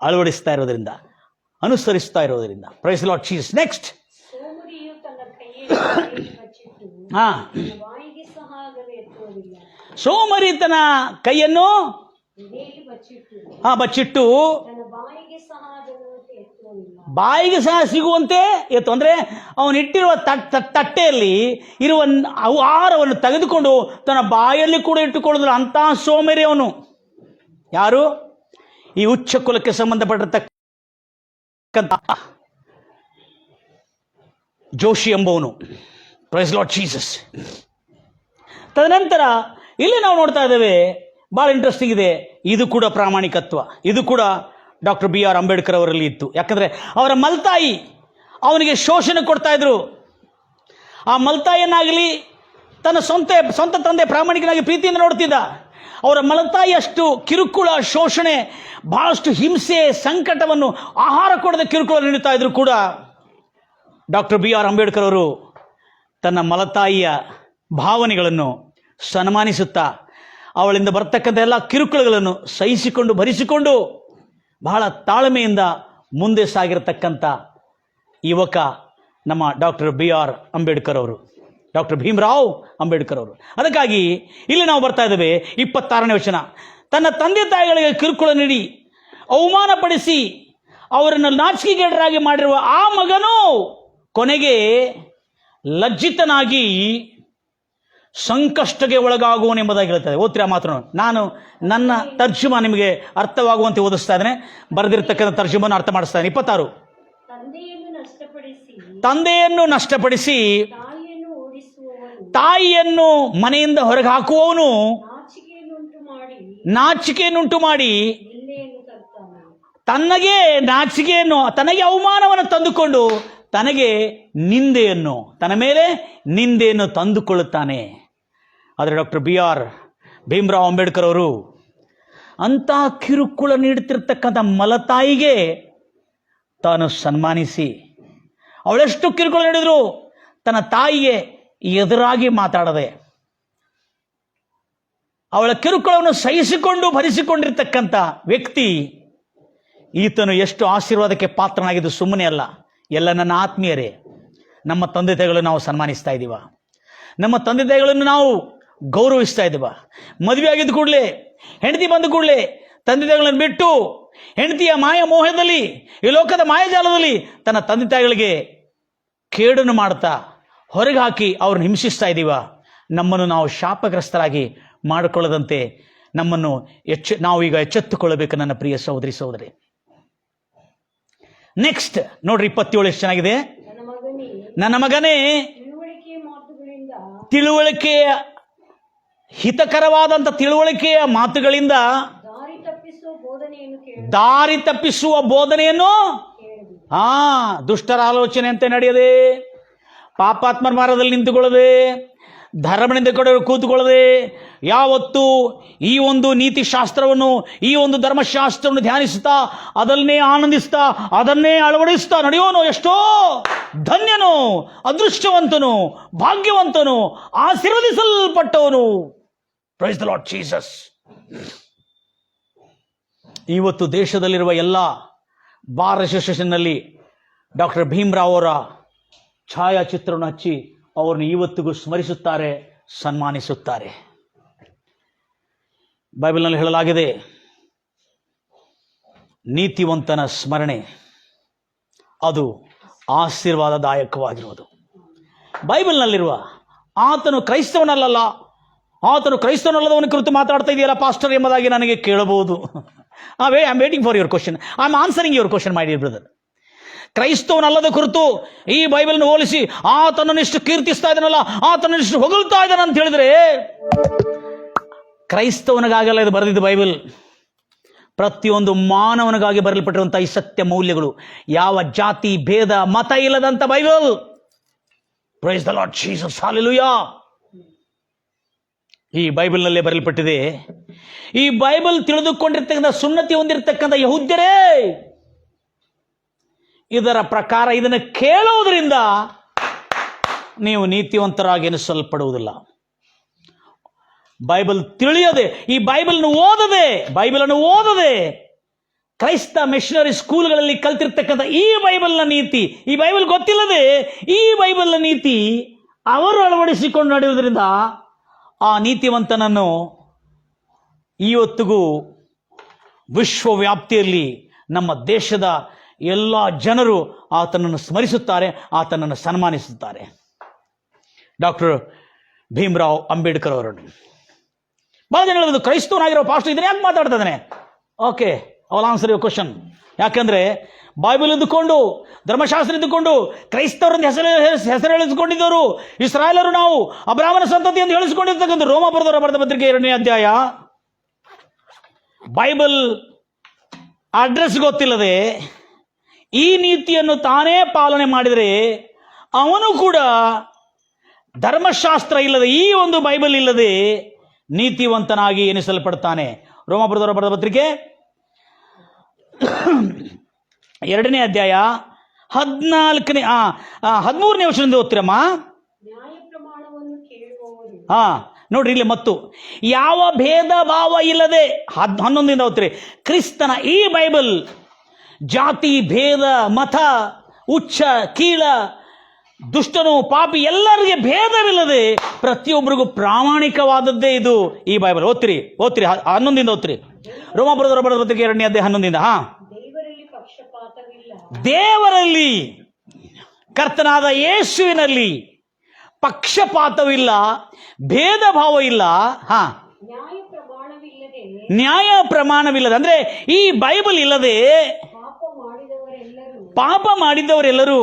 ಅಳವಡಿಸ್ತಾ ಇರೋದರಿಂದ, ಅನುಸರಿಸ್ತಾ ಇರೋದರಿಂದ. Praise Lord Jesus. ನೆಕ್ಸ್ಟ್. ಸೋಮರಿ ತನ್ನ ಕೈಯನ್ನು ಬಚ್ಚಿಟ್ಟು ಬಾಯಿಗೆ ಸಹ ಸಿಗುವಂತೆ ಎತ್ತು. ಅಂದರೆ ಅವನು ಇಟ್ಟಿರುವ ತಟ್ಟೆಯಲ್ಲಿ ಇರುವ ಆಹಾರವನ್ನು ತೆಗೆದುಕೊಂಡು ತನ್ನ ಬಾಯಲ್ಲಿ ಕೂಡ ಇಟ್ಟುಕೊಳ್ಳೋದಿಲ್ಲ. ಅಂಥ ಸೋಮೇರಿ ಅವನು. ಯಾರು? ಈ ಉಚ್ಚ ಕುಲಕ್ಕೆ ಸಂಬಂಧಪಟ್ಟಿರ್ತಕ್ಕಂಥ ಜೋಶಿ ಎಂಬವನು. Praise Lord Jesus. ತದನಂತರ ಇಲ್ಲಿ ನಾವು ನೋಡ್ತಾ ಇದ್ದೇವೆ, ಭಾಳ ಇಂಟ್ರೆಸ್ಟಿಂಗ್ ಇದೆ. ಇದು ಕೂಡ ಪ್ರಾಮಾಣಿಕತ್ವ. ಇದು ಕೂಡ ಡಾಕ್ಟರ್ BR ಅಂಬೇಡ್ಕರ್ ಅವರಲ್ಲಿ ಇತ್ತು. ಯಾಕಂದರೆ ಅವರ ಮಲ್ತಾಯಿ ಅವನಿಗೆ ಶೋಷಣೆ ಕೊಡ್ತಾ ಇದ್ರು. ಆ ಮಲ್ತಾಯಿಯನ್ನಾಗಲಿ ತನ್ನ ಸ್ವಂತ ತಂದೆ ಪ್ರಾಮಾಣಿಕನಾಗಿ ಪ್ರೀತಿಯಿಂದ ನೋಡ್ತಿದ್ದ. ಅವರ ಮಲತಾಯಿಯಷ್ಟು ಕಿರುಕುಳ, ಶೋಷಣೆ, ಬಹಳಷ್ಟು ಹಿಂಸೆ, ಸಂಕಟವನ್ನು, ಆಹಾರ ಕೊಡದೆ ಕಿರುಕುಳ ನೀಡುತ್ತಾ ಇದ್ರು ಕೂಡ ಡಾಕ್ಟರ್ BR ಅಂಬೇಡ್ಕರ್ ಅವರು ತನ್ನ ಮಲತಾಯಿಯ ಭಾವನೆಗಳನ್ನು ಸನ್ಮಾನಿಸುತ್ತಾ ಅವಳಿಂದ ಬರ್ತಕ್ಕಂಥ ಎಲ್ಲ ಕಿರುಕುಳಗಳನ್ನು ಸಹಿಸಿಕೊಂಡು ಭರಿಸಿಕೊಂಡು ಬಹಳ ತಾಳ್ಮೆಯಿಂದ ಮುಂದೆ ಸಾಗಿರತಕ್ಕಂಥ ಯುವಕ ನಮ್ಮ ಡಾಕ್ಟರ್ BR ಅಂಬೇಡ್ಕರ್ ಅವರು, ಡಾಕ್ಟರ್ ಭೀಮರಾವ್ ಅಂಬೇಡ್ಕರ್ ಅವರು. ಅದಕ್ಕಾಗಿ ಇಲ್ಲಿ ನಾವು ಬರ್ತಾ ಇದ್ದೇವೆ 26ನೇ ವಚನ. ತನ್ನ ತಂದೆ ತಾಯಿಗಳಿಗೆ ಕಿರುಕುಳ ನೀಡಿ ಅವಮಾನಪಡಿಸಿ ಅವರನ್ನು ನಾಚಿಕೆಗೇಡರಾಗಿ ಮಾಡಿರುವ ಆ ಮಗನು ಕೊನೆಗೆ ಲಜ್ಜಿತನಾಗಿ ಸಂಕಷ್ಟಕ್ಕೆ ಒಳಗಾಗುವನೆಂಬುದಾಗಿ ಹೇಳ್ತದೆ. ಓದ್ತಿರ ಮಾತ್ರ ನಾನು ನನ್ನ ತರ್ಜುಮಾ ನಿಮಗೆ ಅರ್ಥವಾಗುವಂತೆ ಓದಿಸ್ತಾ ಇದ್ದೇನೆ. ಬರೆದಿರ್ತಕ್ಕಂಥ ತರ್ಜುಮನ್ನು ಅರ್ಥ ಮಾಡಿಸ್ತಾ ಇದ್ದೇನೆ. 26. ತಂದೆಯನ್ನು ನಷ್ಟಪಡಿಸಿ ತಾಯಿಯನ್ನು ಮನೆಯಿಂದ ಹೊರಗೆ ಹಾಕುವವನು ನಾಚಿಕೆಯನ್ನುಂಟು ಮಾಡಿ ತನಗೆ ಅವಮಾನವನ್ನು ತಂದುಕೊಂಡು ತನ್ನ ಮೇಲೆ ನಿಂದೆಯನ್ನು ತಂದುಕೊಳ್ಳುತ್ತಾನೆ. ಆದರೆ ಡಾಕ್ಟರ್ ಭೀಮರಾವ್ ಅಂಬೇಡ್ಕರ್ ಅವರು ಅಂಥ ಕಿರುಕುಳ ನೀಡುತ್ತಿರ್ತಕ್ಕಂಥ ಮಲತಾಯಿಗೆ ತಾನು ಸನ್ಮಾನಿಸಿ, ಅವಳೆಷ್ಟು ಕಿರುಕುಳ ನೀಡಿದ್ರು ತನ್ನ ತಾಯಿಗೆ ಎದುರಾಗಿ ಮಾತಾಡದೆ ಅವಳ ಕಿರುಕುಳವನ್ನು ಸಹಿಸಿಕೊಂಡು ಭರಿಸಿಕೊಂಡಿರ್ತಕ್ಕಂಥ ವ್ಯಕ್ತಿ ಈತನು ಎಷ್ಟು ಆಶೀರ್ವಾದಕ್ಕೆ ಪಾತ್ರನಾಗಿದ್ದು ಸುಮ್ಮನೆ ಅಲ್ಲ. ಎಲ್ಲ ನನ್ನ ಆತ್ಮೀಯರೇ, ನಮ್ಮ ತಂದೆ ತಾಯಿಗಳನ್ನು ನಾವು ಸನ್ಮಾನಿಸ್ತಾ ಇದ್ದೀವ, ನಮ್ಮ ತಂದೆ ತಾಯಿಗಳನ್ನು ನಾವು ಗೌರವಿಸ್ತಾ ಇದ್ದೀವ. ಮದುವೆ ಆಗಿದ್ದ ಕೂಡಲೇ, ಹೆಂಡತಿ ಬಂದ ಕೂಡಲೇ ತಂದೆ ತಾಯಿಗಳನ್ನು ಬಿಟ್ಟು ಹೆಂಡತಿಯ ಮಾಯ ಮೋಹದಲ್ಲಿ, ಈ ಲೋಕದ ಮಾಯಜಾಲದಲ್ಲಿ ತನ್ನ ತಂದೆ ತಾಯಿಗಳಿಗೆ ಕೇಡನ್ನು ಮಾಡ್ತಾ ಹೊರಗೆ ಹಾಕಿ ಅವ್ರನ್ನ ಹಿಂಸಿಸ್ತಾ ಇದ್ದೀವ. ನಮ್ಮನ್ನು ನಾವು ಶಾಪಗ್ರಸ್ತರಾಗಿ ಮಾಡಿಕೊಳ್ಳದಂತೆ ನಾವು ಈಗ ಎಚ್ಚೆತ್ತುಕೊಳ್ಳಬೇಕು ನನ್ನ ಪ್ರಿಯ ಸಹೋದರಿ ಸಹೋದರಿ. ನೆಕ್ಸ್ಟ್ ನೋಡ್ರಿ 27 ಎಷ್ಟು ಚೆನ್ನಾಗಿದೆ. ನನ್ನ ಮಗನೇ, ತಿಳುವಳಿಕೆಯ ಹಿತಕರವಾದಂಥ ತಿಳುವಳಿಕೆಯ ಮಾತುಗಳಿಂದ ದಾರಿ ತಪ್ಪಿಸುವ ಬೋಧನೆಯನ್ನು ದುಷ್ಟರ ಆಲೋಚನೆ ಅಂತೆ ನಡೆಯದೆ, ಪಾಪಾತ್ಮರ ಮಾರ್ಗದಲ್ಲಿ ನಿಂತುಕೊಳ್ಳದೆ, ಧರ್ಮನಿಂದ ಕಡೆ ಕೂತುಕೊಳ್ಳದೆ, ಯಾವತ್ತು ಈ ಒಂದು ನೀತಿ ಶಾಸ್ತ್ರವನ್ನು, ಈ ಒಂದು ಧರ್ಮಶಾಸ್ತ್ರವನ್ನು ಧ್ಯಾನಿಸ್ತಾ, ಅದನ್ನೇ ಆನಂದಿಸ್ತಾ, ಅದನ್ನೇ ಅಳವಡಿಸ್ತಾ ನಡೆಯೋನು ಎಷ್ಟೋ ಧನ್ಯನು, ಅದೃಷ್ಟವಂತನು, ಭಾಗ್ಯವಂತನು, ಆಶೀರ್ವದಿಸಲ್ಪಟ್ಟವನು. Praise the Lord Jesus. ಇವತ್ತು ದೇಶದಲ್ಲಿರುವ ಎಲ್ಲ ಬಾರ್ ಅಸೋಸಿಯೇಷನ್ನಲ್ಲಿ ಡಾಕ್ಟರ್ ಭೀಮ್ರಾವ್ ಅವರ ಛಾಯಾಚಿತ್ರವನ್ನು ಹಚ್ಚಿ ಅವರನ್ನು ಇವತ್ತಿಗೂ ಸ್ಮರಿಸುತ್ತಾರೆ, ಸನ್ಮಾನಿಸುತ್ತಾರೆ. ಬೈಬಲ್ನಲ್ಲಿ ಹೇಳಲಾಗಿದೆ, ನೀತಿವಂತನ ಸ್ಮರಣೆ ಅದು ಆಶೀರ್ವಾದದಾಯಕವಾಗಿರುವುದು. ಬೈಬಲ್ನಲ್ಲಿರುವ ಆತನು ಕ್ರೈಸ್ತವನಲ್ಲ, ಆತನು ಕ್ರೈಸ್ತವನಲ್ಲದವನ ಕುರಿತು ಮಾತಾಡ್ತಾ ಇದೆಯಲ್ಲ ಪಾಸ್ಟರ್ ಎಂಬುದಾಗಿ ನನಗೆ ಕೇಳಬಹುದು. I am waiting for your question. I am answering your question, my dear brother. ಕ್ರೈಸ್ತವನಲ್ಲದ ಕುರಿತು ಈ ಬೈಬಲ್ನ ಹೋಲಿಸಿ ಆತನನ್ನಿಷ್ಟು ಕೀರ್ತಿಸ್ತಾ ಇದ್ದಾನಲ್ಲ, ಆತನನ್ನಿಷ್ಟು ಹೊಗಳ್ತಾ ಇದ್ದಾನ ಅಂತ ಹೇಳಿದ್ರೆ, ಕ್ರೈಸ್ತವನಿಗಾಗಲ್ಲ ಇದು ಬರೆದಿದ್ದು ಬೈಬಲ್. ಪ್ರತಿಯೊಂದು ಮಾನವನಿಗಾಗಿ ಬರೆಯಲ್ಪಟ್ಟಿರುವಂತಹ ಈ ಸತ್ಯ ಮೌಲ್ಯಗಳು, ಯಾವ ಜಾತಿ ಭೇದ ಮತ ಇಲ್ಲದಂತ Bible. Praise the Lord Jesus, hallelujah. ಈ ಬೈಬಲ್ನಲ್ಲೇ ಬರೆಯಲ್ಪಟ್ಟಿದೆ. ಈ ಬೈಬಲ್ ತಿಳಿದುಕೊಂಡಿರ್ತಕ್ಕಂಥ, ಸುನ್ನತಿ ಹೊಂದಿರತಕ್ಕಂಥ ಯಹೂದ್ಯರೇ ಇದರ ಪ್ರಕಾರ ಇದನ್ನು ಕೇಳುವುದರಿಂದ ನೀವು ನೀತಿವಂತರಾಗಿ ಎನಿಸಲ್ಪಡುವುದಿಲ್ಲ. ಬೈಬಲ್ ತಿಳಿಯದೆ, ಈ ಬೈಬಲನ್ನು ಓದದೆ ಕ್ರೈಸ್ತ ಮಿಷನರಿ ಸ್ಕೂಲ್ಗಳಲ್ಲಿ ಕಲ್ತಿರ್ತಕ್ಕಂಥ ಈ ಬೈಬಲ್ನ ನೀತಿ, ಈ ಬೈಬಲ್ ಗೊತ್ತಿಲ್ಲದೆ ಈ ಬೈಬಲ್ನ ನೀತಿ ಅವರು ಅಳವಡಿಸಿಕೊಂಡು ನಡೆಯುವುದರಿಂದ ಆ ನೀತಿವಂತನನ್ನು ಇವತ್ತಿಗೂ ವಿಶ್ವವ್ಯಾಪ್ತಿಯಲ್ಲಿ ನಮ್ಮ ದೇಶದ ಎಲ್ಲ ಜನರು ಆತನನ್ನು ಸ್ಮರಿಸುತ್ತಾರೆ, ಆತನನ್ನು ಸನ್ಮಾನಿಸುತ್ತಾರೆ. ಡಾಕ್ಟರ್ ಭೀಮ್ರಾವ್ ಅಂಬೇಡ್ಕರ್ ಅವರನ್ನು ಬಹಳ ಜನ ಹೇಳೋದು, ಕ್ರೈಸ್ತವನಾಗಿರೋ ಪಾಸ್ಟರ್ ಇದನ್ನ ಯಾಕೆ ಮಾತಾಡ್ತಾ ಇದ್ದಾನೆ? Okay, I'll answer your question. ಯಾಕಂದ್ರೆ ಬೈಬಲ್ ಇದ್ದುಕೊಂಡು, ಧರ್ಮಶಾಸ್ತ್ರ ಇದ್ದುಕೊಂಡು ಕ್ರೈಸ್ತವರನ್ನು ಹೆಸರು ಹೇಳಿಸಿಕೊಂಡಿದ್ದವರು ಇಸ್ರಾಯೇಲರು, ನಾವು ಅಬ್ರಾಹ್ಮನ ಸಂತತಿ ಎಂದು ಹೇಳಿಸಿಕೊಂಡಿರ್ತಕ್ಕಂಥ ರೋಮ ಬರೆದ ಪತ್ರಿಕೆ 2ನೇ ಅಧ್ಯಾಯ. ಬೈಬಲ್ ಅಡ್ರೆಸ್ ಗೊತ್ತಿಲ್ಲದೆ ಈ ನೀತಿಯನ್ನು ತಾನೇ ಪಾಲನೆ ಮಾಡಿದರೆ ಅವನು ಕೂಡ ಧರ್ಮಶಾಸ್ತ್ರ ಇಲ್ಲದೆ, ಈ ಒಂದು ಬೈಬಲ್ ಇಲ್ಲದೆ ನೀತಿವಂತನಾಗಿ ಎನಿಸಲ್ಪಡ್ತಾನೆ. ರೋಮ ಬರೆದ ಪತ್ರಿಕೆ 2ನೇ ಅಧ್ಯಾಯ 13ನೇ ವಚನದಿಂದ ಓದ್ತಿರಮ್ಮ. ನೋಡ್ರಿ ಇಲ್ಲಿ, ಮತ್ತು ಯಾವ ಭೇದ ಭಾವ ಇಲ್ಲದೆ 11ರಿಂದ ಓದ್ತಿರಿ. ಕ್ರಿಸ್ತನ ಈ ಬೈಬಲ್ ಜಾತಿ ಭೇದ ಮತ ಉಚ್ಚ ಕೀಳ ದುಷ್ಟನು ಪಾಪಿ ಎಲ್ಲರಿಗೆ ಭೇದವಿಲ್ಲದೆ ಪ್ರತಿಯೊಬ್ಬರಿಗೂ ಪ್ರಾಮಾಣಿಕವಾದದ್ದೇ ಇದು ಈ ಬೈಬಲ್. ಓದ್ತಿರಿ 11ರಿಂದ ಓದ್ತಿರಿ. ರೋಮ ಬರೆದ ಪತ್ರಿಕೆ 2ನೇ ಅಧ್ಯಾಯ 11ರಿಂದ. ದೇವರಲ್ಲಿ, ಕರ್ತನಾದ ಯೇಸುವಿನಲ್ಲಿ ಪಕ್ಷಪಾತವಿಲ್ಲ, ಭೇದ ಭಾವ ಇಲ್ಲ. ನ್ಯಾಯ ಪ್ರಮಾಣವಿಲ್ಲದೆ ಅಂದ್ರೆ ಈ ಬೈಬಲ್ ಇಲ್ಲದೆ ಪಾಪ ಮಾಡಿದವರೆಲ್ಲರೂ,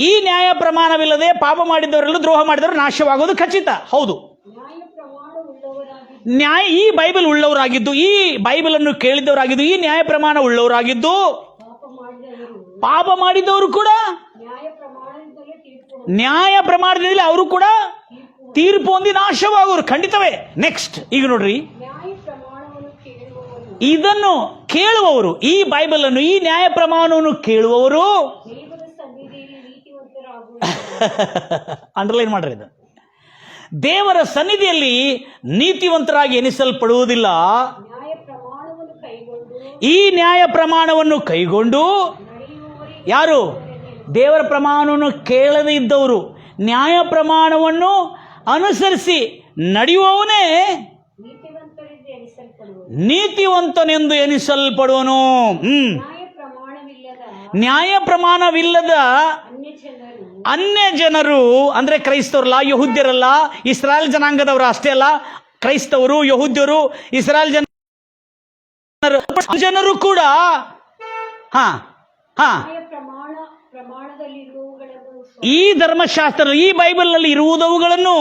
ಈ ನ್ಯಾಯ ಪ್ರಮಾಣವಿಲ್ಲದೆ ಪಾಪ ಮಾಡಿದವರೆಲ್ಲರೂ, ದ್ರೋಹ ಮಾಡಿದವರು ನಾಶವಾಗೋದು ಖಚಿತ. ಹೌದು, ಈ ಬೈಬಲ್ ಉಳ್ಳವರಾಗಿದ್ದು, ಈ ಬೈಬಲ್ ಅನ್ನು ಕೇಳಿದವರಾಗಿದ್ದು, ಈ ನ್ಯಾಯ ಪ್ರಮಾಣ ಉಳ್ಳವರಾಗಿದ್ದು, ಪಾಪ ಮಾಡಿದವರು ಕೂಡ ನ್ಯಾಯ ಪ್ರಮಾಣದಲ್ಲಿ ಅವರು ಕೂಡ ತೀರ್ಪು ಹೊಂದಿ ನಾಶವಾಗುವರು ಖಂಡಿತವೇ. ನೆಕ್ಸ್ಟ್ ಈಗ ನೋಡ್ರಿ, ಇದನ್ನು ಕೇಳುವವರು, ಈ ಬೈಬಲ್ ಅನ್ನು, ಈ ನ್ಯಾಯ ಪ್ರಮಾಣವನ್ನು ಕೇಳುವವರು ಅಂಡರ್ಲೈನ್ ಮಾಡ್ರಿ, ಇದು ದೇವರ ಸನ್ನಿಧಿಯಲ್ಲಿ ನೀತಿವಂತರಾಗಿ ಎನಿಸಲ್ಪಡುವುದಿಲ್ಲ. ಈ ನ್ಯಾಯ ಪ್ರಮಾಣವನ್ನು ಕೈಗೊಂಡು, ಯಾರು ದೇವರ ಪ್ರಮಾಣವನ್ನು ಕೇಳದೇ ಇದ್ದವರು, ನ್ಯಾಯ ಪ್ರಮಾಣವನ್ನು ಅನುಸರಿಸಿ ನಡೆಯುವವನೇ ನೀತಿವಂತನೆಂದು ಎನಿಸಲ್ಪಡುವನು. ನ್ಯಾಯ ಪ್ರಮಾಣವಿಲ್ಲದ ಅನ್ಯ ಜನರು ಅಂದ್ರೆ ಕ್ರೈಸ್ತವರಲ್ಲ, ಯಹೂದ್ಯರಲ್ಲ, ಇಸ್ರಾಯೇಲ್ ಜನಾಂಗದವರು ಅಷ್ಟೇ ಅಲ್ಲ, ಕ್ರೈಸ್ತವರು, ಯಹೂದ್ಯರು, ಇಸ್ರಾಯೇಲ್ ಜನರು ಕೂಡ ಈ ಧರ್ಮಶಾಸ್ತ್ರ, ಈ ಬೈಬಲ್ನಲ್ಲಿ ಇರುವುದವುಗಳನ್ನು,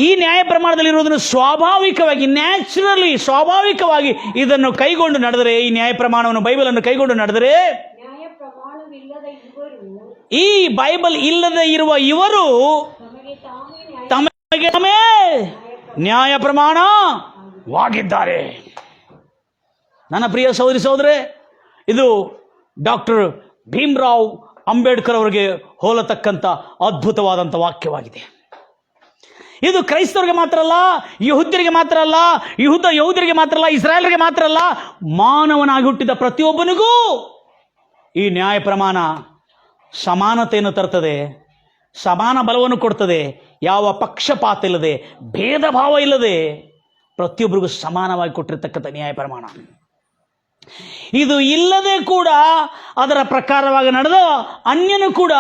ಈ ನ್ಯಾಯ ಪ್ರಮಾಣದಲ್ಲಿ ಇರುವುದನ್ನು ಸ್ವಾಭಾವಿಕವಾಗಿ, ನ್ಯಾಚುರಲಿ, ಸ್ವಾಭಾವಿಕವಾಗಿ ಇದನ್ನು ಕೈಗೊಂಡು ನಡೆದರೆ, ಈ ನ್ಯಾಯ ಪ್ರಮಾಣವನ್ನು, ಬೈಬಲನ್ನು ಕೈಗೊಂಡು ನಡೆದರೆ, ಈ ಬೈಬಲ್ ಇಲ್ಲದೆ ಇರುವ ಇವರು ತಮಗೆ ನ್ಯಾಯ ಪ್ರಮಾಣವಾಗಿದ್ದಾರೆ. ನನ್ನ ಪ್ರಿಯ ಸಹೋದರಿ ಸಹೋದರೇ, ಇದು ಡಾಕ್ಟರ್ ಭೀಮ್ರಾವ್ ಅಂಬೇಡ್ಕರ್ ಅವರಿಗೆ ಹೋಲತಕ್ಕಂಥ ಅದ್ಭುತವಾದಂಥ ವಾಕ್ಯವಾಗಿದೆ. ಇದು ಕ್ರೈಸ್ತರಿಗೆ ಮಾತ್ರ ಅಲ್ಲ, ಯಹೂದ್ಯರಿಗೆ ಮಾತ್ರ ಅಲ್ಲ, ಯಹೂದ್ಯರಿಗೆ ಮಾತ್ರ ಅಲ್ಲ, ಇಸ್ರಾಯೇಲರಿಗೆ ಮಾತ್ರ ಅಲ್ಲ, ಮಾನವನಾಗಿ ಹುಟ್ಟಿದ ಪ್ರತಿಯೊಬ್ಬನಿಗೂ ಈ ನ್ಯಾಯ ಪ್ರಮಾಣ ಸಮಾನತೆಯನ್ನು ತರ್ತದೆ, ಸಮಾನ ಬಲವನ್ನು ಕೊಡ್ತದೆ. ಯಾವ ಪಕ್ಷಪಾತ ಇಲ್ಲದೆ, ಭೇದ ಭಾವ ಇಲ್ಲದೆ ಪ್ರತಿಯೊಬ್ಬರಿಗೂ ಸಮಾನವಾಗಿ ಕೊಟ್ಟಿರ್ತಕ್ಕಂಥ ನ್ಯಾಯ ಪ್ರಮಾಣ. ಇದು ಇಲ್ಲದೆ ಕೂಡ ಅದರ ಪ್ರಕಾರವಾಗಿ ನಡೆದ ಅನ್ಯನು ಕೂಡ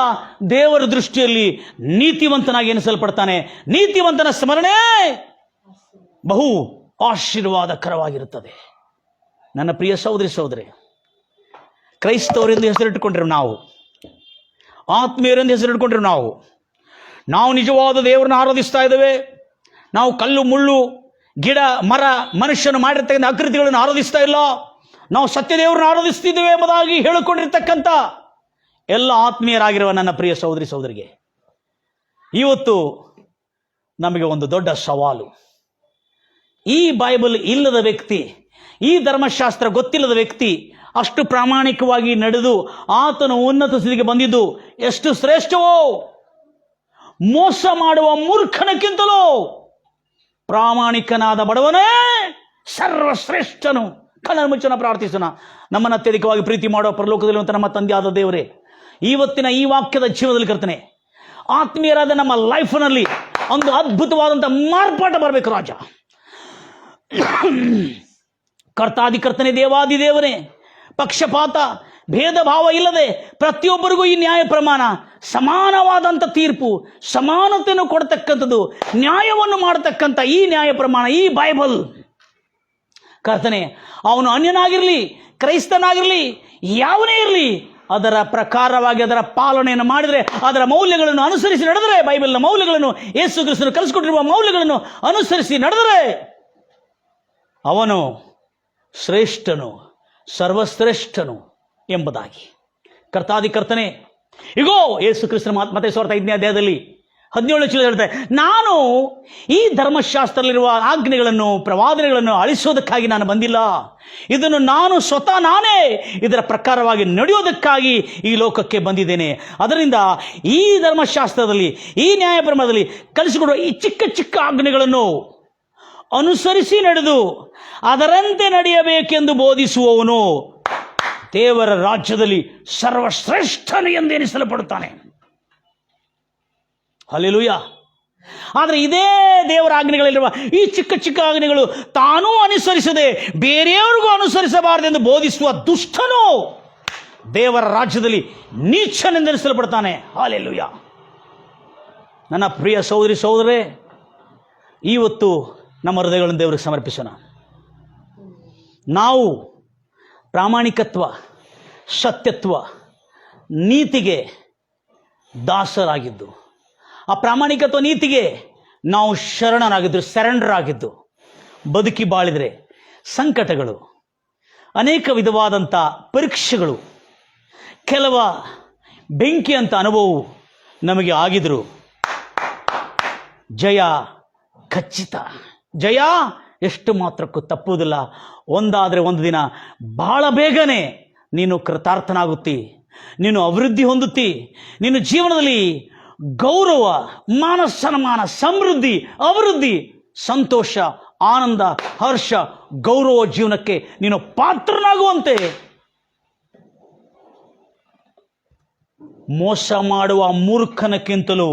ದೇವರ ದೃಷ್ಟಿಯಲ್ಲಿ ನೀತಿವಂತನಾಗಿ ಎನಿಸಲ್ಪಡ್ತಾನೆ. ನೀತಿವಂತನ ಸ್ಮರಣೆ ಬಹು ಆಶೀರ್ವಾದಕರವಾಗಿರುತ್ತದೆ. ನನ್ನ ಪ್ರಿಯ ಸಹೋದರಿ ಸಹೋದರಿ, ಕ್ರೈಸ್ತವರೆಂದು ಹೆಸರಿಟ್ಟುಕೊಂಡಿರೋ ನಾವು, ಆತ್ಮೀಯರೆಂದು ಹೆಸರಿಟ್ಕೊಂಡಿರೋ ನಾವು ನಿಜವಾದ ದೇವರನ್ನು ಆರಾಧಿಸ್ತಾ ಇದ್ದೇವೆ. ನಾವು ಕಲ್ಲು ಮುಳ್ಳು ಗಿಡ ಮರ ಮನುಷ್ಯನು ಮಾಡಿರ್ತಕ್ಕಂಥ ಆಕೃತಿಗಳನ್ನು ಆರಾಧಿಸ್ತಾ ಇಲ್ಲ, ನಾವು ಸತ್ಯದೇವರನ್ನು ಆರಾಧಿಸ್ತಿದ್ದೇವೆ ಎಂಬುದಾಗಿ ಹೇಳಿಕೊಂಡಿರ್ತಕ್ಕಂಥ ಎಲ್ಲ ಆತ್ಮೀಯರಾಗಿರುವ ನನ್ನ ಪ್ರಿಯ ಸಹೋದರಿ ಸಹೋದರಿಗೆ, ಇವತ್ತು ನಮಗೆ ಒಂದು ದೊಡ್ಡ ಸವಾಲು. ಈ ಬೈಬಲ್ ಇಲ್ಲದ ವ್ಯಕ್ತಿ, ಈ ಧರ್ಮಶಾಸ್ತ್ರ ಗೊತ್ತಿಲ್ಲದ ವ್ಯಕ್ತಿ ಅಷ್ಟು ಪ್ರಾಮಾಣಿಕವಾಗಿ ನಡೆದು ಆತನು ಉನ್ನತ ಸ್ಥಿತಿಗೆ ಬಂದಿದ್ದು ಎಷ್ಟು ಶ್ರೇಷ್ಠವೋ, ಮೋಸ ಮಾಡುವ ಮೂರ್ಖನಕ್ಕಿಂತಲೂ ಪ್ರಾಮಾಣಿಕನಾದ ಬಡವನೇ ಸರ್ವಶ್ರೇಷ್ಠನು. ಕಣ್ಣ ಮುಚ್ಚನ ಪ್ರಾರ್ಥಿಸೋಣ. ನಮ್ಮನ್ನು ಅತ್ಯಧಿಕವಾಗಿ ಪ್ರೀತಿ ಮಾಡುವ ಪರಲೋಕದಲ್ಲಿರುವಂಥ ನಮ್ಮ ತಂದೆಯಾದ ದೇವರೇ, ಇವತ್ತಿನ ಈ ವಾಕ್ಯದ ಜೀವನದಲ್ಲಿ ಕರ್ತನೆ, ಆತ್ಮೀಯರಾದ ನಮ್ಮ ಲೈಫ್ನಲ್ಲಿ ಒಂದು ಅದ್ಭುತವಾದಂಥ ಮಾರ್ಪಾಟ ಬರಬೇಕು ರಾಜ. ಕರ್ತಾದಿಕರ್ತನೆ, ದೇವಾದಿ ದೇವರೇ, ಪಕ್ಷಪಾತ ಭೇದ ಭಾವ ಇಲ್ಲದೆ ಪ್ರತಿಯೊಬ್ಬರಿಗೂ ಈ ನ್ಯಾಯ ಪ್ರಮಾಣ, ಸಮಾನವಾದಂಥ ತೀರ್ಪು, ಸಮಾನತೆಯನ್ನು ಕೊಡ್ತಕ್ಕಂಥದ್ದು, ನ್ಯಾಯವನ್ನು ಮಾಡತಕ್ಕಂಥ ಈ ನ್ಯಾಯ ಪ್ರಮಾಣ, ಈ ಬೈಬಲ್ ಕರ್ತನೆ, ಅವನು ಅನ್ಯನಾಗಿರಲಿ, ಕ್ರೈಸ್ತನಾಗಿರಲಿ, ಯಾವನೇ ಇರಲಿ, ಅದರ ಪ್ರಕಾರವಾಗಿ ಅದರ ಪಾಲನೆಯನ್ನು ಮಾಡಿದರೆ, ಅದರ ಮೌಲ್ಯಗಳನ್ನು ಅನುಸರಿಸಿ ನಡೆದರೆ, ಬೈಬಲ್ನ ಮೌಲ್ಯಗಳನ್ನು, ಯೇಸು ಕ್ರಿಸ್ತನು ಕಲಿಸಿಕೊಟ್ಟಿರುವ ಮೌಲ್ಯಗಳನ್ನು ಅನುಸರಿಸಿ ನಡೆದರೆ ಅವನು ಶ್ರೇಷ್ಠನು, ಸರ್ವಶ್ರೇಷ್ಠನು ಎಂಬುದಾಗಿ. ಕರ್ತಾದಿ ಕರ್ತನೆ, ಈಗೋ ಯೇಸು ಕ್ರಿಸ್ತನ ಮತ್ತಾಯ 5ನೇ ಅಧ್ಯಾಯದಲ್ಲಿ 17 ಹೇಳ್ತಾರೆ, ನಾನು ಈ ಧರ್ಮಶಾಸ್ತ್ರದಲ್ಲಿರುವ ಆಜ್ಞೆಗಳನ್ನು, ಪ್ರವಾದನೆಗಳನ್ನು ಅಳಿಸೋದಕ್ಕಾಗಿ ನಾನು ಬಂದಿಲ್ಲ, ಇದನ್ನು ನಾನೇ ಇದರ ಪ್ರಕಾರವಾಗಿ ನಡೆಯೋದಕ್ಕಾಗಿ ಈ ಲೋಕಕ್ಕೆ ಬಂದಿದ್ದೇನೆ. ಅದರಿಂದ ಈ ಧರ್ಮಶಾಸ್ತ್ರದಲ್ಲಿ, ಈ ನ್ಯಾಯ ಪ್ರಮಾಣದಲ್ಲಿ ಕಲಿಸಿಕೊಡುವ ಈ ಚಿಕ್ಕ ಚಿಕ್ಕ ಆಜ್ಞೆಗಳನ್ನು ಅನುಸರಿಸಿ ನಡೆದು ಅದರಂತೆ ನಡೆಯಬೇಕೆಂದು ಬೋಧಿಸುವವನು ದೇವರ ರಾಜ್ಯದಲ್ಲಿ ಸರ್ವಶ್ರೇಷ್ಠನು ಎಂದು ಎನಿಸಲ್ಪಡುತ್ತಾನೆ. ಹಲ್ಲೆಲೂಯಾ. ಆದರೆ ಇದೇ ದೇವರ ಆಜ್ಞೆಗಳಲ್ಲಿರುವ ಈ ಚಿಕ್ಕ ಚಿಕ್ಕ ಆಜ್ಞೆಗಳು ತಾನೂ ಅನುಸರಿಸದೆ ಬೇರೆಯವರಿಗೂ ಅನುಸರಿಸಬಾರದೆಂದು ಬೋಧಿಸುವ ದುಷ್ಟನು ದೇವರ ರಾಜ್ಯದಲ್ಲಿ ನೀಚನೆಂದೆನಿಸಲ್ಪಡ್ತಾನೆ. ಹಲ್ಲೆಲೂಯಾ. ನನ್ನ ಪ್ರಿಯ ಸಹೋದರಿ ಸಹೋದರೇ, ಇವತ್ತು ನಮ್ಮ ಹೃದಯಗಳನ್ನು ದೇವರಿಗೆ ಸಮರ್ಪಿಸೋಣ. ನಾವು ಪ್ರಾಮಾಣಿಕತ್ವ, ಸತ್ಯತ್ವ, ನೀತಿಗೆ ದಾಸರಾಗಿದ್ದು, ಆ ಪ್ರಾಮಾಣಿಕತ್ವ ನೀತಿಗೆ ನಾವು ಶರಣರಾಗಿದ್ದು, ಸರೆಂಡರ್ ಆಗಿದ್ದು ಬದುಕಿ ಬಾಳಿದರೆ ಸಂಕಟಗಳು, ಅನೇಕ ವಿಧವಾದಂಥ ಪರೀಕ್ಷೆಗಳು, ಕೆಲವ ಬೆಂಕಿಯಂಥ ಅನುಭವವು ನಮಗೆ ಆಗಿದ್ರು ಜಯ ಖಚಿತ. ಜಯ ಎಷ್ಟು ಮಾತ್ರಕ್ಕೂ ತಪ್ಪುವುದಿಲ್ಲ. ಒಂದಾದರೆ ಒಂದು ದಿನ ಬಹಳ ಬೇಗನೆ ನೀನು ಕೃತಾರ್ಥನಾಗುತ್ತಿ, ನೀನು ಅಭಿವೃದ್ಧಿ ಹೊಂದುತ್ತಿ. ನೀನು ಜೀವನದಲ್ಲಿ ಗೌರವ, ಮಾನ ಸನ್ಮಾನ, ಸಮೃದ್ಧಿ, ಅಭಿವೃದ್ಧಿ, ಸಂತೋಷ, ಆನಂದ, ಹರ್ಷ, ಗೌರವ ಜೀವನಕ್ಕೆ ನೀನು ಪಾತ್ರನಾಗುವಂತೆ ಮೋಸ ಮಾಡುವ ಮೂರ್ಖನಕ್ಕಿಂತಲೂ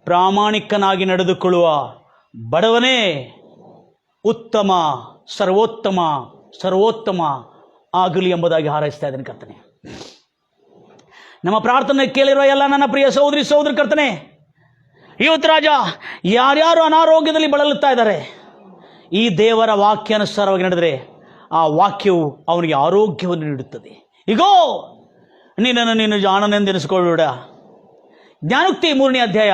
ಪ್ರಾಮಾಣಿಕನಾಗಿ ನಡೆದುಕೊಳ್ಳುವ ಬಡವನೇ ಉತ್ತಮ, ಸರ್ವೋತ್ತಮ ಆಗಲಿ ಎಂಬುದಾಗಿ ಹಾರೈಸ್ತಾ ಇದ್ದೇನೆ ಕರ್ತನೆ. ನಮ್ಮ ಪ್ರಾರ್ಥನೆ ಕೇಳಿರುವ ಎಲ್ಲ ನನ್ನ ಪ್ರಿಯ ಸಹೋದರಿ ಸಹೋದರ ಕರ್ತನೆ, ಇವತ್ತು ರಾಜ ಯಾರ್ಯಾರು ಅನಾರೋಗ್ಯದಲ್ಲಿ ಬಳಲುತ್ತಾ ಇದ್ದಾರೆ, ಈ ದೇವರ ವಾಕ್ಯಾನುಸಾರವಾಗಿ ನಡೆದರೆ ಆ ವಾಕ್ಯವು ಅವನಿಗೆ ಆರೋಗ್ಯವನ್ನು ನೀಡುತ್ತದೆ. ಈಗೋ ನಿನ್ನನ್ನು ನೀನು ಜಾಣನೆಂದೆನಿಸಿಕೊಳ್ಳಬೇಡ. ಜ್ಞಾನೋಕ್ತಿ 3ನೇ ಅಧ್ಯಾಯ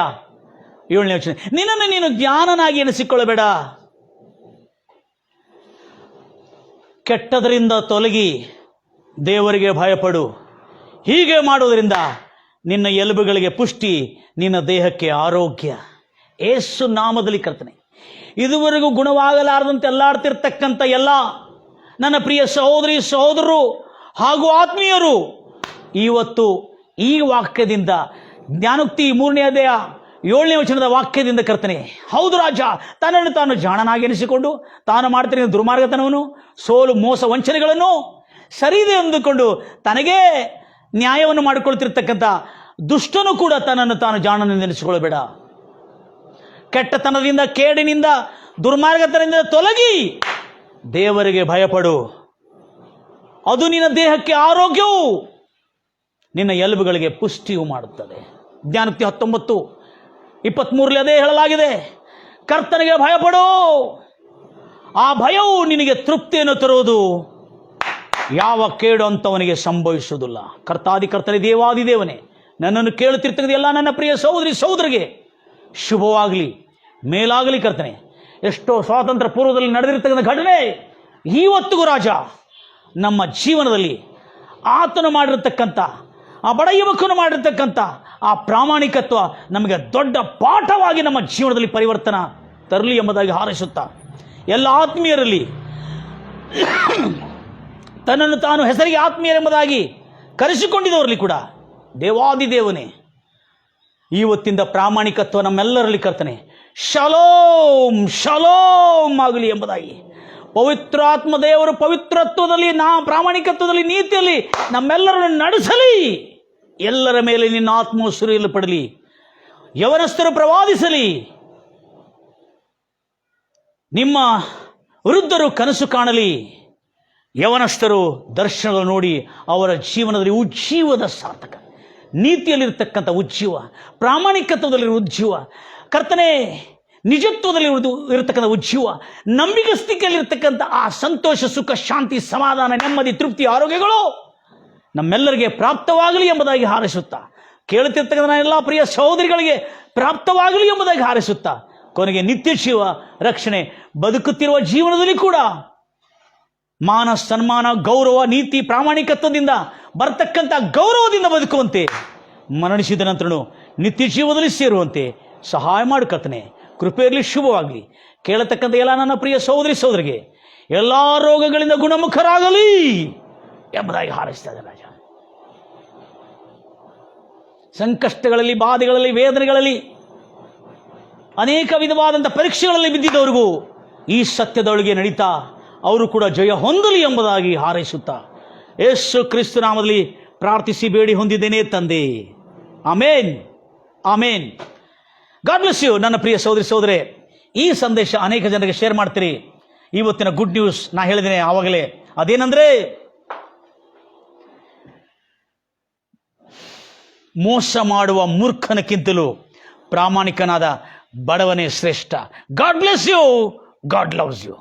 7ನೇ ವಚನ. ನಿನ್ನನ್ನು ನೀನು ಜ್ಞಾನನಾಗಿ ಎನಿಸಿಕೊಳ್ಳಬೇಡ. ಕೆಟ್ಟದರಿಂದ ತೊಲಗಿ ದೇವರಿಗೆ ಭಯಪಡು. ಹೀಗೆ ಮಾಡುವುದರಿಂದ ನಿನ್ನ ಎಲುಬುಗಳಿಗೆ ಪುಷ್ಟಿ, ನಿನ್ನ ದೇಹಕ್ಕೆ ಆರೋಗ್ಯ. ಯೇಸು ನಾಮದಲ್ಲಿ ಕರ್ತನೆ, ಇದುವರೆಗೂ ಗುಣವಾಗಲಾರದಂತೆ ಎಲ್ಲಾಡ್ತಿರ್ತಕ್ಕಂಥ ಎಲ್ಲ ನನ್ನ ಪ್ರಿಯ ಸಹೋದರಿ ಸಹೋದರರು ಹಾಗೂ ಆತ್ಮೀಯರು ಇವತ್ತು ಈ ವಾಕ್ಯದಿಂದ, ಜ್ಞಾನೋಕ್ತಿ 3ನೇ ಅಧ್ಯಾಯ 7ನೇ ವಚನದ ವಾಕ್ಯದಿಂದ ಕರ್ತನೆ, ಹೌದು ರಾಜ, ತನ್ನನ್ನು ತಾನು ಜಾಣನಾಗಿ ಎನಿಸಿಕೊಂಡು ತಾನು ಮಾಡ್ತಿರೋ ದುರ್ಮಾರ್ಗತನವನ್ನು, ಸೋಲು, ಮೋಸ, ವಂಚನೆಗಳನ್ನು ಸರಿದೆ ಎಂದುಕೊಂಡು ತನಗೇ ನ್ಯಾಯವನ್ನು ಮಾಡಿಕೊಳ್ತಿರ್ತಕ್ಕಂಥ ದುಷ್ಟನು ಕೂಡ ತನ್ನನ್ನು ತಾನು ಜಾಣನೆಂದೆನಿಸಿಕೊಳ್ಳಬೇಡ. ಕೆಟ್ಟತನದಿಂದ, ಕೇಡಿನಿಂದ, ದುರ್ಮಾರ್ಗತನದಿಂದ ತೊಲಗಿ ದೇವರಿಗೆ ಭಯಪಡು. ಅದು ನಿನ್ನ ದೇಹಕ್ಕೆ ಆರೋಗ್ಯವು, ನಿನ್ನ ಎಲುಬುಗಳಿಗೆ ಪುಷ್ಟಿಯೂ ಮಾಡುತ್ತದೆ. ಜ್ಞಾನೋಕ್ತಿ 19:23 ಅದೇ ಹೇಳಲಾಗಿದೆ. ಕರ್ತನಿಗೆ ಭಯಪಡು, ಆ ಭಯವು ನಿನಗೆ ತೃಪ್ತಿಯನ್ನು ತರುವುದು, ಯಾವ ಕೇಡು ಅಂತವನಿಗೆ ಸಂಭವಿಸುವುದಿಲ್ಲ. ಕರ್ತಾದಿ ದೇವಾದಿದೇವನೇ, ನನ್ನನ್ನು ಕೇಳುತ್ತಿರ್ತಕ್ಕಂಥ ಎಲ್ಲ ನನ್ನ ಪ್ರಿಯ ಸಹೋದರಿ ಸಹೋದರಿಗೆ ಶುಭವಾಗಲಿ, ಮೇಲಾಗಲಿ ಕರ್ತನೆ. ಎಷ್ಟೋ ಸ್ವಾತಂತ್ರ್ಯ ಪೂರ್ವದಲ್ಲಿ ನಡೆದಿರ್ತಕ್ಕಂಥ ಘಟನೆ ಇವತ್ತಿಗೂ ರಾಜ ನಮ್ಮ ಜೀವನದಲ್ಲಿ ಆತನು ಮಾಡಿರ್ತಕ್ಕಂಥ, ಆ ಬಡ ಯುವಕನು ಮಾಡಿರ್ತಕ್ಕಂಥ ಆ ಪ್ರಾಮಾಣಿಕತ್ವ ನಮಗೆ ದೊಡ್ಡ ಪಾಠವಾಗಿ ನಮ್ಮ ಜೀವನದಲ್ಲಿ ಪರಿವರ್ತನ ತರಲಿ ಎಂಬುದಾಗಿ ಹಾರೈಸುತ್ತಾ, ಎಲ್ಲ ಆತ್ಮೀಯರಲ್ಲಿ ತನ್ನನ್ನು ತಾನು ಹೆಸರಿಗೆ ಆತ್ಮೀಯರೆಂಬುದಾಗಿ ಕರೆಸಿಕೊಂಡಿದ್ದವರಲ್ಲಿ ಕೂಡ ದೇವಾದಿದೇವನೇ ಇವತ್ತಿಂದ ಪ್ರಾಮಾಣಿಕತ್ವ ನಮ್ಮೆಲ್ಲರಲ್ಲಿ ಕರ್ತನೆ ಶಲೋಮ್ ಶಲೋಮ್ ಆಗಲಿ ಎಂಬುದಾಗಿ, ಪವಿತ್ರಾತ್ಮ ದೇವರು ಪವಿತ್ರತ್ವದಲ್ಲಿ, ಪ್ರಾಮಾಣಿಕತ್ವದಲ್ಲಿ, ನೀತಿಯಲ್ಲಿ ನಮ್ಮೆಲ್ಲರನ್ನು ನಡೆಸಲಿ. ಎಲ್ಲರ ಮೇಲೆ ನಿನ್ನ ಆತ್ಮವು ಸುರಿಯಲು ಪಡಲಿ. ಯವನಸ್ಥರು ಪ್ರವಾದಿಸಲಿ. ನಿಮ್ಮ ವೃದ್ಧರು ಕನಸು ಕಾಣಲಿ. ಯವನಸ್ಥರು ದರ್ಶನಗಳು ನೋಡಿ ಅವರ ಜೀವನದಲ್ಲಿ ಉಜ್ಜೀವದ ಸಾರ್ಥಕ, ನೀತಿಯಲ್ಲಿರ್ತಕ್ಕಂಥ ಉಜ್ಜೀವ, ಪ್ರಾಮಾಣಿಕತ್ವದಲ್ಲಿ ಉಜ್ಜೀವ, ಕರ್ತನೆ ನಿಜತ್ವದಲ್ಲಿ ಇರತಕ್ಕಂಥ ಉಜ್ಜೀವ, ನಂಬಿಗಸ್ತಿಕೆಯಲ್ಲಿರ್ತಕ್ಕಂಥ ಆ ಸಂತೋಷ, ಸುಖ, ಶಾಂತಿ, ಸಮಾಧಾನ, ನೆಮ್ಮದಿ, ತೃಪ್ತಿ, ಆರೋಗ್ಯಗಳು ನಮ್ಮೆಲ್ಲರಿಗೆ ಪ್ರಾಪ್ತವಾಗಲಿ ಎಂಬುದಾಗಿ ಹಾರೈಸುತ್ತಾ, ಕೇಳುತ್ತಿರ್ತಕ್ಕಂಥ ಎಲ್ಲ ಪ್ರಿಯ ಸಹೋದರಿಗಳಿಗೆ ಪ್ರಾಪ್ತವಾಗಲಿ ಎಂಬುದಾಗಿ ಹಾರೈಸುತ್ತಾ, ಕೊನೆಗೆ ನಿತ್ಯ ಜೀವ ರಕ್ಷಣೆ ಬದುಕುತ್ತಿರುವ ಜೀವನದಲ್ಲಿ ಕೂಡ ಮಾನ, ಸನ್ಮಾನ, ಗೌರವ, ನೀತಿ, ಪ್ರಾಮಾಣಿಕತ್ವದಿಂದ ಬರ್ತಕ್ಕಂಥ ಗೌರವದಿಂದ ಬದುಕುವಂತೆ, ಮರಣಿಸಿದ ನಂತರನು ನಿತ್ಯ ಜೀವದಲ್ಲಿ ಸೇರುವಂತೆ ಸಹಾಯ ಮಾಡುಕರ್ತನೆ. ಕೃಪೆಯಲ್ಲಿ ಶುಭವಾಗಲಿ. ಕೇಳತಕ್ಕಂಥ ಎಲ್ಲ ನನ್ನ ಪ್ರಿಯ ಸಹೋದರಿ ಸಹೋದರಿಗೆ ಎಲ್ಲ ರೋಗಗಳಿಂದ ಗುಣಮುಖರಾಗಲಿ ಎಂಬುದಾಗಿ ಹಾರೈಸ್ತಾ ಇದ್ದಾರೆ ರಾಜ. ಸಂಕಷ್ಟಗಳಲ್ಲಿ, ಬಾಧೆಗಳಲ್ಲಿ, ವೇದನೆಗಳಲ್ಲಿ, ಅನೇಕ ವಿಧವಾದಂಥ ಪರೀಕ್ಷೆಗಳಲ್ಲಿ ಬಿದ್ದಿದ್ದವರಿಗೂ ಈ ಸತ್ಯದೊಳಗೆ ನಡೀತಾ ಅವರು ಕೂಡ ಜಯ ಹೊಂದಲಿ ಎಂಬುದಾಗಿ ಹಾರೈಸುತ್ತಾ, ಯೇಸು ಕ್ರಿಸ್ತ ನಾಮದಲ್ಲಿ ಪ್ರಾರ್ಥಿಸಿ ಬೇಡಿ ಹೊಂದಿದ್ದೇನೆ ತಂದೆ. ಆಮೇನ್, ಆಮೇನ್. ಗಾಡ್ ಬ್ಲೆಸ್ ಯು ನನ್ನ ಪ್ರಿಯ ಸಹೋದರಿ ಸಹೋದರೇ. ಈ ಸಂದೇಶ ಅನೇಕ ಜನರಿಗೆ ಶೇರ್ ಮಾಡ್ತೀರಿ. ಇವತ್ತಿನ ಗುಡ್ ನ್ಯೂಸ್ ನಾ ಹೇಳಿದ್ದೇನೆ ಆವಾಗಲೇ, ಅದೇನಂದ್ರೆ ಮೋಸ ಮಾಡುವ ಮೂರ್ಖನಕ್ಕಿಂತಲೂ ಪ್ರಾಮಾಣಿಕನಾದ ಬಡವನೇ ಶ್ರೇಷ್ಠ. God bless you. God loves you.